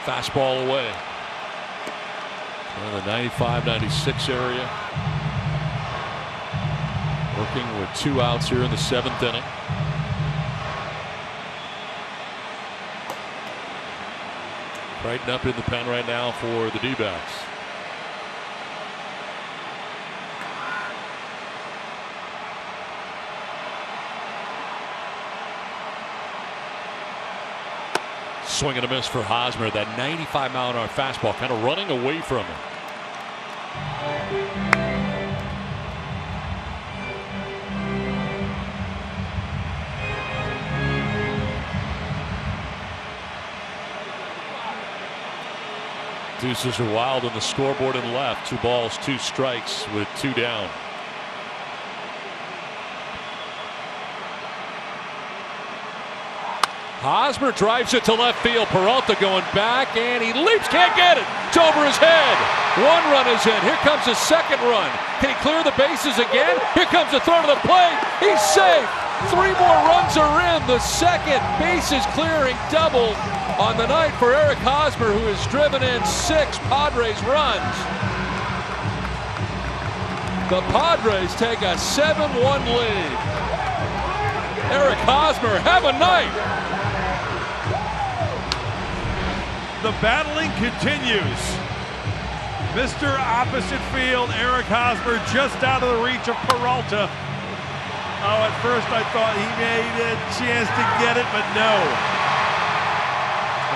Fastball away. In the 95-96 area. Working with 2 outs here in the 7th inning. Brighten up in the pen right now for the D-backs. Swing and a miss for Hosmer. That 95-mile-an-hour fastball kind of running away from him. Deuces are wild on the scoreboard and left. 2 balls, 2 strikes with 2 down. Hosmer drives it to left field. Peralta going back, and he leaps, can't get it. It's over his head. 1 run is in. Here comes his 2nd run. Can he clear the bases again? Here comes the throw to the plate. He's safe. 3 more runs are in. The 2nd bases clearing double on the night for Eric Hosmer, who has driven in 6 Padres runs. The Padres take a 7-1 lead. Eric Hosmer, have a night. The battling continues. Mr. Opposite Field, Eric Hosmer, just out of the reach of Peralta. Oh, at first I thought he made a chance to get it, but no.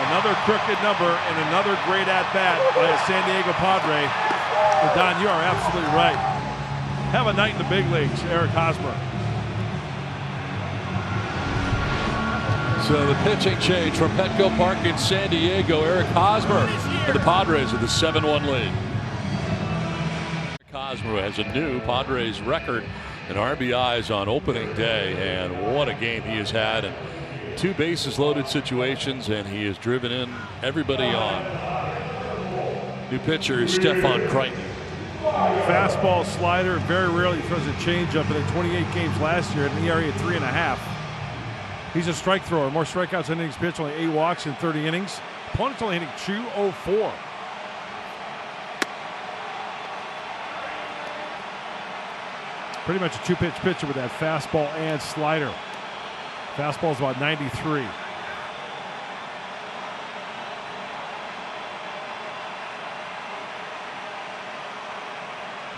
Another crooked number and another great at-bat by a San Diego Padre. Well, Don, you are absolutely right. Have a night in the big leagues, Eric Hosmer. So the pitching change from Petco Park in San Diego. Eric Hosmer and the Padres with a 7-1 lead. Eric Hosmer has a new Padres record in RBIs on opening day, and what a game he has had, and 2 bases loaded situations, and he has driven in everybody on. New pitcher is Stefan Crichton. Fastball, slider, very rarely throws a changeup in the 28 games last year at an ERA of 3.5. He's a strike thrower. More strikeouts than innings pitched, only 8 walks in 30 innings. Opponent's only hitting .204. Pretty much a 2-pitch pitcher with that fastball and slider. Fastball's about 93.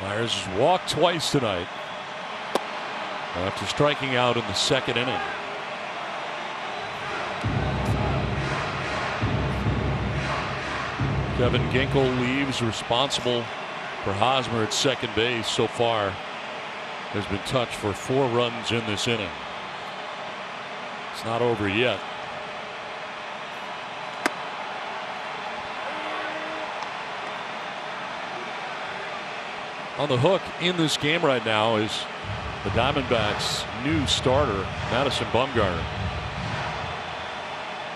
Myers has walked twice tonight after striking out in the second inning. Kevin Ginkel leaves, responsible for Hosmer at second base. So far has been touched for 4 runs in this inning. It's not over yet. On the hook in this game right now is the Diamondbacks' new starter, Madison Bumgarner.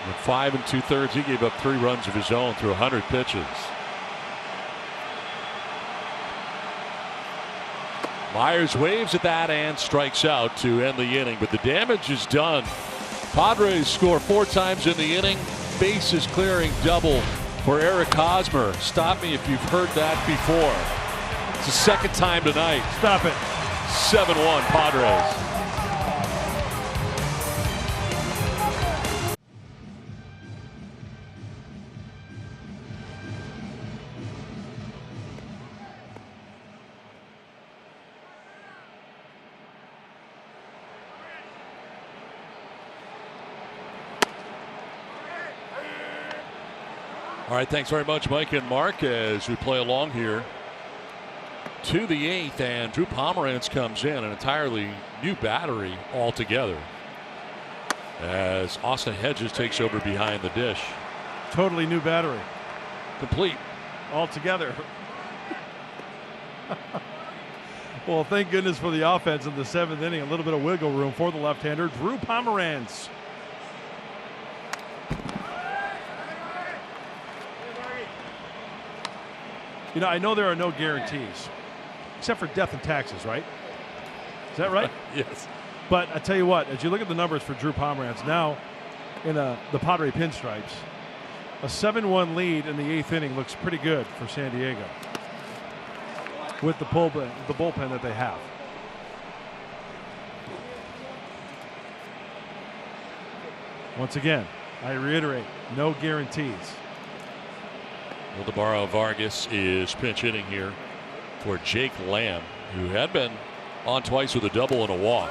With 5 2/3, he gave up 3 runs of his own through 100 pitches. Myers waves at that and strikes out to end the inning, but the damage is done. Padres score 4 times in the inning. Bases clearing double for Eric Hosmer. Stop me if you've heard that before. It's the second time tonight. Stop it. 7-1 Padres. All right, thanks very much, Mike and Mark, as we play along here to the 8th, and Drew Pomeranz comes in, an entirely new battery altogether, as Austin Hedges takes over behind the dish. Totally new battery. Complete. Altogether. Well, thank goodness for the offense in the 7th inning. A little bit of wiggle room for the left-hander, Drew Pomeranz. You know, I know there are no guarantees, except for death and taxes, right? Is that right? Yes. But I tell you what, as you look at the numbers for Drew Pomeranz now in the Padre pinstripes, a 7-1 lead in the 8th inning looks pretty good for San Diego with the bullpen that they have. Once again, I reiterate, no guarantees. Wildemaro Vargas is pinch hitting here for Jake Lamb, who had been on twice with a double and a walk.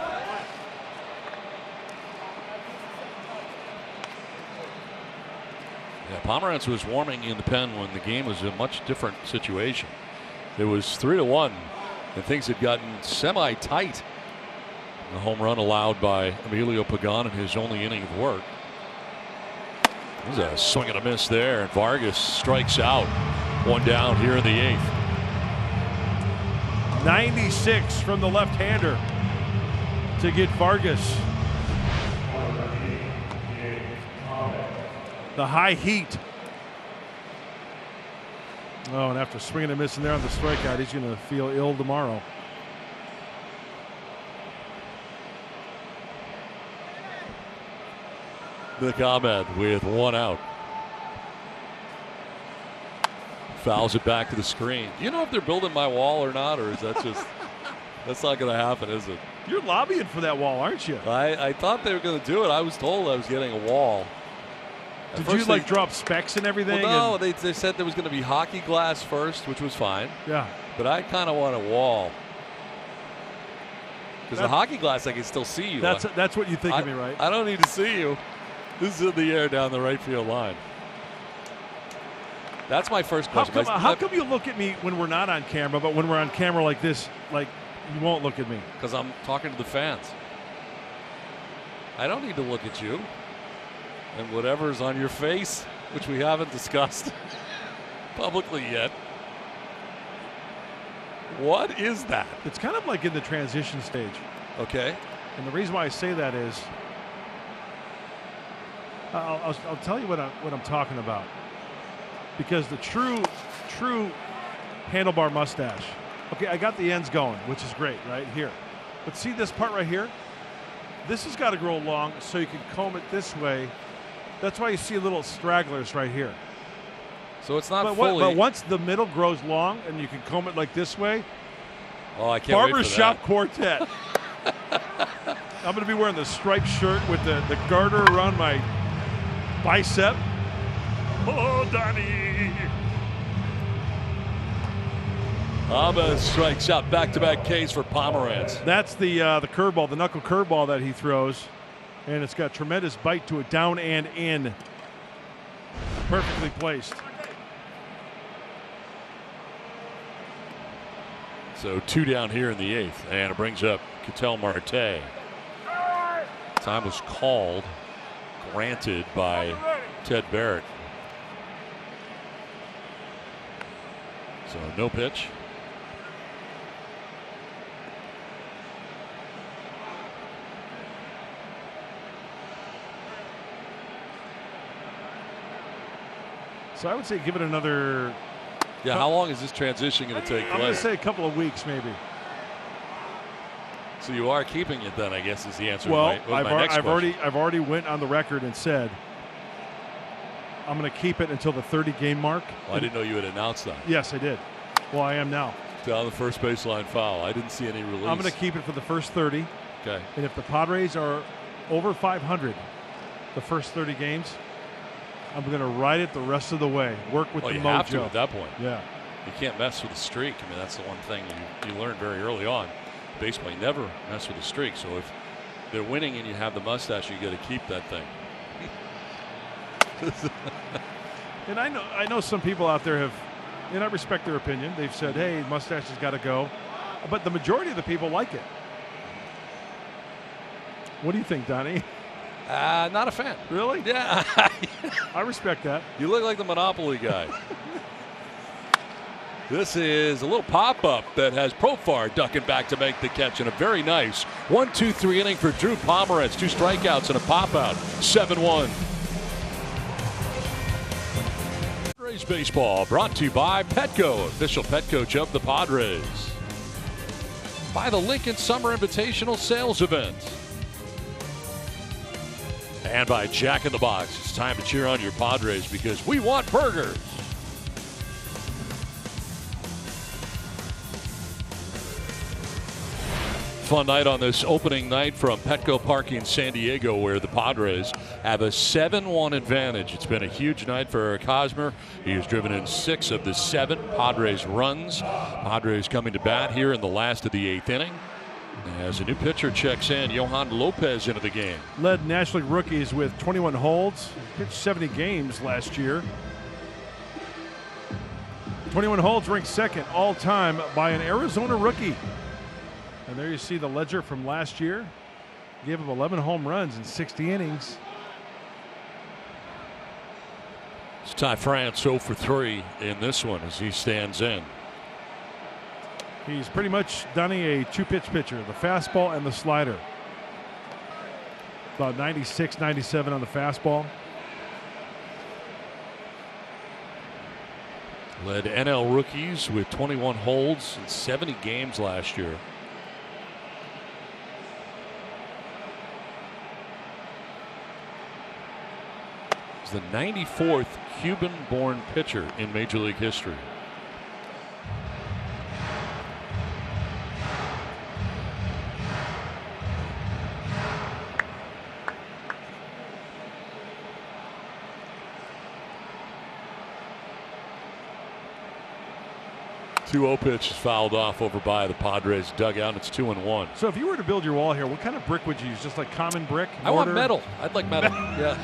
Yeah, Pomeranz was warming in the pen when the game was a much different situation. It was 3-1, and things had gotten semi-tight. The home run allowed by Emilio Pagan in his only inning of work. There's a swing and a miss there, and Vargas strikes out. 1 down here in the 8th. 96 from the left-hander to get Vargas. The high heat. Oh, and after swinging and missing there on the strikeout, he's going to feel ill tomorrow. Nick Ahmed with 1 out. Fouls it back to the screen. Do you know if they're building my wall or not, or is that just that's not going to happen, is it? You're lobbying for that wall, aren't you? I thought they were going to do it. I was told I was getting a wall. Did you like drop specs and everything? Well, no, they said there was going to be hockey glass first, which was fine. Yeah. But I kind of want a wall. Because the hockey glass, I can still see you. That's what you think of me, right? I don't need to see you. This is in the air down the right field line. That's my first question. How come you look at me when we're not on camera, but when we're on camera like this, like you won't look at me? Because I'm talking to the fans. I don't need to look at you. And whatever's on your face, which we haven't discussed publicly yet. What is that? It's kind of like in the transition stage. Okay. And the reason why I say that is, I'll tell you what I'm talking about. Because the true handlebar mustache. Okay, I got the ends going, which is great right here. But see this part right here? This has got to grow long so you can comb it this way. That's why you see little stragglers right here. So it's not fully. But once the middle grows long and you can comb it like this way. Oh, I can't wait for that. Barbershop quartet. I'm going to be wearing the striped shirt with the garter around my bicep. Oh, Donnie. Abba strikes out, back-to-back Ks for Pomeranz. That's the curveball, the knuckle curveball that he throws, and it's got tremendous bite to it, down and in, perfectly placed. So 2 down here in the 8th, and it brings up Ketel Marte. Time was called, granted by Ted Barrett. So no pitch. So I would say give it another. Yeah, how long is this transition going to take place? I'm going to say a couple of weeks, maybe. So you are keeping it then, I guess, is the answer. Well, I've already went on the record and said I'm going to keep it until the 30-game mark. Well, I didn't know you had announced that. Yes, I did. Well, I am now. Down the first baseline foul. I didn't see any release. I'm going to keep it for the first 30. Okay. And if the Padres are over 500 the first 30 games, I'm going to ride it the rest of the way. Work with the mojo. You have to at that point. Yeah. You can't mess with the streak. I mean, that's the one thing you learned very early on. Baseball, you never mess with the streak. So if they're winning and you have the mustache, you got to keep that thing. And I know some people out there have, and I respect their opinion. They've said, "Hey, mustache has got to go," but the majority of the people like it. What do you think, Donnie? Not a fan. Really? Yeah. I respect that. You look like the Monopoly guy. This is a little pop-up that has Profar ducking back to make the catch, and a very nice 1-2-3 inning for Drew Pomeranz. 2 strikeouts and a pop-out. 7-1. Padres baseball brought to you by Petco, official pet coach of the Padres. By the Lincoln Summer Invitational Sales Event. And by Jack in the Box. It's time to cheer on your Padres because we want burgers. Fun night on this opening night from Petco Park in San Diego, where the Padres have a 7-1 advantage. It's been a huge night for Eric Hosmer. He has driven in 6 of the 7 Padres runs. Padres coming to bat here in the last of the 8th inning. As a new pitcher checks in, Johan Lopez into the game. Led National League rookies with 21 holds. Pitched 70 games last year. 21 holds, ranked second all-time by an Arizona rookie. And there you see the ledger from last year. Gave him 11 home runs in 60 innings. It's Ty France 0 for 3 in this one as he stands in. He's pretty much, Donnie, a 2-pitch pitcher, the fastball and the slider. About 96, 97 on the fastball. Led NL rookies with 21 holds in 70 games last year. He's the 94th Cuban-born pitcher in Major League history. The 2-0 pitch is fouled off over by the Padres dugout. It's 2-1. So if you were to build your wall here, what kind of brick would you use? Just like common brick? I want metal. I'd like metal. Yeah.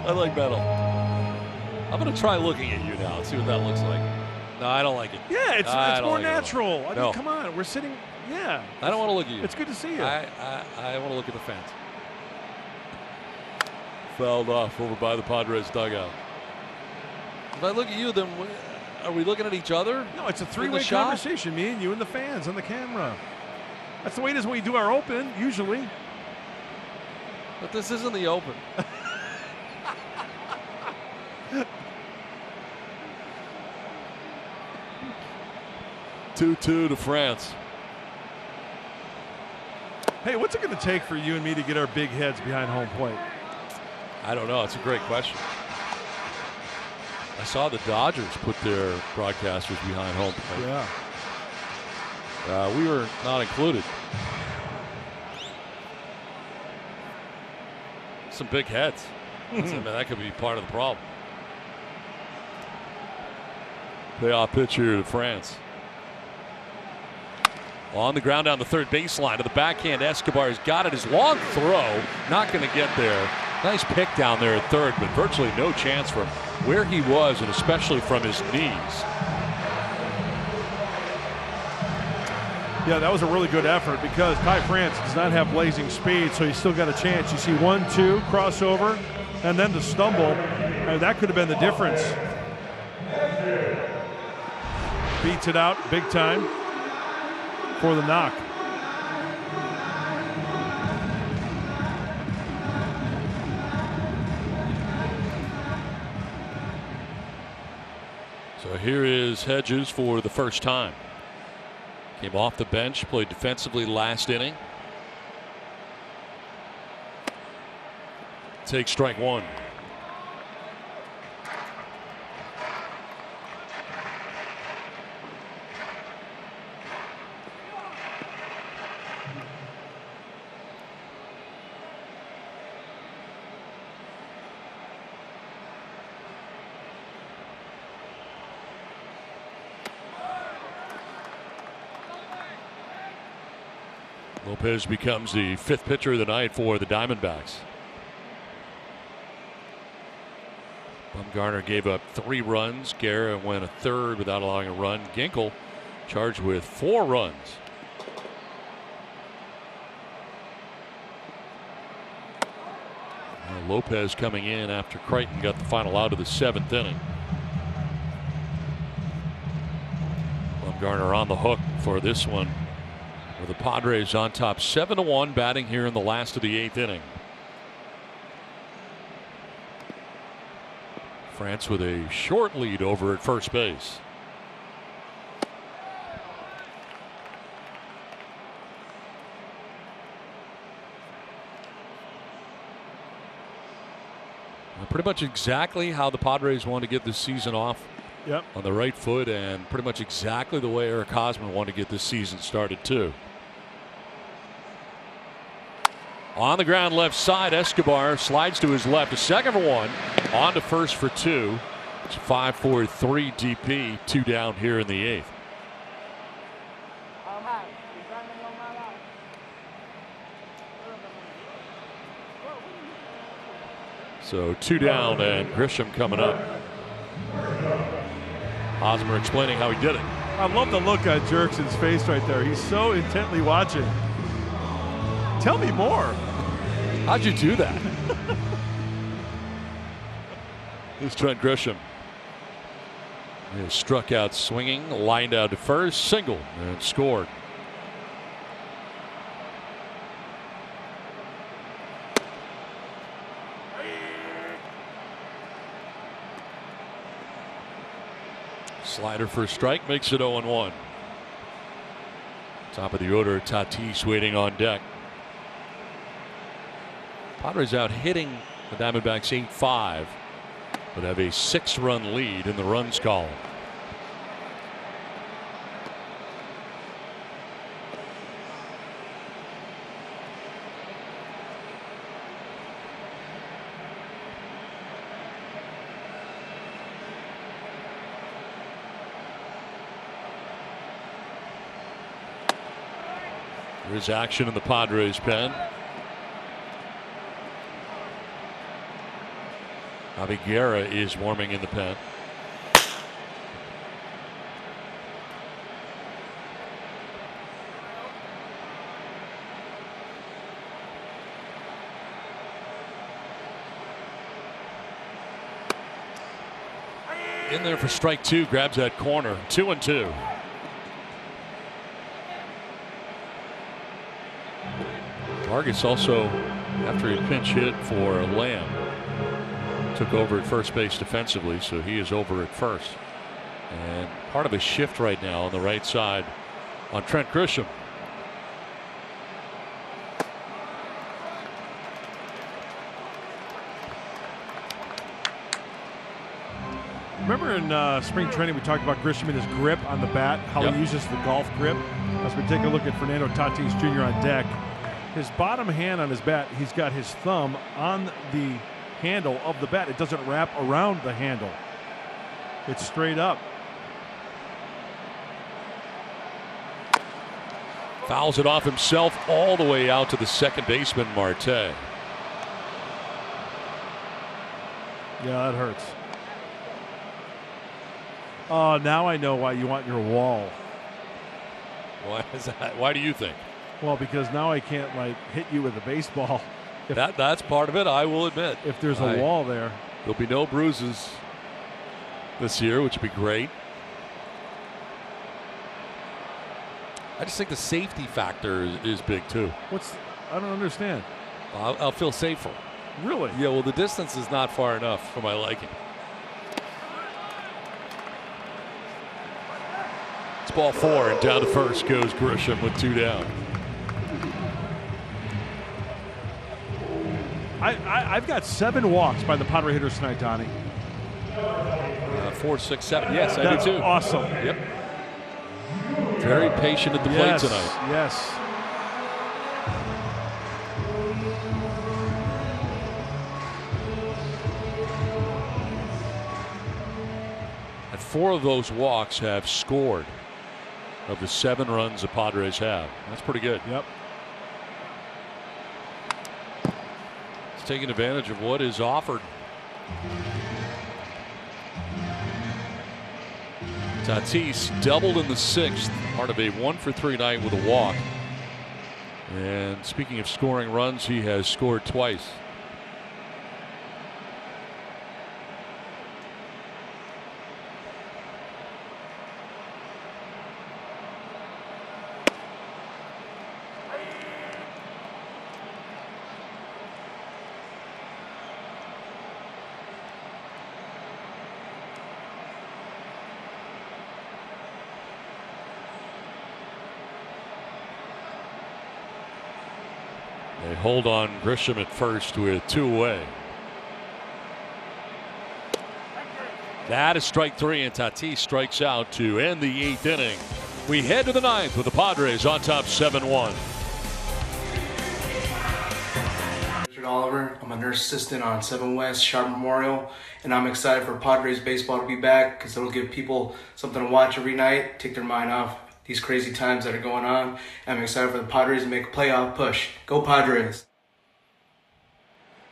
I like metal. I'm going to try looking at you now and see what that looks like. No, I don't like it. Yeah, it's more like natural. I no. mean, come on. We're sitting. Yeah. I don't want to look at you. It's good to see you. I want to look at the fans. Fouled off over by the Padres dugout. If I look at you, then are we looking at each other? No, it's a 3-way conversation. Me and you and the fans on the camera. That's the way it is when we do our open, usually. But this isn't the open. 2-2 to France. Hey, what's it going to take for you and me to get our big heads behind home plate? I don't know. It's a great question. I saw the Dodgers put their broadcasters behind home plate. Yeah. We were not included. Some big heads. I mean, that could be part of the problem. Payoff pitcher to France. On the ground down the third baseline to the backhand. Escobar's got it. His long throw, not going to get there. Nice pick down there at third, but virtually no chance from where he was, and especially from his knees. Yeah, that was a really good effort because Ty France does not have blazing speed, so he's still got a chance. You see 1-2 crossover, and then the stumble, and that could have been the difference. Beats it out big time for the knock. So here is Hedges for the first time. Came off the bench, played defensively last inning. Take strike one. Lopez becomes the fifth pitcher of the night for the Diamondbacks. Bumgarner gave up 3 runs. Guerra went a third without allowing a run. Ginkel charged with 4 runs. Now Lopez coming in after Crichton got the final out of the 7th inning. Bumgarner on the hook for this one. The Padres on top 7-1, batting here in the last of the 8th inning. France with a short lead over at first base. Pretty much exactly how the Padres want to get this season off. Yep. On the right foot, and pretty much exactly the way Eric Hosmer wanted to get this season started too. On the ground left side, Escobar slides to his left, a second for 1, on to first for 2. It's 5-4-3 DP, 2 down here in the 8th. So 2 down, and Grisham coming up. Hosmer explaining how he did it. I love the look on Jerkson's face right there. He's so intently watching. Tell me more. How'd you do that? Here's Trent Grisham. He struck out swinging, lined out to first, single, and scored. Slider for a strike, makes it 0-1. Top of the order, Tatis waiting on deck. Padres out hitting the Diamondbacks 8-5, but have a 6-run lead in the runs column. There's action in the Padres pen. Javi Guerra is warming in the pen. In there for strike 2, grabs that corner. 2-2. Vargas also, after he pinch hit for Lamb, took over at first base defensively, so he is over at first. And part of a shift right now on the right side on Trent Grisham. Remember in spring training we talked about Grisham and his grip on the bat, how he uses the golf grip. As we take a look at Fernando Tatis Jr. on deck, his bottom hand on his bat, he's got his thumb on the handle of the bat. It doesn't wrap around the handle. It's straight up. Fouls it off himself all the way out to the second baseman, Marte. Yeah, that hurts. Oh, now I know why you want your wall. Why is that? Why do you think? Well, because now I can't like hit you with a baseball. That's part of it, I will admit. If there's a wall there. There'll be no bruises this year, which would be great. I just think the safety factor is big too. I don't understand. I'll feel safer. Really? Yeah, well, the distance is not far enough for my liking. It's ball 4, and down to first goes Grisham with 2 down. I've got 7 walks by the Padre hitters tonight, Donnie. 4, 6, 7. Yes, I That's do too. Awesome. Yep. Very patient at the plate tonight. Yes. And 4 of those walks have scored of the 7 runs the Padres have. That's pretty good. Yep. It's taking advantage of what is offered. Tatis doubled in the 6th, part of a 1-for-3 night with a walk. And speaking of scoring runs, he has scored twice. They hold on Grisham at first with 2 away. That is strike 3, and Tatis strikes out to end the 8th inning. We head to the 9th with the Padres on top 7-1. Oliver. I'm a nurse assistant on 7 West Sharp Memorial, and I'm excited for Padres baseball to be back because it'll give people something to watch every night, take their mind off these crazy times that are going on. I'm excited for the Padres to make a playoff push. Go Padres!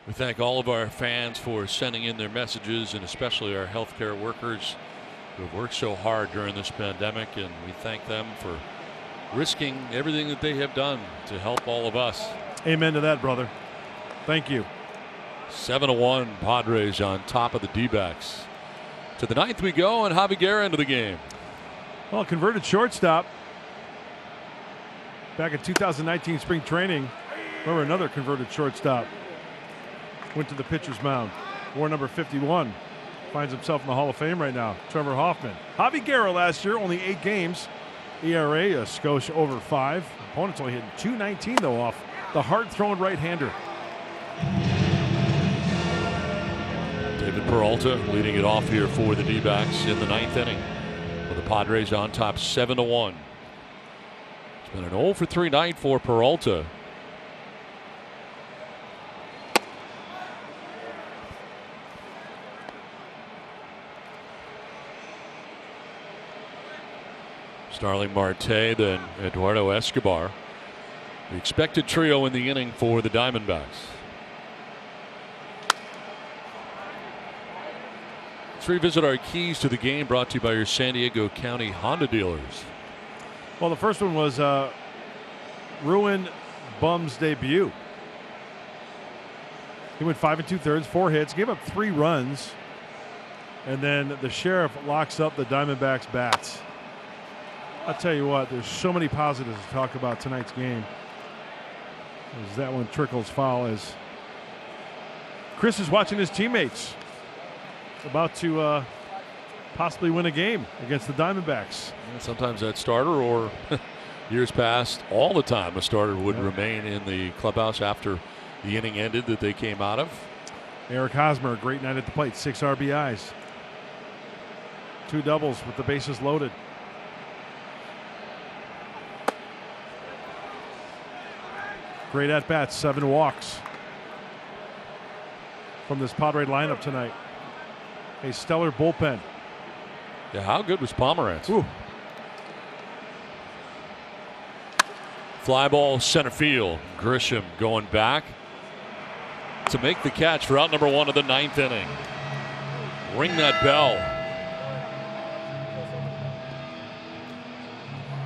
We thank all of our fans for sending in their messages, and especially our healthcare workers who have worked so hard during this pandemic, and we thank them for risking everything that they have done to help all of us. Amen to that, brother. Thank you. 7-1 Padres on top of the D-backs. To the 9th we go, and Javi Guerra into the game. Well, converted shortstop back in 2019 spring training. Remember, another converted shortstop went to the pitcher's mound. Wore number 51. Finds himself in the Hall of Fame right now. Trevor Hoffman. Javi Guerra last year, only 8 games. ERA a skosh over 5. Opponents only hitting .219 though off the hard-thrown right-hander. David Peralta leading it off here for the D-backs in the 9th inning. With the Padres on top 7-1. It's been an 0-for-3 night for Peralta. Starling Marte, then Eduardo Escobar. The expected trio in the inning for the Diamondbacks. Let's revisit our keys to the game, brought to you by your San Diego County Honda dealers. Well, the first one was Ruin Bum's debut. He went 5 2/3, 4 hits, gave up 3 runs, and then the sheriff locks up the Diamondbacks bats. I'll tell you what, there's so many positives to talk about tonight's game, as that one trickles foul as Chris is watching his teammates about to possibly win a game against the Diamondbacks. And sometimes that starter, or years past, all the time a starter would remain in the clubhouse after the inning ended that they came out of. Eric Hosmer, a great night at the plate, 6 RBIs. 2 doubles with the bases loaded. Great at-bats, 7 walks from this Padre lineup tonight. A stellar bullpen. Yeah, how good was Pomerantz? Ooh. Fly ball center field. Grisham going back to make the catch for out number 1 of the 9th inning. Ring that bell.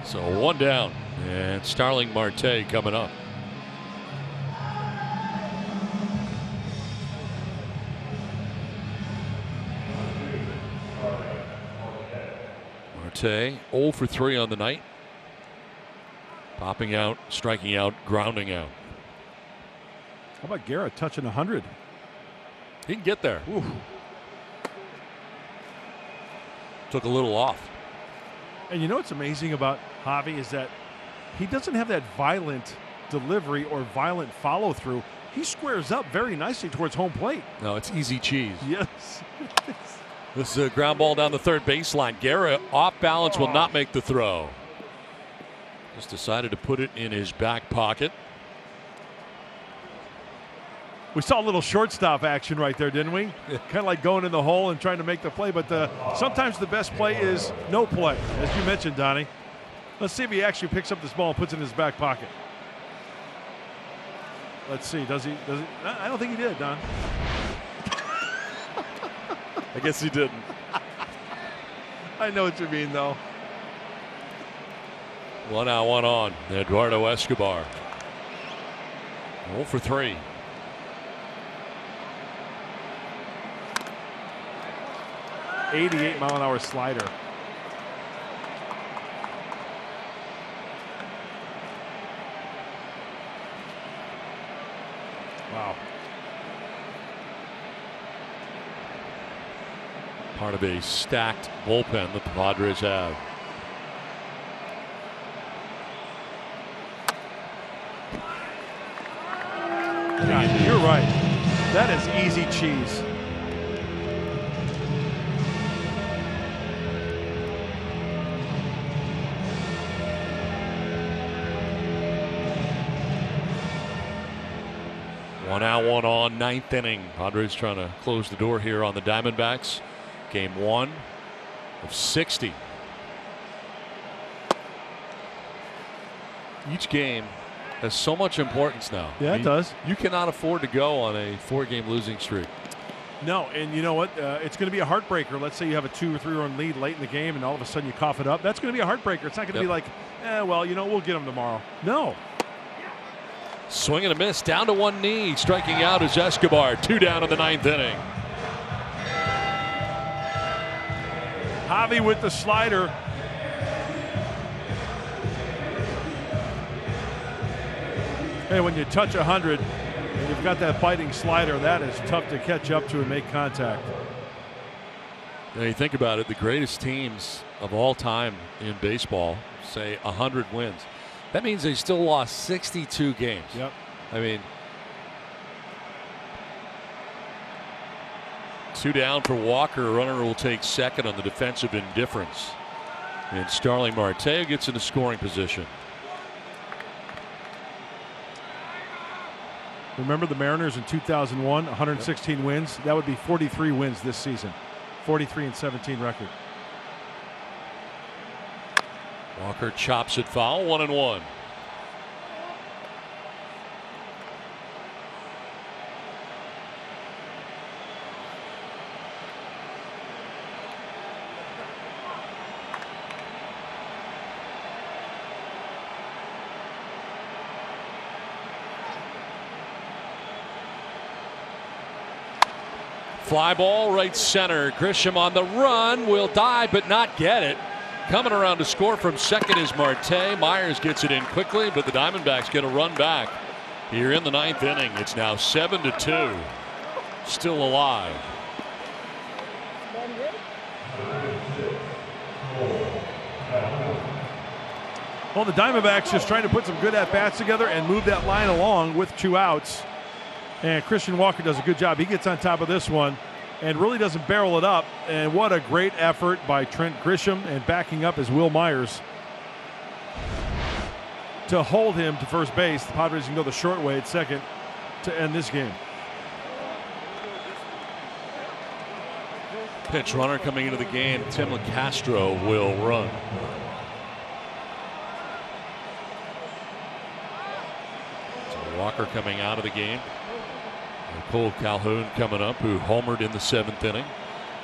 So 1 down, and Starling Marte coming up. Marte 0 for 3 on the night. Popping out, striking out, grounding out. How about Garrett touching 100? He can get there. Ooh. Took a little off. And you know what's amazing about Javi is that he doesn't have that violent delivery or violent follow through. He squares up very nicely towards home plate. No, it's easy cheese. Yes. This is a ground ball down the third baseline. Garrett off balance, will not make the throw. Just decided to put it in his back pocket. We saw a little shortstop action right there, didn't we? Kind of like going in the hole and trying to make the play, but sometimes the best play is no play, as you mentioned, Donnie. Let's see if he actually picks up this ball and puts it in his back pocket. Let's see. Does he? I don't think he did, Don. I guess he didn't. I know what you mean, though. 1 out, 1 on. Eduardo Escobar. 0 for 3. .88-mile-an-hour slider. Wow. Part of a stacked bullpen that the Padres have. God, you're right. That is easy cheese. One out, 1 on, 9th inning. Padres trying to close the door here on the Diamondbacks. Game 1 of 60. Each game has so much importance now. Yeah, it does. You cannot afford to go on a 4-game losing streak. No, and you know what? It's going to be a heartbreaker. Let's say you have a 2 or 3 run lead late in the game, and all of a sudden you cough it up. That's going to be a heartbreaker. It's not going to be like, well, we'll get them tomorrow. No. Swing and a miss, down to 1 knee. Striking out is Escobar. 2 down in the 9th inning. Javi with the slider. Hey, when you touch 100 and you've got that biting slider, that is tough to catch up to and make contact. Now you think about it, the greatest teams of all time in baseball, say 100 wins. That means they still lost 62 games. Yep. I mean, 2 down for Walker. A runner will take second on the defensive indifference. And Starling Marte gets into scoring position. Remember the Mariners in 2001, 116 wins? That would be 43 wins this season. 43-17 record. Walker chops it foul, 1-1. Fly ball right center. Grisham on the run, will dive but not get it. Coming around to score from second is Marte. Myers gets it in quickly, but the Diamondbacks get a run back here in the 9th inning. It's now 7-2. Still alive. Well, the Diamondbacks just trying to put some good at-bats together and move that line along with 2 outs. And Christian Walker does a good job. He gets on top of this one and really doesn't barrel it up. And what a great effort by Trent Grisham, and backing up is Will Myers to hold him to first base. The Padres can go the short way at second to end this game. Pitch runner coming into the game. Tim LeCastro will run. Walker coming out of the game. And Cole Calhoun coming up, who homered in the 7th inning,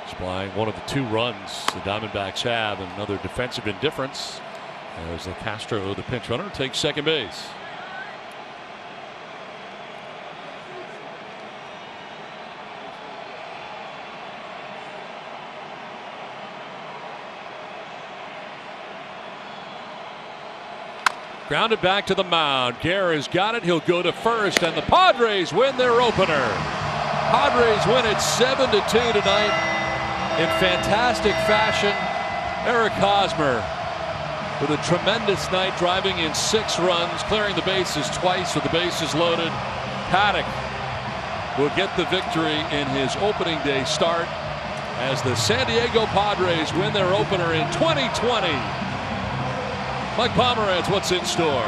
supplying one of the 2 runs the Diamondbacks have, and another defensive indifference as Castro, the pinch runner, takes second base. Grounded back to the mound. Guerra's got it. He'll go to first, and the Padres win their opener. Padres win it 7-2 tonight in fantastic fashion. Eric Hosmer with a tremendous night, driving in 6 runs, clearing the bases twice with the bases loaded. Paddack will get the victory in his opening day start as the San Diego Padres win their opener in 2020. Mike Pomeranz, what's in store?